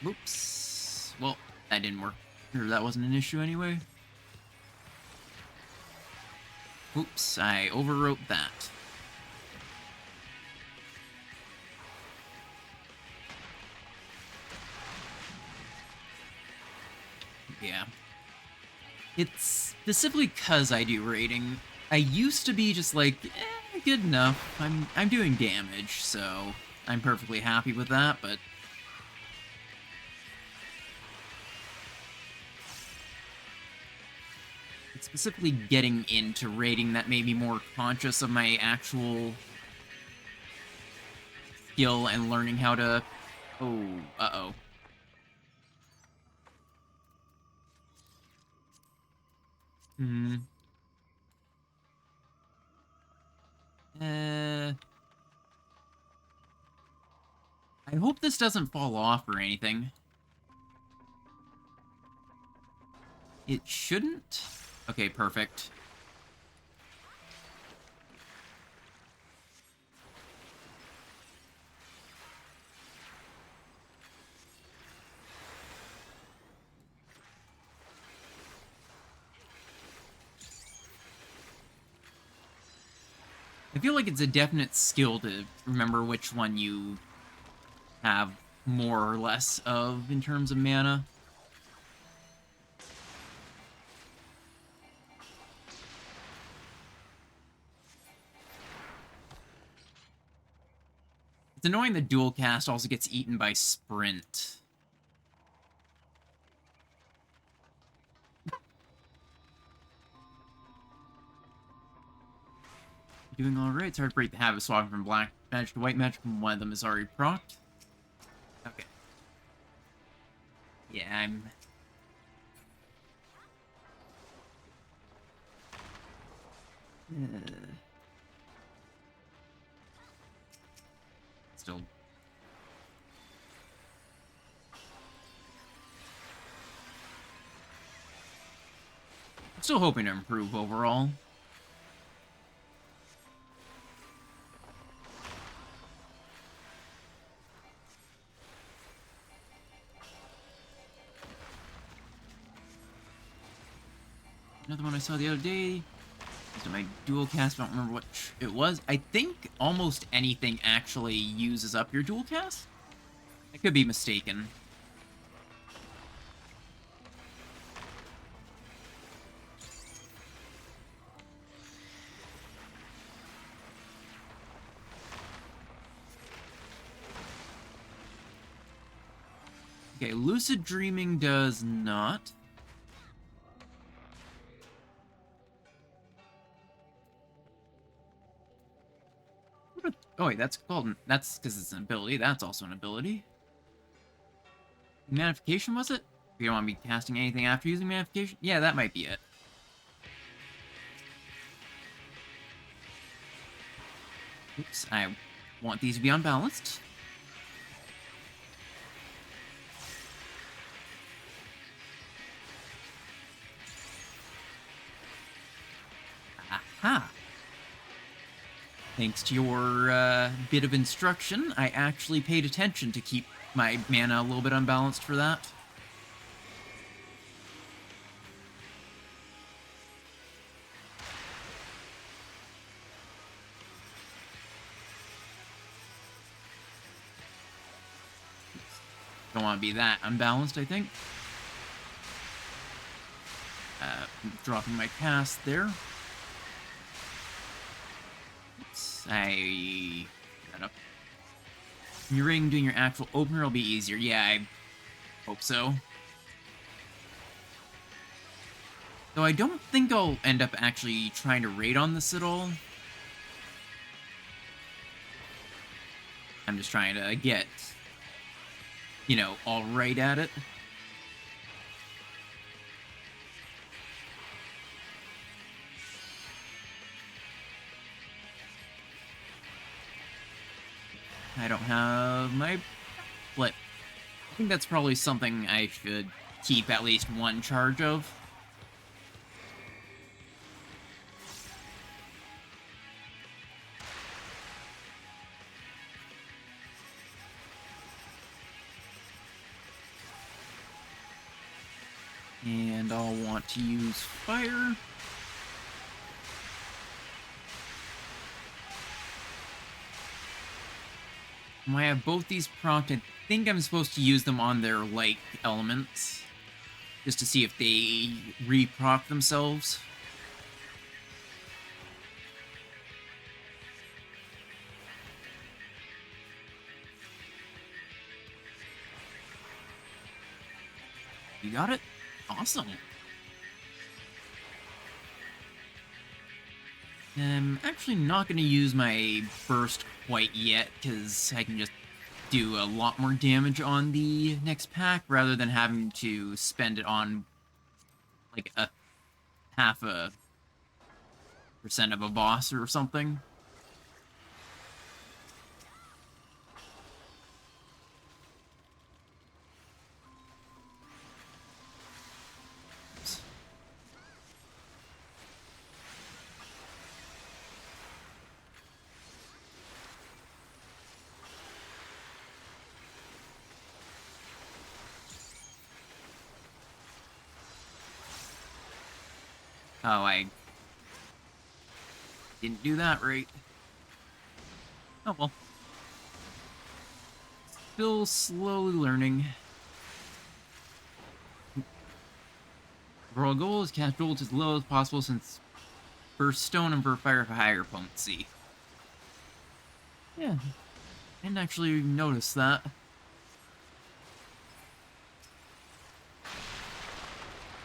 Speaker 1: Oops. Well, that didn't work. Or that wasn't an issue anyway. Oops, I overwrote that. Yeah. It's specifically because I do raiding. I used to be just like, good enough. I'm doing damage, so I'm perfectly happy with that, but it's specifically getting into raiding that made me more conscious of my actual skill and learning how to... Oh, uh-oh. Hmm. Uh... I hope this doesn't fall off or anything. It shouldn't? Okay, perfect. I feel like it's a definite skill to remember which one you have more or less of in terms of mana. It's annoying that dual cast also gets eaten by sprint. You're doing alright. It's hard to break the habit of swapping from black magic to white magic when one of them is already procced. Okay. Yeah, I'm... Still... Still hoping to improve overall. Another one I saw the other day. So my dual cast, I don't remember what it was. I think almost anything actually uses up your dual cast. I could be mistaken. Okay, lucid dreaming does not. Oh wait, that's called... That's because it's an ability. That's also an ability. Manification, was it? You don't want to be casting anything after using Manification? Yeah, that might be it. Oops, I want these to be unbalanced. Aha! Thanks to your bit of instruction, I actually paid attention to keep my mana a little bit unbalanced for that. Don't want to be that unbalanced, I think. Dropping my cast there. Oops, I... that up. When you're doing your actual opener, it'll be easier. Yeah, I hope so. Though I don't think I'll end up actually trying to raid on this at all. I'm just trying to get, you know, all right at it. I don't have my flip. I think that's probably something I should keep at least one charge of. And I'll want to use fire. When I have both these prompted, I think I'm supposed to use them on their like elements. Just to see if they re-proc themselves. You got it? Awesome. I'm actually not going to use my burst quite yet, because I can just do a lot more damage on the next pack, rather than having to spend it on, like, a half a percent of a boss or something. Oh, I didn't do that right. Oh well. Still slowly learning. Overall goal is cast rolls as low as possible since burst stone and burst fire have higher potency. Yeah, I didn't actually notice that.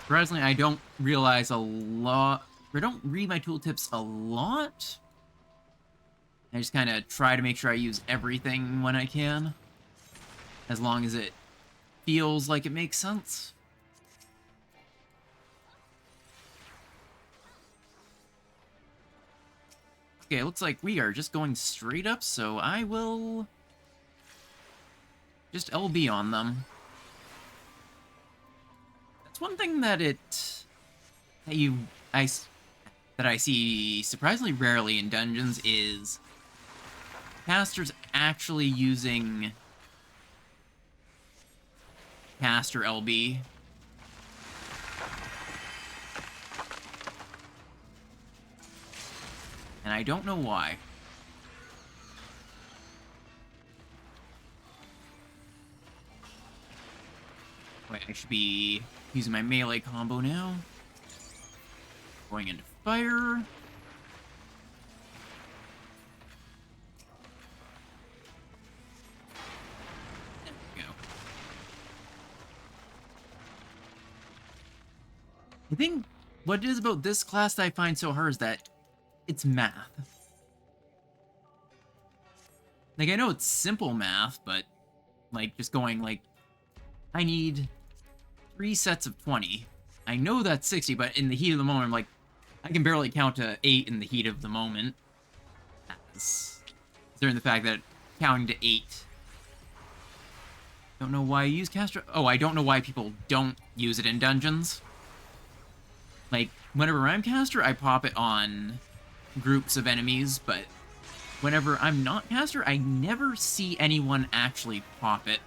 Speaker 1: Surprisingly, I don't realize a lot. I don't read my tooltips a lot. I just kind of try to make sure I use everything when I can, as long as it feels like it makes sense. Okay, it looks like we are just going straight up, so I will just LB on them. That's one thing that I see surprisingly rarely in dungeons is casters actually using caster LB. And I don't know why. Wait, I should be using my melee combo now. Going into fire. There we go. I think what it is about this class that I find so hard is that it's math. Like, I know it's simple math, but, like, just going, like, I need 3 sets of 20. I know that's 60, but in the heat of the moment, I'm like, I can barely count to 8 in the heat of the moment. Considering the fact that counting to 8. Don't know why I use caster. Oh, I don't know why people don't use it in dungeons. Like, whenever I'm caster, I pop it on groups of enemies, but whenever I'm not caster, I never see anyone actually pop it.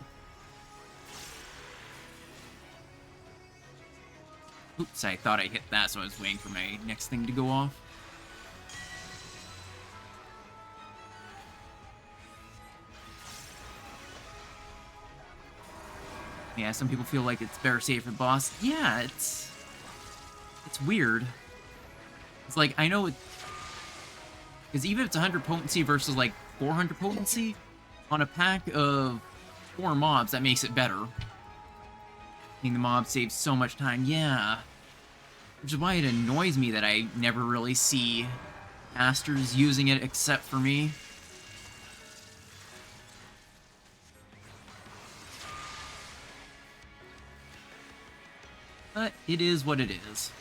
Speaker 1: Oops, I thought I hit that, so I was waiting for my next thing to go off. Yeah, some people feel like it's better saved for the boss. Yeah, it's weird. It's like, I know it... Because even if it's 100 potency versus, like, 400 potency, on a pack of 4 mobs, that makes it better. I mean, the mob saves so much time. Yeah. Which is why it annoys me that I never really see casters using it except for me. But it is what it is.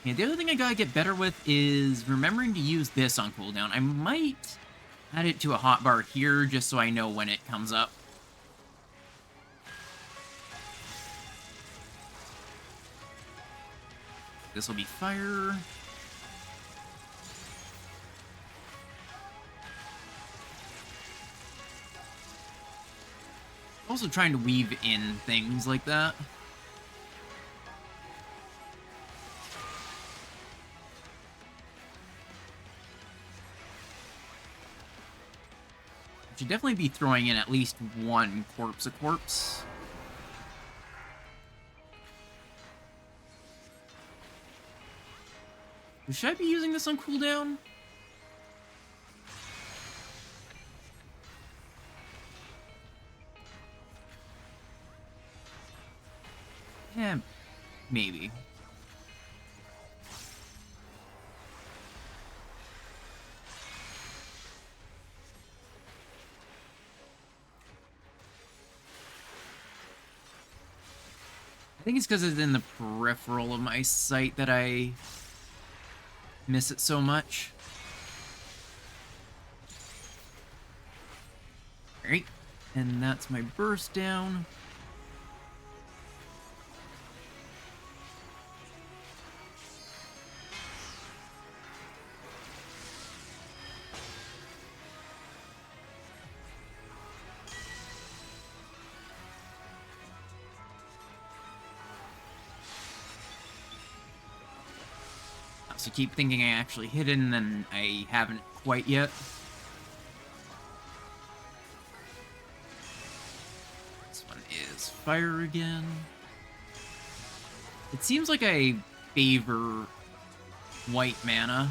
Speaker 1: Yeah, the other thing I gotta get better with is remembering to use this on cooldown. I might add it to a hotbar here just so I know when it comes up. This will be fire. Also trying to weave in things like that. Should definitely be throwing in at least one corpse a corpse. Should I be using this on cooldown? Eh, maybe. I think it's because it's in the peripheral of my sight that I miss it so much. Alright, and that's my burst down. So keep thinking I actually hit it, and then I haven't quite yet. This one is fire again. It seems like I favor white mana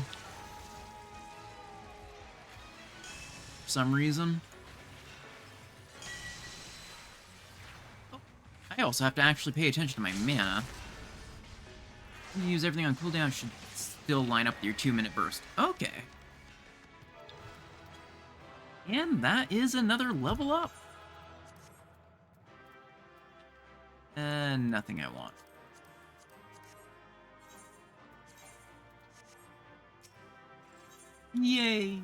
Speaker 1: for some reason. Oh, I also have to actually pay attention to my mana. You use everything on cooldown should still line up with your 2-minute burst. Okay. And that is another level up. Nothing I want. Yay!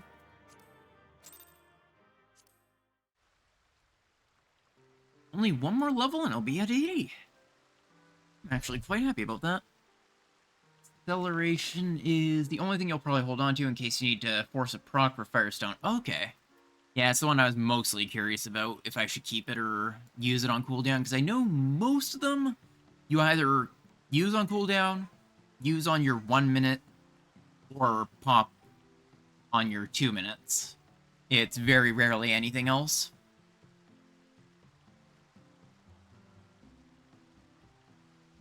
Speaker 1: Only one more level and I'll be at 80. I'm actually quite happy about that. Acceleration is the only thing you'll probably hold on to in case you need to force a proc for Firestone. Okay. Yeah, it's the one I was mostly curious about, if I should keep it or use it on cooldown, because I know most of them you either use on cooldown, use on your 1 minute, or pop on your 2 minutes. It's very rarely anything else.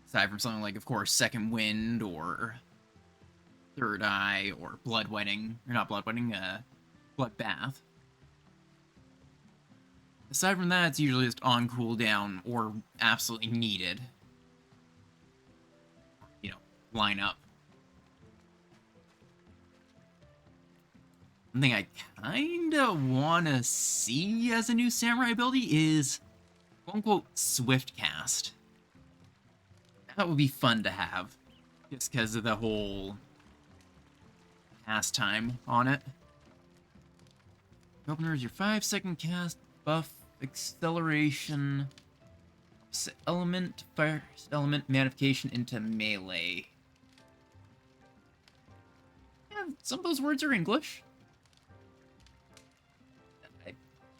Speaker 1: Aside from something like, of course, Second Wind, or Third Eye, or Bloodwedding. Or not Bloodwedding, Bloodbath. Aside from that, it's usually just on cooldown, or absolutely needed. You know, line up. One thing I kinda wanna see as a new samurai ability is, quote-unquote, Swift Cast. That would be fun to have, just because of the whole pastime on it. Opener is your 5-second cast, buff, acceleration, element, fire element, magnification into melee. Yeah, some of those words are English.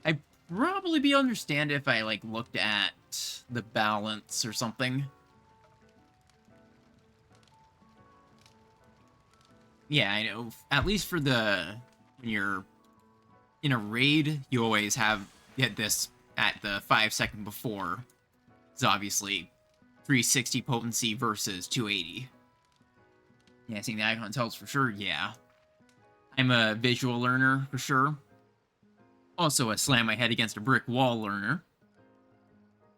Speaker 1: I'd probably be understand if I, like, looked at the balance or something. Yeah, I know. At least for when you're in a raid, you always get this at the 5-second before. It's obviously 360 potency versus 280. Yeah, seeing the icons helps for sure, yeah. I'm a visual learner, for sure. Also a slam my head against a brick wall learner.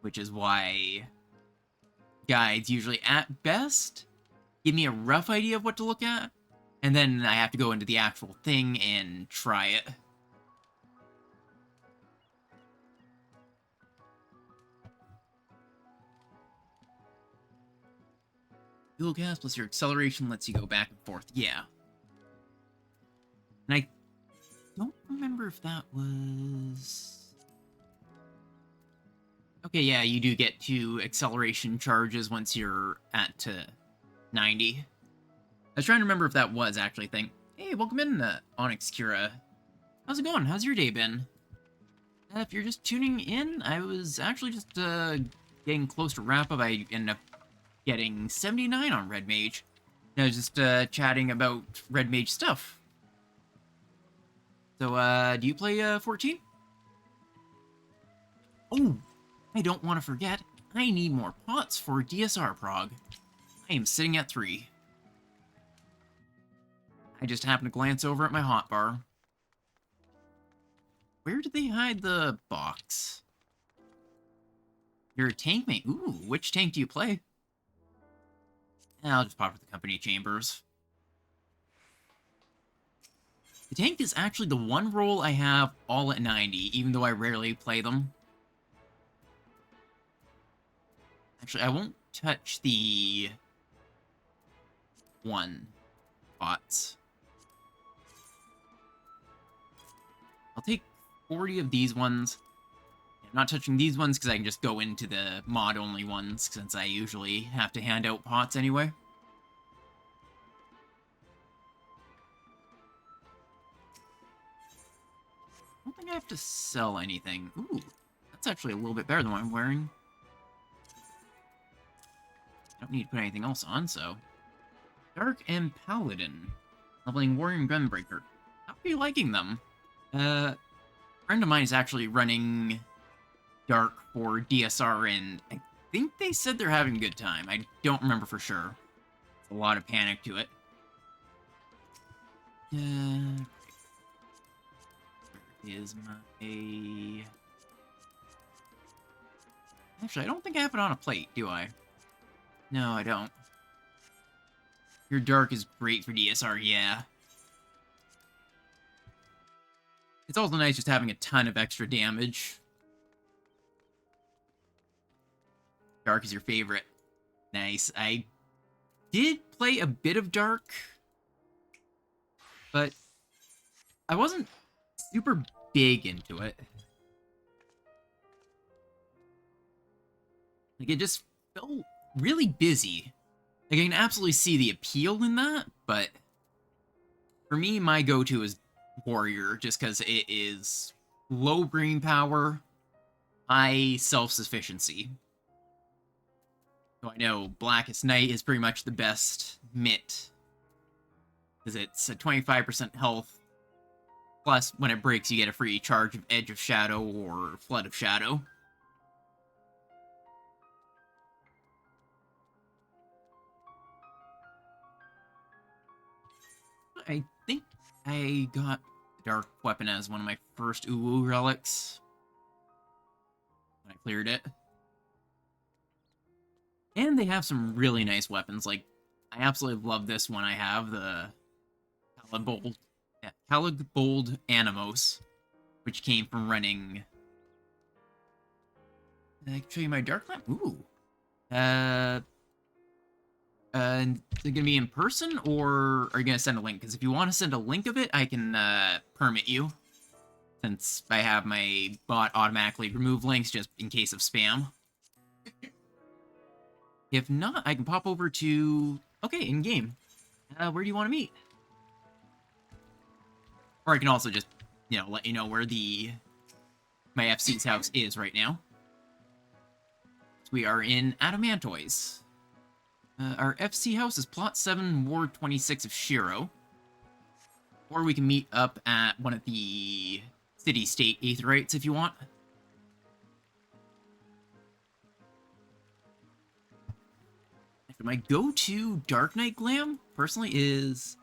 Speaker 1: Which is why guides usually, at best, give me a rough idea of what to look at. And then I have to go into the actual thing and try it. Dual cast plus your acceleration lets you go back and forth. Yeah. And I don't remember if that was... Okay, yeah, you do get 2 acceleration charges once you're at to 90. I was trying to remember if that was actually a thing. Hey, welcome in, Onyx Kira. How's it going? How's your day been? If you're just tuning in, I was actually just getting close to wrap up. I ended up getting 79 on Red Mage. I was just chatting about Red Mage stuff. So, do you play 14? Oh, I don't want to forget. I need more pots for DSR prog. I am sitting at 3. I just happened to glance over at my hotbar. Where did they hide the box? You're a tank mate. Ooh, which tank do you play? I'll just pop for the company chambers. The tank is actually the one role I have all at 90, even though I rarely play them. Actually, I won't touch the one bots. I'll take 40 of these ones. I'm not touching these ones because I can just go into the mod-only ones, since I usually have to hand out pots anyway. I don't think I have to sell anything. Ooh, that's actually a little bit better than what I'm wearing. I don't need to put anything else on, so... Dark and Paladin. Leveling Warrior and Gunbreaker. How are you liking them? A friend of mine is actually running Dark for DSR, and I think they said they're having a good time. I don't remember for sure. It's a lot of panic to it. Where is my... Actually, I don't think I have it on a plate, do I? No, I don't. Your Dark is great for DSR, yeah. It's also nice just having a ton of extra damage. Dark is your favorite. Nice. I did play a bit of Dark, but I wasn't super big into it. Like, it just felt really busy. Like, I can absolutely see the appeal in that, but for me, my go-to is Warrior, just because it is low brain power, high self-sufficiency. So I know Blackest Night is pretty much the best MIT, because it's a 25% health, plus when it breaks you get a free charge of Edge of Shadow or Flood of Shadow. I think I got the Dark Weapon as one of my first Uwu relics when I cleared it. And they have some really nice weapons. Like, I absolutely love this one I have, the Calibold Animos, which came from running... I can show you my Dark Lamp? Ooh. Is it gonna be in person, or are you gonna send a link? Because if you want to send a link of it, I can permit you, since I have my bot automatically remove links just in case of spam. If not, I can pop over to... Okay, in-game. Where do you want to meet? Or I can also just, let you know where my FC's house is right now. So we are in Adamantoise. Our FC house is Plot 7, Ward 26 of Shiro. Or we can meet up at one of the city-state aetherytes if you want. My go-to Dark Knight glam, personally, is...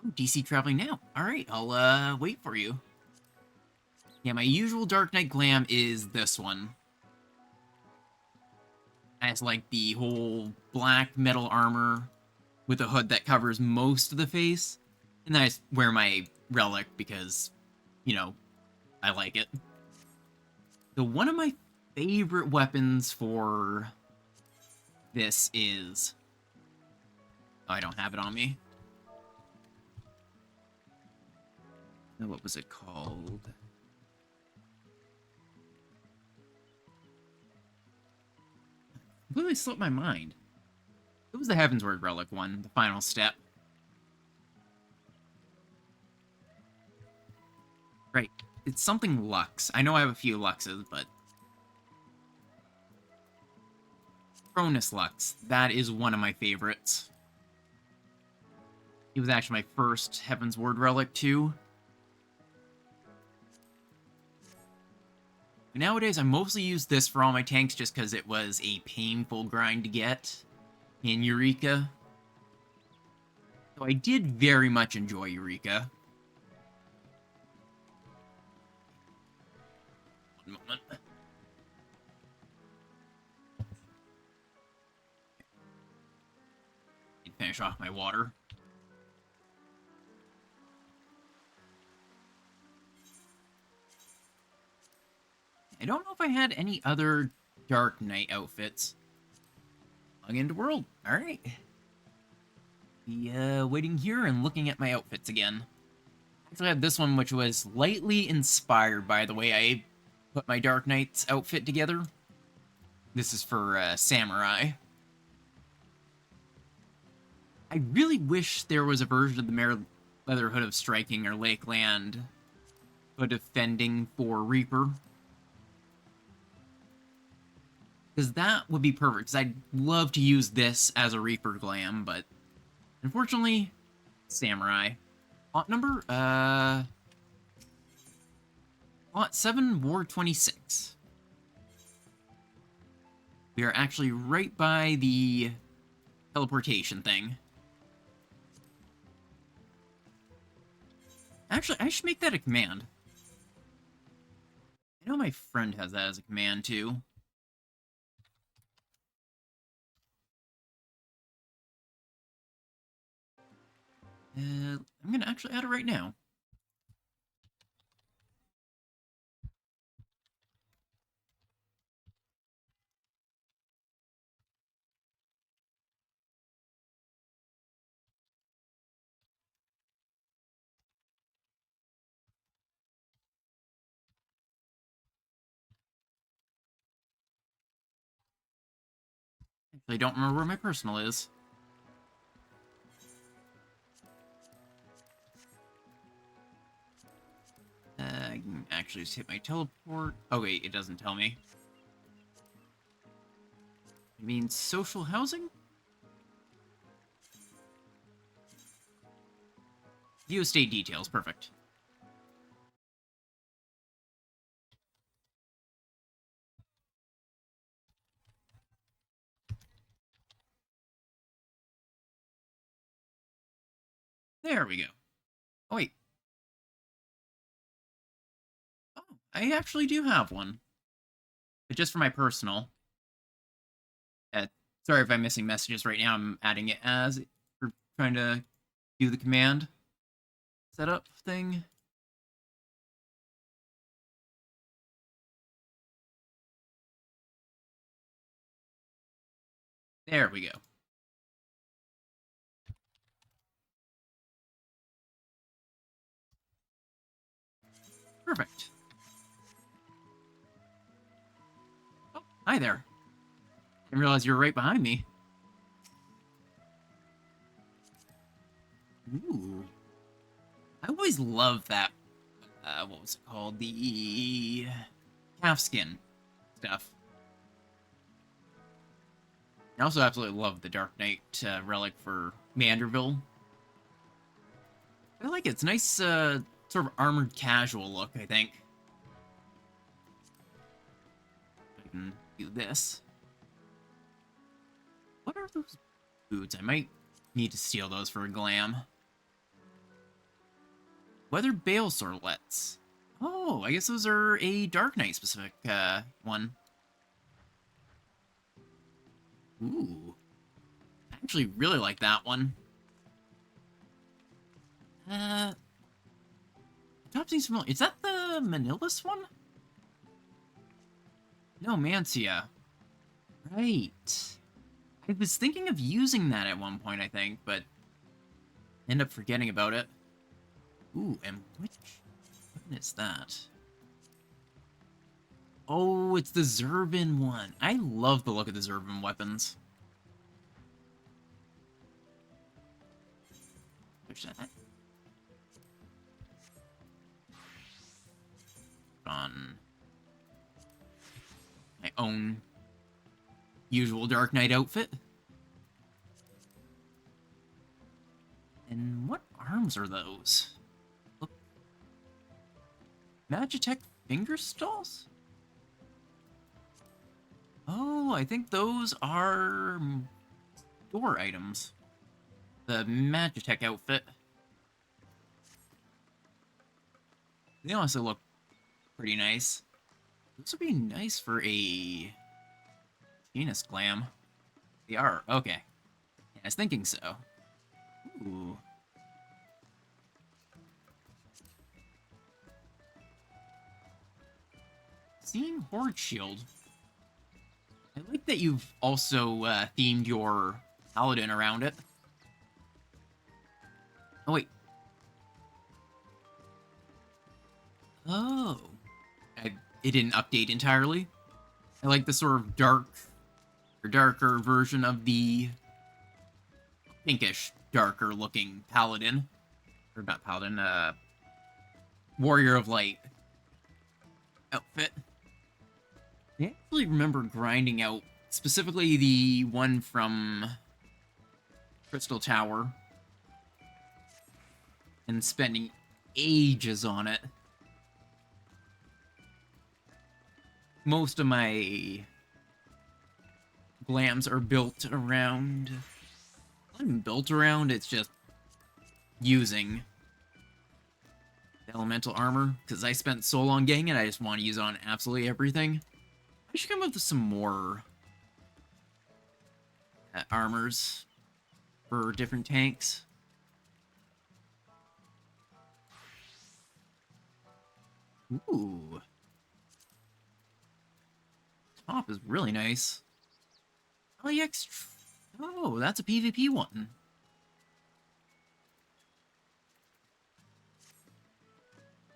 Speaker 1: Oh, DC Traveling Now. Alright, I'll wait for you. Yeah, my usual Dark Knight glam is this one. It's like the whole black metal armor with a hood that covers most of the face. And then I just wear my relic because, I like it. So one of my favorite weapons for this is... Oh, I don't have it on me. What was it called? Completely slipped my mind. It was the Heavensward Relic one, the final step. Right, it's something Lux. I know I have a few Luxes, but... Cronus Lux, that is one of my favorites. It was actually my first Heavensward Relic, too. But nowadays, I mostly use this for all my tanks just because it was a painful grind to get in Eureka. So I did very much enjoy Eureka. One moment. finish off my water. I don't know if I had any other Dark Knight outfits. Log into world. Alright. Be waiting here and looking at my outfits again. Actually, I have this one, which was lightly inspired by the way I put my Dark Knight's outfit together. This is for Samurai. I really wish there was a version of the Leather Hood of Striking or Lakeland Hood of Fending for Reaper. Because that would be perfect, because I'd love to use this as a Reaper glam, but unfortunately, Samurai. Lot number? Lot 7, Ward 26. We are actually right by the teleportation thing. Actually, I should make that a command. I know my friend has that as a command, too. I'm gonna actually add it right now. Actually, I don't remember where my personal is. I can actually just hit my teleport. Oh wait, it doesn't tell me. It means social housing? View estate details, perfect. There we go. Oh wait. Oh, I actually do have one. But just for my personal. Sorry if I'm missing messages right now. I'm adding it as we're trying to do the command setup thing. There we go. Perfect. Oh, hi there. Didn't realize you were right behind me. Ooh. I always loved that, what was it called? The calfskin stuff. I also absolutely love the Dark Knight relic for Manderville. I like it. It's a nice, sort of armored casual look, I think. I can do this. What are those boots? I might need to steal those for a glam. Weather Bale Sorlets. Oh, I guess those are a Dark Knight specific one. Ooh. I actually really like that one. Top seems familiar. Is that the Manilis one? No, Mancia. Right. I was thinking of using that at one point, I think, but end up forgetting about it. Ooh, and which weapon is that? Oh, it's the Zerbin one. I love the look of the Zerbin weapons. There's that. On my own usual Dark Knight outfit. And what arms are those? Look. Magitech finger stalls? Oh, I think those are door items. The Magitech outfit. They also look pretty nice. This would be nice for a Genus glam. They are, okay. Yeah, I was thinking so. Ooh. Seeing Horde Shield. I like that you've also themed your Paladin around it. Oh, wait. Oh. It didn't update entirely. I like the sort of darker version of the pinkish, darker looking Paladin. Or not Paladin, Warrior of Light outfit. I actually remember grinding out specifically the one from Crystal Tower and spending ages on it. Most of my glams are built around... Not even built around, it's just using the elemental armor, because I spent so long getting it, I just want to use it on absolutely everything. I should come up with some more armors for different tanks. Ooh. Top is really nice. LEX... Oh, that's a PvP one.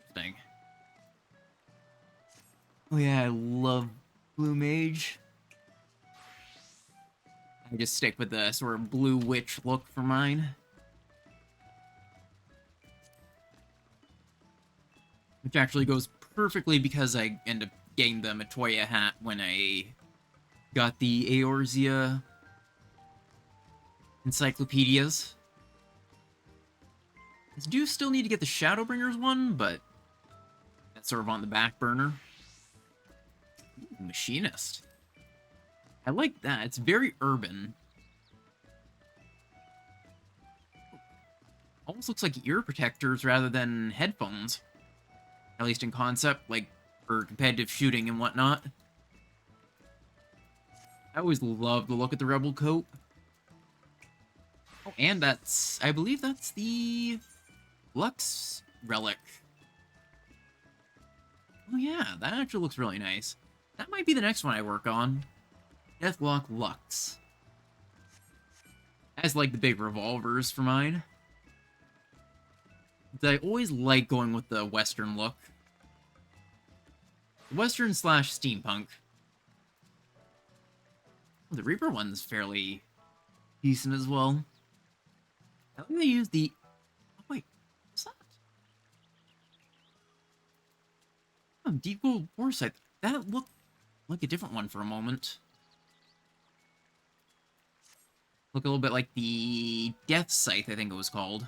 Speaker 1: Interesting. Oh yeah, I love Blue Mage. I just stick with the sort of blue witch look for mine. Which actually goes perfectly because I end up getting the Matoya hat when I got the Eorzea encyclopedias. I do still need to get the Shadowbringers one, but that's sort of on the back burner. Ooh, Machinist. I like that. It's very urban. Almost looks like ear protectors rather than headphones. At least in concept, like for competitive shooting and whatnot. I always love the look at the Rebel coat. Oh, and that's... I believe that's the Lux relic. Oh yeah, that actually looks really nice. That might be the next one I work on. Deathlock Lux. I just like the big revolvers for mine. I always like going with the Western look. Western / steampunk. The Reaper one's fairly decent as well. I think they use the... Oh, wait. What's that? Oh, Deep Gold Foresight. That looked like a different one for a moment. Look a little bit like the Death Scythe, I think it was called.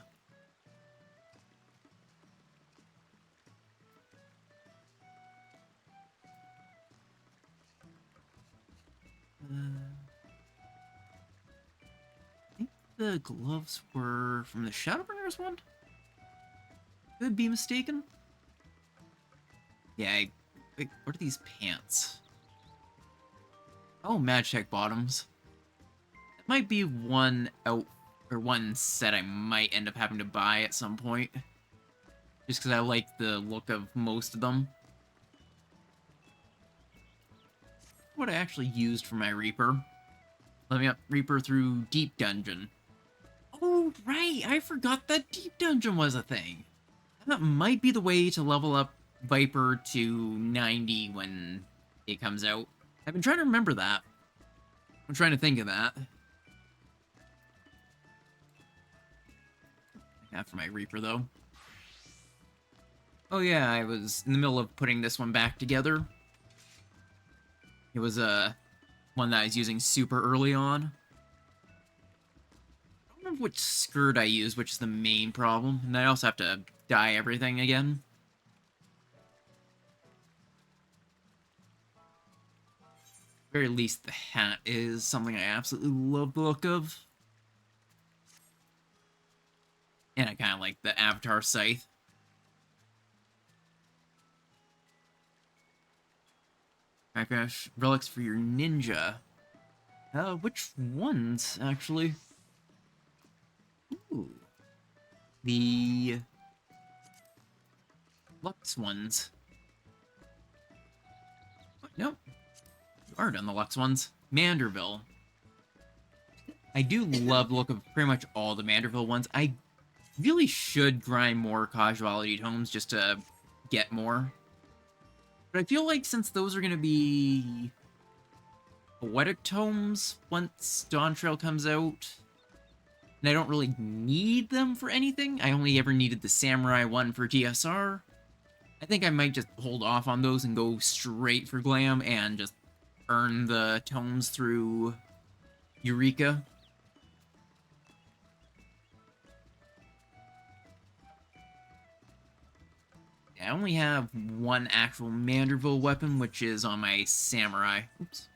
Speaker 1: I think the gloves were from the Shadowbringers one? Could be mistaken. Yeah, wait, what are these pants? Oh, Magitech bottoms. That might be one one set I might end up having to buy at some point. Just because I like the look of most of them. What I actually used for my Reaper. Leveling up Reaper through Deep Dungeon. Oh, right! I forgot that Deep Dungeon was a thing. That might be the way to level up Viper to 90 when it comes out. I've been trying to remember that. I'm trying to think of that. Not for my Reaper, though. Oh yeah, I was in the middle of putting this one back together. It was one that I was using super early on. I don't remember which skirt I used, which is the main problem. And I also have to dye everything again. At the very least, the hat is something I absolutely love the look of. And I kind of like the Avatar Scythe. Gosh, relics for your ninja. Which ones, actually? Ooh. the Lux ones. No, you are done the Lux ones. Manderville. I do love the look of pretty much all the Manderville ones. I really should grind more casualty tomes just to get more. But I feel like since those are going to be poetic tomes once Dawn Trail comes out, and I don't really need them for anything, I only ever needed the Samurai one for TSR, I think I might just hold off on those and go straight for Glam and just earn the tomes through Eureka. I only have one actual Manderville weapon, which is on my Samurai. Oops.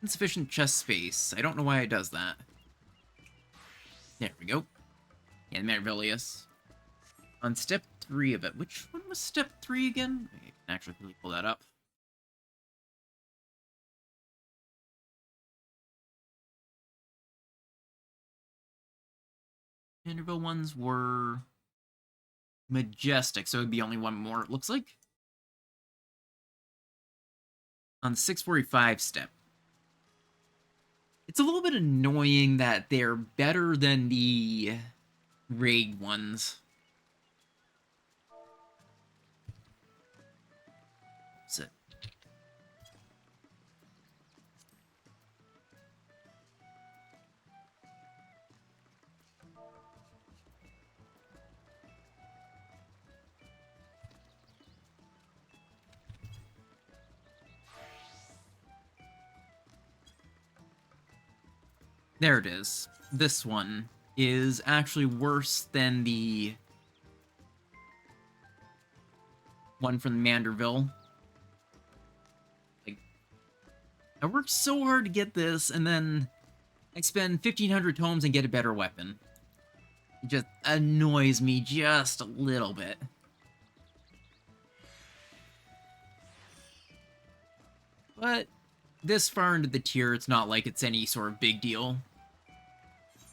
Speaker 1: Insufficient chest space. I don't know why it does that. There we go. Yeah, Mandervillius. On step 3 of it. Which one was step 3 again? I can actually really pull that up. Manderville ones were Majestic, so it would be only one more, it looks like. On the 645 step. It's a little bit annoying that they're better than the raid ones. That's it. There it is. This one is actually worse than the one from Manderville. Like, I worked so hard to get this, and then I spend 1,500 tomes and get a better weapon. It just annoys me just a little bit. But this far into the tier, it's not like it's any sort of big deal.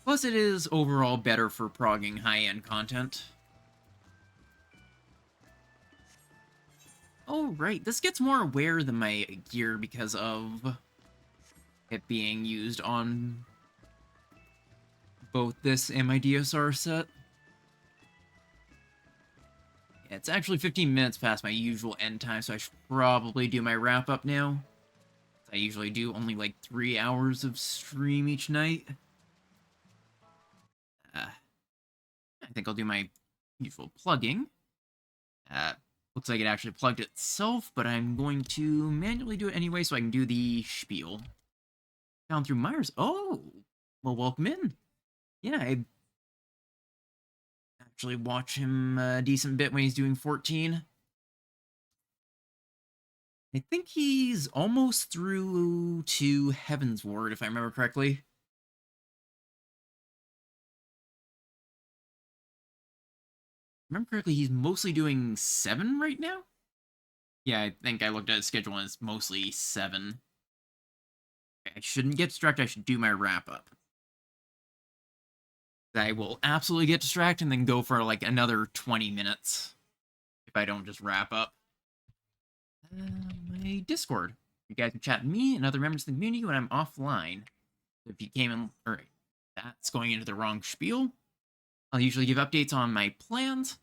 Speaker 1: Plus, it is overall better for progging high-end content. Oh, right. This gets more aware than my gear because of it being used on both this and my DSR set. Yeah, it's actually 15 minutes past my usual end time, so I should probably do my wrap-up now. I usually do only like 3 hours of stream each night. I think I'll do my usual plugging. Looks like it actually plugged itself, but I'm going to manually do it anyway so I can do the spiel. Down through Myers. Oh! Well, welcome in. Yeah, I actually watch him a decent bit when he's doing 14. I think he's almost through to Heaven's Ward, if I remember correctly. Remember correctly, he's mostly doing 7 right now? Yeah, I think I looked at his schedule and it's mostly 7. Okay, I shouldn't get distracted, I should do my wrap-up. I will absolutely get distracted and then go for like another 20 minutes if I don't just wrap up. My Discord. You guys can chat with me and other members of the community when I'm offline. If you came in, or that's going into the wrong spiel. I'll usually give updates on my plans,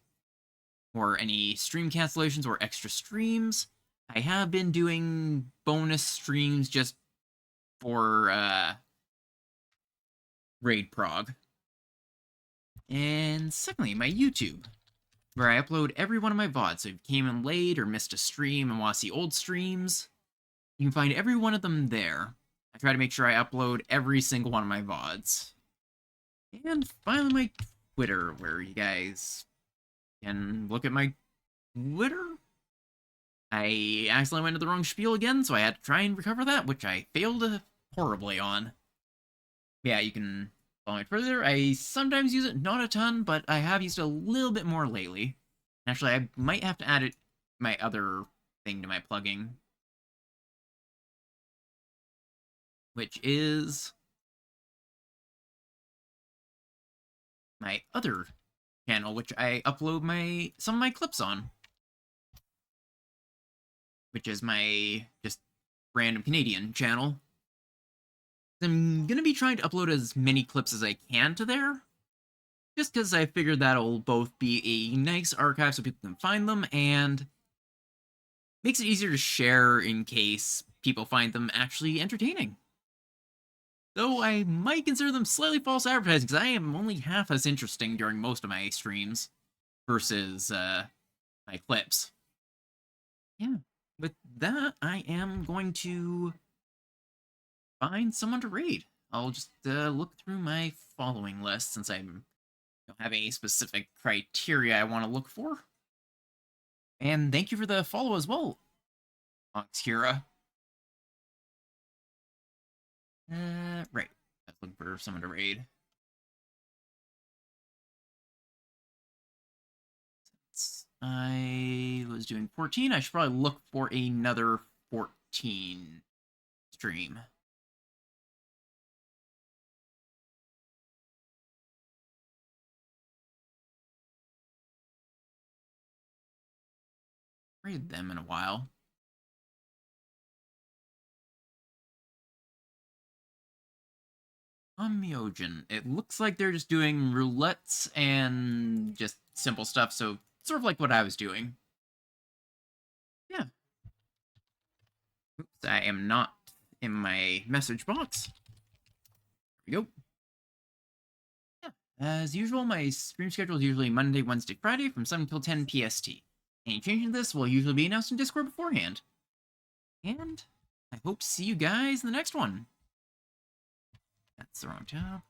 Speaker 1: or any stream cancellations or extra streams. I have been doing bonus streams just for Raid Prog. And secondly, my YouTube, where I upload every one of my VODs. So if you came in late or missed a stream and want to see old streams, you can find every one of them there. I try to make sure I upload every single one of my VODs. And finally, my Twitter, where you guys can look at my Twitter. I accidentally went to the wrong spiel again, so I had to try and recover that, which I failed horribly on. Yeah, you can follow me further. I sometimes use it, not a ton, but I have used it a little bit more lately. Actually, I might have to add it, my other thing to my plugging, which is my other channel, which I upload some of my clips on, which is my just random Canadian channel. I'm gonna be trying to upload as many clips as I can to there, just because I figured that'll both be a nice archive so people can find them, and makes it easier to share in case people find them actually entertaining. Though I might consider them slightly false advertising, because I am only half as interesting during most of my streams versus my clips. Yeah, with that, I am going to find someone to raid. I'll just look through my following list since I don't have any specific criteria I want to look for. And thank you for the follow as well, Oxkira. Right. I was looking for someone to raid. Since I was doing 14, I should probably look for another 14 stream. Raid them in a while. Myogen. It looks like they're just doing roulettes and just simple stuff, so sort of like what I was doing. Yeah. Oops, I am not in my message box. There we go. Yeah. As usual, my stream schedule is usually Monday, Wednesday, Friday from 7 till 10 PST. Any change in this will usually be announced in Discord beforehand. And I hope to see you guys in the next one. That's the wrong tab.